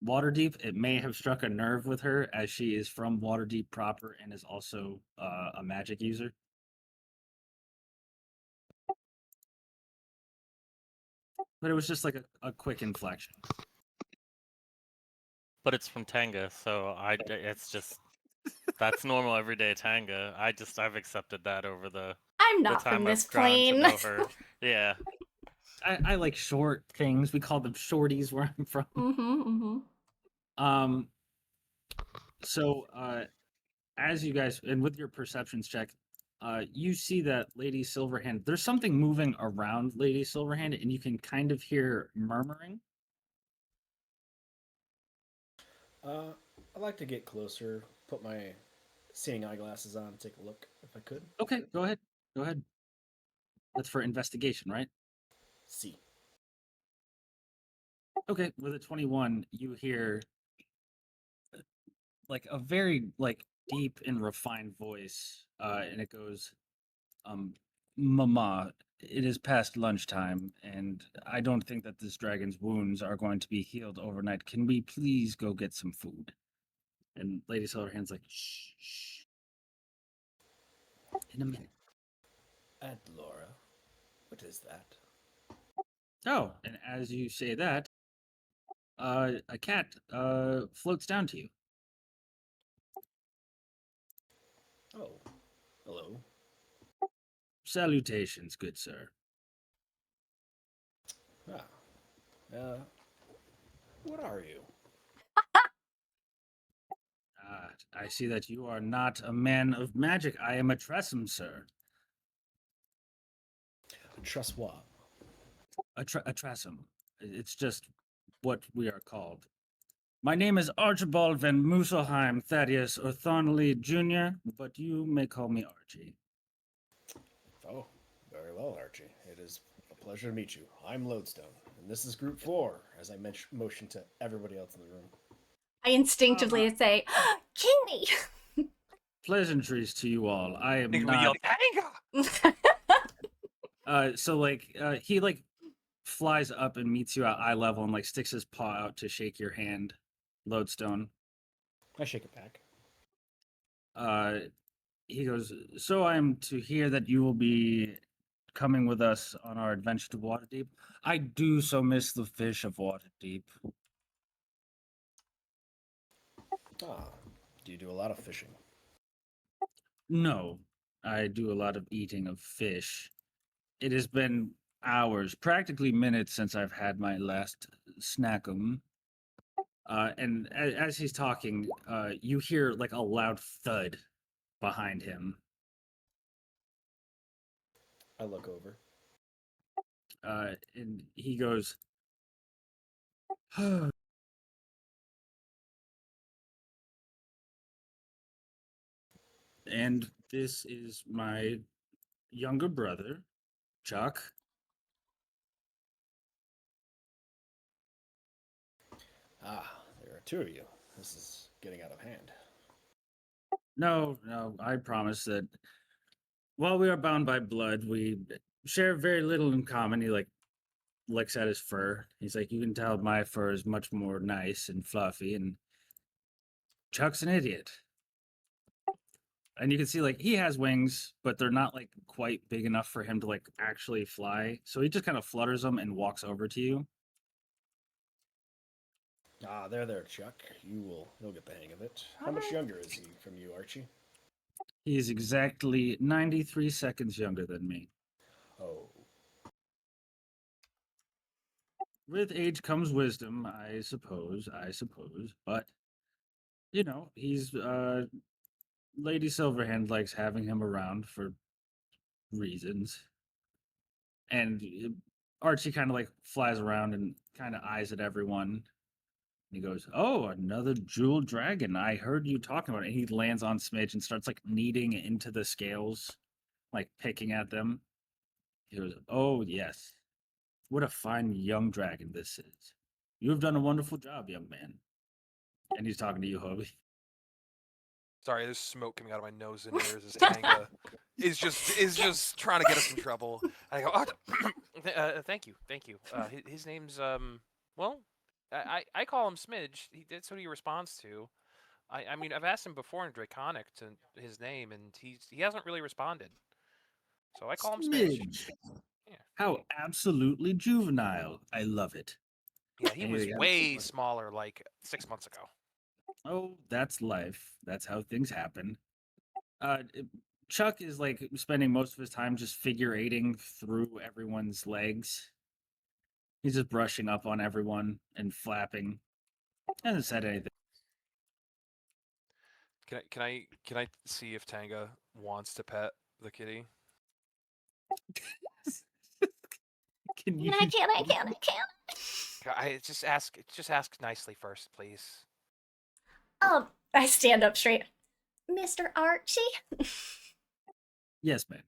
Waterdeep, it may have struck a nerve with her as she is from Waterdeep proper and is also a magic user. But it was just like a quick inflection. But it's from Tanga, so it's just that's normal everyday Tanga. I've accepted that over the I'm not time from this I've gotten to plane. know her. Yeah. I like short things. We call them shorties where I'm from. Um. So, as you guys and with your perceptions check, you see that Lady Silverhand. There's something moving around Lady Silverhand, and you can kind of hear murmuring. I'd like to get closer, put my seeing eyeglasses on, take a look if I could. Okay, go ahead. Go ahead. That's for investigation, right? See. Okay, with a 21, you hear like a very like deep and refined voice, and it goes, Mama, it is past lunchtime, and I don't think that this dragon's wounds are going to be healed overnight. Can we please go get some food? And Lady Silverhand's like, shh, shh. In a minute. Aunt Laura, what is that? Oh, and as you say that, a cat floats down to you. Oh, hello. Salutations, good sir. What are you? I see that you are not a man of magic. I am a Tressum, sir. Trust what? A Tressum. It's just what we are called. My name is Archibald Van Musselheim Thaddeus O'Thornley Jr., but you may call me Archie. Oh, very well, Archie. It is a pleasure to meet you. I'm Lodestone, and this is Group 4, as I motion to everybody else in the room. I instinctively say, Kitty! Pleasantries to you all. I am We not. yell, Tanga! So like he like flies up and meets you at eye level and like sticks his paw out to shake your hand, Lodestone. I shake it back. He goes, so I am to hear that you will be coming with us on our adventure to Waterdeep. I do so miss the fish of Waterdeep. Ah, do you do a lot of fishing? No, I do a lot of eating of fish. It has been hours, practically minutes, since I've had my last snackum. And as he's talking, you hear like a loud thud behind him. I look over. And he goes, and this is my younger brother, Chuck. Ah, there are two of you. This is getting out of hand. No, I promise that while we are bound by blood, we share very little in common. He like licks at his fur. He's like, you can tell my fur is much more nice and fluffy, and Chuck's an idiot. And you can see like he has wings, but they're not like quite big enough for him to like actually fly. So he just kind of flutters them and walks over to you. Ah, there, Chuck. You'll get the hang of it. How much younger is he from you, Archie? He is exactly 93 seconds younger than me. Oh. With age comes wisdom, I suppose. But you know, he's Lady Silverhand likes having him around for reasons. And Archie kind of like flies around and kind of eyes at everyone. And he goes, "Oh, another jeweled dragon. I heard you talking about it." And he lands on Smidge and starts like kneading into the scales, like picking at them. He goes, "Oh, yes. What a fine young dragon this is. You have done a wonderful job, young man." And he's talking to you, Hobie. Sorry, there's smoke coming out of my nose and ears as Tanga is just trying to get us in trouble. And I go, thank you. His name's well, I call him Smidge. That's what he responds to. I mean, I've asked him before in Draconic to his name, and he hasn't really responded. So I call him Smidge. Smidge. Yeah. How absolutely juvenile. I love it. Yeah, he was Yeah. way smaller like 6 months ago. Oh, that's life. That's how things happen. Chuck is like spending most of his time just figure eighting through everyone's legs. He's just brushing up on everyone and flapping. Hasn't said anything. Can I see if Tanga wants to pet the kitty? Can you? I can't. I just ask nicely first, please. I stand up straight. Mr. Archie, Yes, ma'am.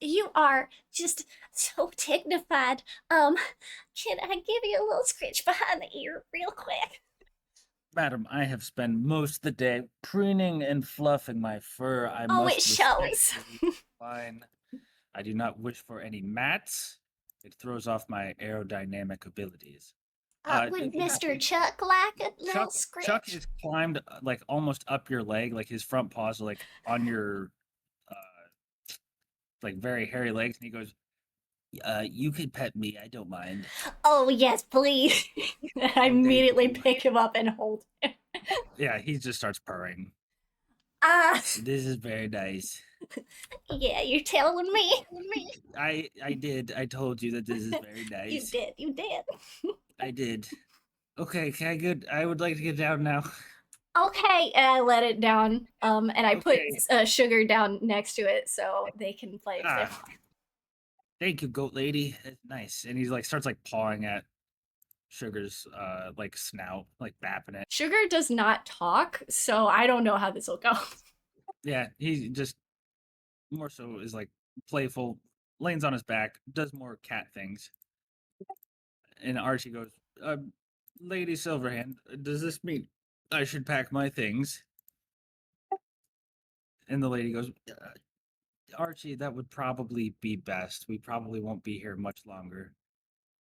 you are just so dignified. Can I give you a little scratch behind the ear real quick? Madam, I have spent most of the day preening and fluffing my fur. I Oh, must it shows. respectfully decline. I do not wish for any mats. It throws off my aerodynamic abilities. Would Mr. Chuck like a little scratch? Chuck has climbed like almost up your leg, like his front paws are like on your like very hairy legs, and he goes, you could pet me, I don't mind. Oh, yes, please. I thank immediately you. pick him up and hold him. Yeah, he just starts purring. This is very nice. Yeah, you're telling me. I did. I told you that this is very nice. You did. I did. Okay, can I get? I would like to get down now. Okay, and I let it down. And I Okay. put Sugar down next to it so they can play. If they want. Thank you, goat lady. That's nice. And he's like starts like pawing at Sugar's like snout, like bapping it. Sugar does not talk, so I don't know how this will go. Yeah, he just more so is like playful, lays on his back, does more cat things. And Archie goes, Lady Silverhand, does this mean I should pack my things? And the lady goes, Archie, that would probably be best. We probably won't be here much longer.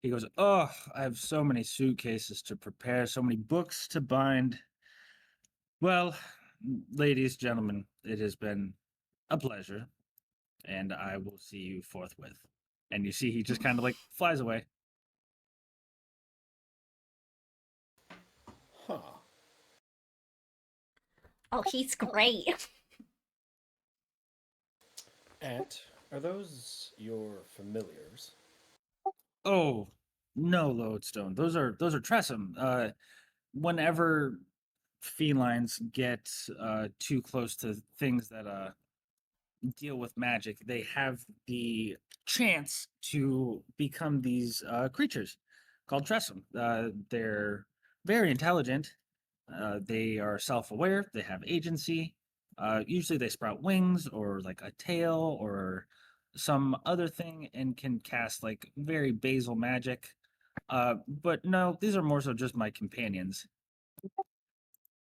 He goes, oh, I have so many suitcases to prepare, so many books to bind. Well, ladies, gentlemen, it has been a pleasure, and I will see you forthwith. And you see he just kind of like flies away. Huh. Oh, he's great. Ant, are those your familiars? Oh, no, Lodestone. Those are Tressum. Whenever felines get too close to things that deal with magic, they have the chance to become these creatures called Tressum. They're very intelligent. They are self-aware. They have agency. Usually, they sprout wings or like a tail or some other thing and can cast like very basal magic. But no, these are more so just my companions.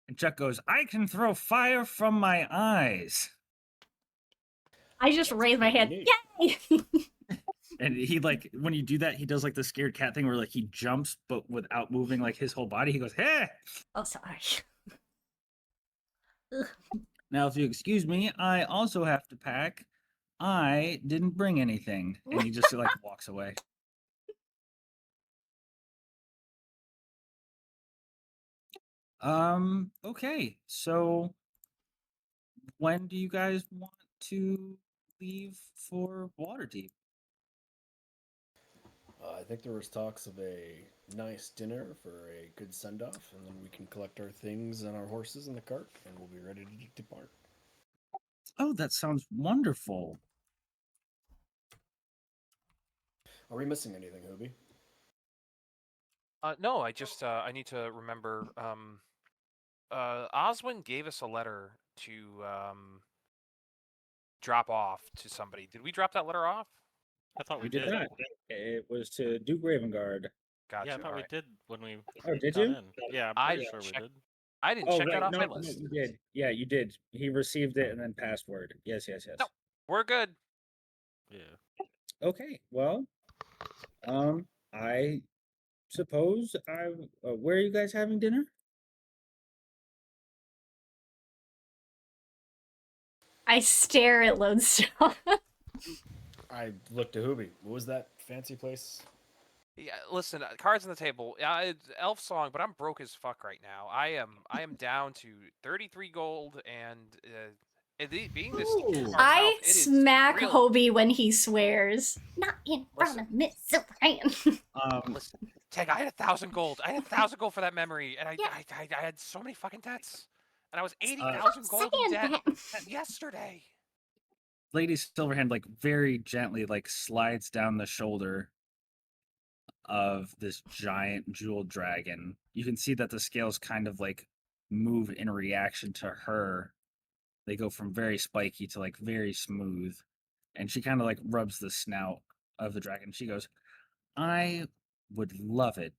And Chuck goes, I can throw fire from my eyes. I just That's raise my hand. pretty Yay! And he like when you do that, he does like the scared cat thing where like he jumps but without moving like his whole body. He goes, hey! Oh, sorry. Now if you excuse me, I also have to pack. I didn't bring anything. And he just like walks away. Okay. So when do you guys want to leave for Waterdeep? I think there was talks of a nice dinner for a good send-off, and then we can collect our things and our horses in the cart, and we'll be ready to depart. Oh, that sounds wonderful. Are we missing anything, Hobie? No, I need to remember. Oswin gave us a letter to drop off to somebody. Did we drop that letter off? I thought we You did did. not. It was to Duke Ravengard. Gotcha. Yeah, I thought all we right. did when we Oh, did got you? in. Yeah, I'm I pretty sure we checked- did. I didn't Oh, check that right. off No, my no, list. you did. Yeah, you did. He received it and then password. Yes, yes, yes. No. We're good. Yeah. Okay. Well, I suppose where are you guys having dinner? I stare at Lodestone. I looked to Hooby. What was that fancy place? Yeah, listen, cards on the table. It's Elf Song, but I'm broke as fuck right now. I am down to 33 gold, and being this far south, I it is smack real. Hobie when he swears. Not in front Listen. of Miss Silverhand. Listen, Tag, I had 1,000 gold. I had 1,000 gold for that memory, and Yeah. I had so many fucking debts, and I was Stop 80,000 gold in saying debt that. yesterday. Lady Silverhand like very gently like slides down the shoulder of this giant jeweled dragon. You can see that the scales kind of like move in reaction to her. They go from very spiky to like very smooth. And she kind of like rubs the snout of the dragon. She goes, I would love it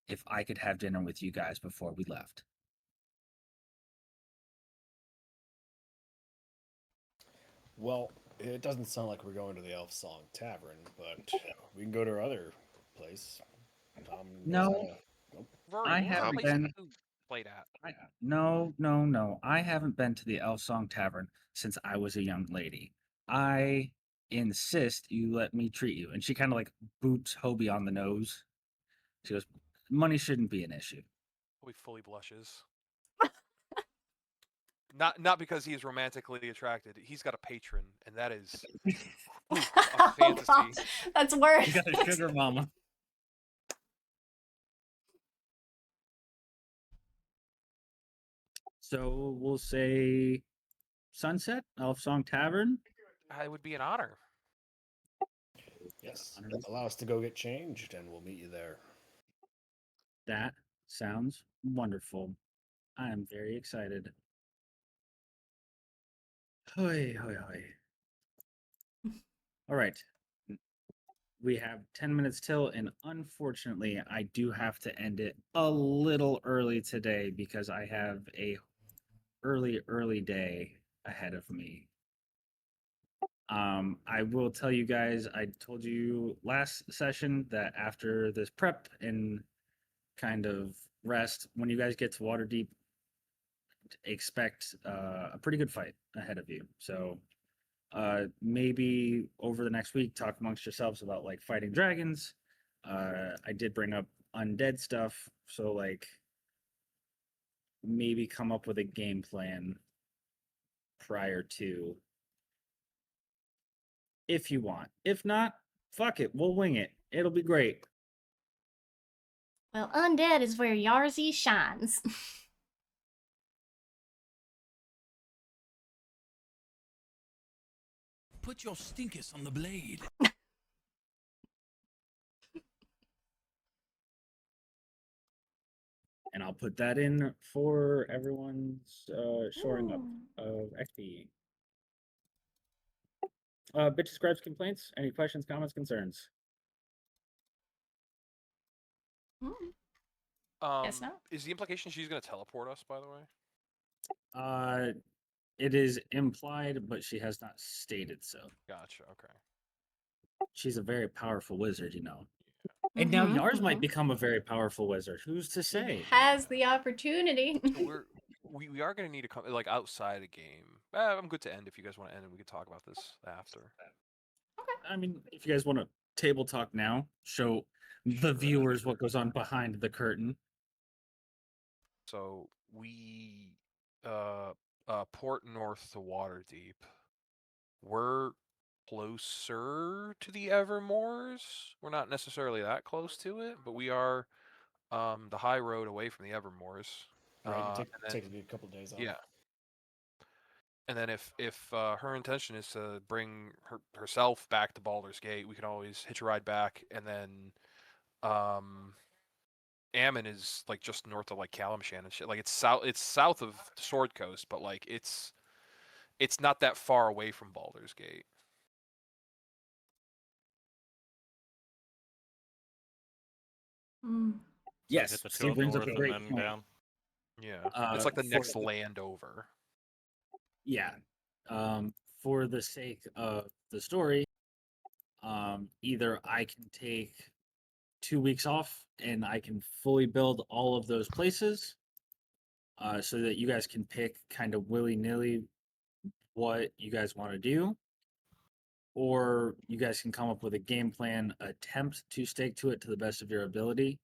if I could have dinner with you guys before we left. Well, it doesn't sound like we're going to the Elf Song Tavern, but we can go to our other place. No. Rory, I what was the haven't place been. you played at? No. I haven't been to the Elf Song Tavern since I was a young lady. I insist you let me treat you. And she kind of like boops Hobie on the nose. She goes, money shouldn't be an issue. He fully blushes. Not because he is romantically attracted. He's got a patron, and that is a Oh, fantasy. gosh. That's worse. You got a sugar mama. So we'll say Sunset, Elf Song Tavern. It would be an honor. Yes. Allow us to go get changed, and we'll meet you there. That sounds wonderful. I am very excited. Hoy, hoy, hoy. All right. We have 10 minutes till, and unfortunately, I do have to end it a little early today because I have a early day ahead of me. I will tell you guys, I told you last session that after this prep and kind of rest, when you guys get to Waterdeep, expect a pretty good fight ahead of you. So maybe over the next week, talk amongst yourselves about like fighting dragons. I did bring up undead stuff, so like maybe come up with a game plan prior to if you want. If not, fuck it, we'll wing it. It'll be great. Well, undead is where Yarzy shines. Put your stinkers on the blade. And I'll put that in for everyone's shoring up of XP. Bitch describes complaints. Any questions, comments, concerns? Guess not. Is the implication she's going to teleport us, by the way? It is implied, but she has not stated so. Gotcha, okay. She's a very powerful wizard, you know. And now Yars might become a very powerful wizard. Who's to say? Has the opportunity. So we are going to need to come, like, outside a game. I'm good to end if you guys want to end, and we can talk about this after. I mean, if you guys want to table talk now, show the viewers what goes on behind the curtain. So we port north to Waterdeep. We're closer to the Evermoors. We're not necessarily that close to it, but we are the high road away from the Evermoors. Right, take a couple days off. Yeah. And then if her intention is to bring herself back to Baldur's Gate, we can always hitch a ride back, and then Ammon is like just north of like Kalimshan and shit. Like it's south of the Sword Coast, but like it's not that far away from Baldur's Gate. Yes, hit the Steve two brings up north a and great then point. down. Yeah, it's like the next land over. Yeah. For the sake of the story, either I can take 2 weeks off, and I can fully build all of those places, so that you guys can pick kind of willy nilly what you guys want to do, or you guys can come up with a game plan, attempt to stake to it to the best of your ability,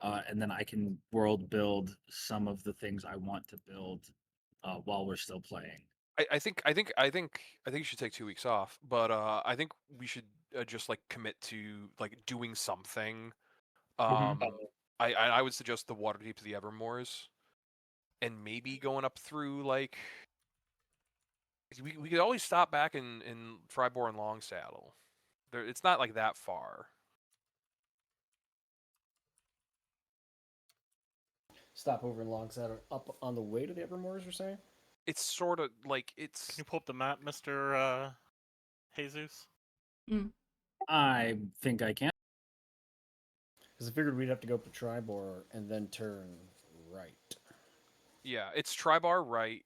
and then I can world build some of the things I want to build while we're still playing. I think you should take 2 weeks off, but I think we should just like commit to like doing something. I would suggest the Waterdeep to the Evermoors, and maybe going up through like we could always stop back in Fribourg and Longsaddle. It's not like that far. Stop over in Longsaddle up on the way to the Evermoors, you're saying? It's sort of like it's. Can you pull up the map, Mr. Jesus? I think I can. Because I figured we'd have to go up to Tribor and then turn right. Yeah, it's Tribar right.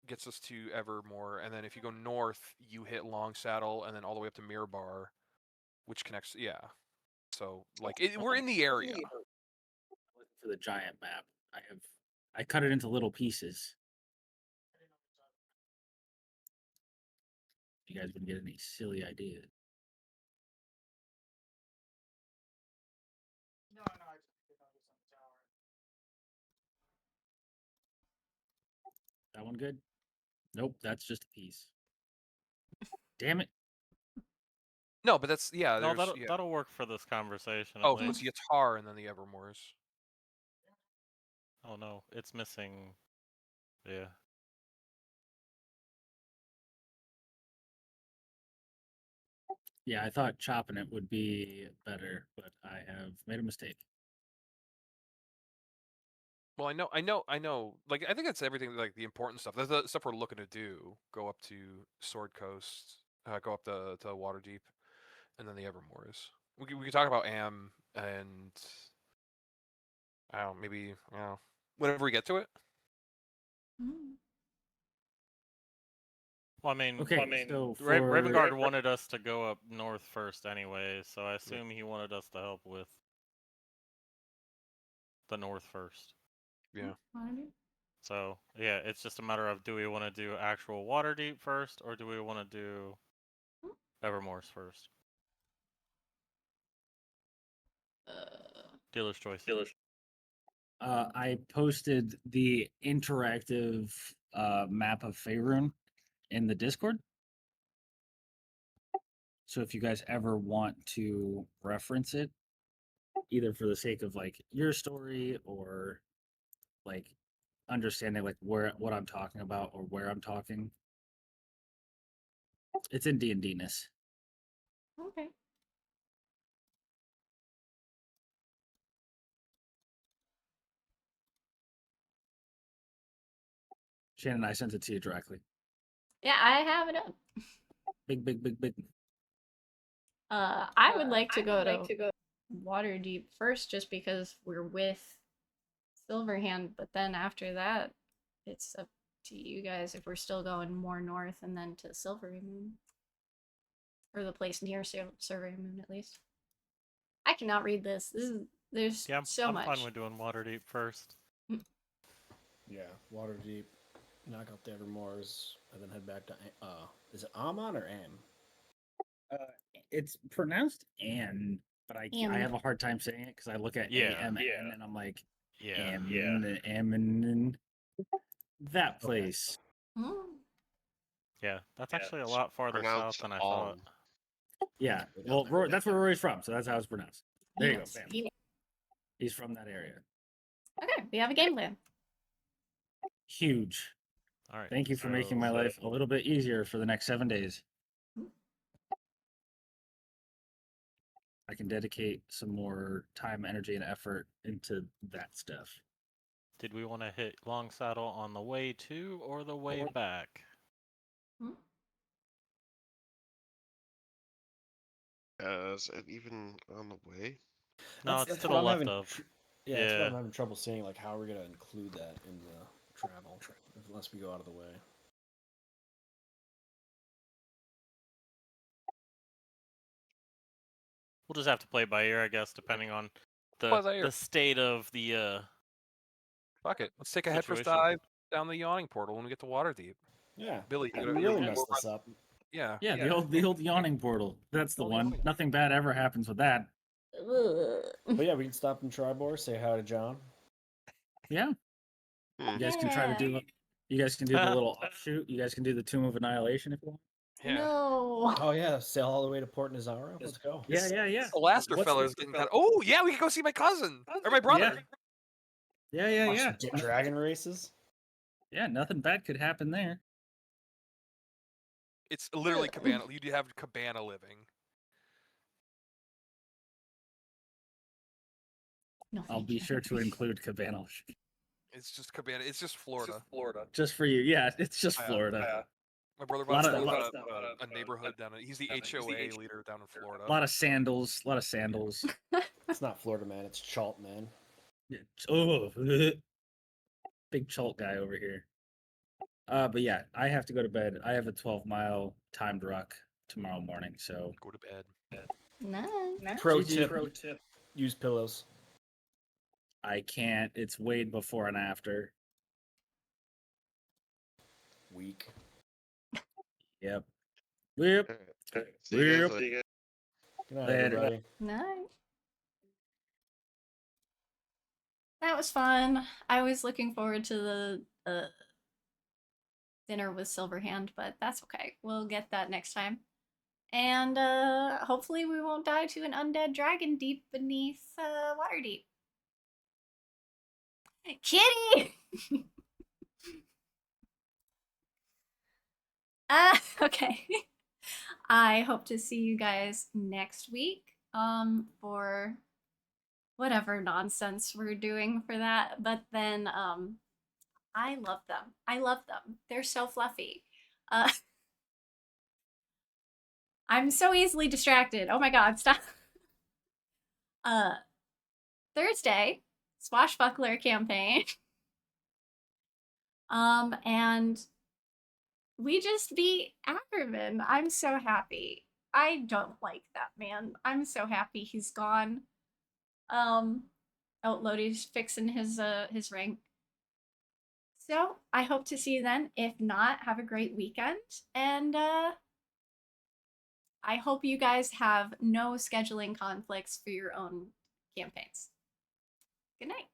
Gets us to Evermore, and then if you go north, you hit Longsaddle, and then all the way up to Mirror, which connects. Yeah, so like we're in the area. Looking for the giant map. I cut it into little pieces. You guys wouldn't get any silly ideas. That one good? Nope, that's just a piece. Damn it. No, but that's yeah. No, There's yeah. that'll work for this conversation. At Oh, so least. it's Yatar and then the Evermoors. Oh no, it's missing. Yeah. Yeah, I thought chopping it would be better, but I have made a mistake. Well, I know. Like, I think that's everything. Like the important stuff. That's the stuff we're looking to do. Go up to Sword Coast. Go up to Waterdeep, and then the Evermoors. We could talk about Am and I don't know, maybe whenever we get to it. Well, I mean, Okay, so for Ravengard wanted us to go up north first anyway, so I assume he wanted us to help with the north first. Yeah. So yeah, it's just a matter of do we want to do actual Waterdeep first, or do we want to do Evermore's first? Dealer's choice. I posted the interactive map of Faerun in the Discord. So if you guys ever want to reference it, either for the sake of like your story or like understanding like what I'm talking about or where I'm talking, it's in D&D-ness. Okay. Shannon, I sent it to you directly. Yeah, I have it up. Big. I would like to go to Waterdeep first, just because we're with Silverhand. But then after that, it's up to you guys if we're still going more north and then to Silvery Moon, or the place near Silvery Moon at least. I cannot read this. There's Yeah, so much. I'm fine with doing Waterdeep first. Yeah, Waterdeep, knock out the Evermoors, and then head back to is it Amon or Am? It's pronounced Anne, but I have a hard time saying it because I look at AMN and I'm like, Ammon, that place. Yeah, that's actually a lot farther south Pronounced than I thought. Yeah, well, that's where Rory's from, so that's how it's pronounced. There Yes. you go. Bam. He's from that area. Okay, we have a game plan. Huge. All right. Thank you for making my life a little bit easier for the next 7 days. I can dedicate some more time, energy, and effort into that stuff. Did we want to hit Longsaddle on the way to or the way back? And even on the way. No, That's it's to what the I'm left having of. that's what I'm having trouble seeing. Like, how are we gonna include that in the travel unless we go out of the way? We'll just have to play by ear, I guess, depending on Play by ear. the state of the Fuck it. Let's take a head first Situation. dive down the yawning portal when we get to Waterdeep. Yeah. Billy, You you really gonna messed this up. Yeah. Yeah, the old yawning portal. That's the Old one. yawning. Nothing bad ever happens with that. But yeah, we can stop in Tribor, say hi to John. Yeah. Hmm. You guys can try to do. You guys can do the little offshoot. You guys can do the Tomb of Annihilation if you want. Yeah. No. Oh yeah, sail all the way to Port Nazaro. Let's go. Yeah, yeah, yeah. The Laster What's fella's getting kind of. Oh yeah, we can go see my cousin or my brother. Yeah, yeah, Watch yeah. some dragon races. Yeah, nothing bad could happen there. It's literally cabana. You have cabana living. No, I'll thank be you. sure to include Cabana It's just cabana. It's just Florida. just for you. Yeah, it's just Yeah, Florida. My brother Lot runs of- a neighborhood down. He's the HOA leader down in Florida. A lot of sandals. A lot of sandals. It's not Florida, man. It's Chalt, man. Yeah. Oh, big chult guy over here. But yeah, I have to go to bed. I have a 12-mile timed ruck tomorrow morning, so Go to bed. No. Pro GG. tip: use pillows. I can't. It's weighed before and after. Weak. Yep. Yep. Alright. See you guys Yep. later. Good night, Later. everybody. No. That was fun. I was looking forward to the dinner with Silverhand, but that's okay. We'll get that next time. And hopefully we won't die to an undead dragon deep beneath Waterdeep. Kitty! Okay. I hope to see you guys next week for whatever nonsense we're doing for that. But then I love them. I love them. They're so fluffy. I'm so easily distracted. Oh my god, stop. Thursday, Swashbuckler campaign. And we just beat Ackerman. I'm so happy. I don't like that man. I'm so happy he's gone. Oh, Lodi's fixing his rank. So I hope to see you then. If not, have a great weekend. And I hope you guys have no scheduling conflicts for your own campaigns. Good night.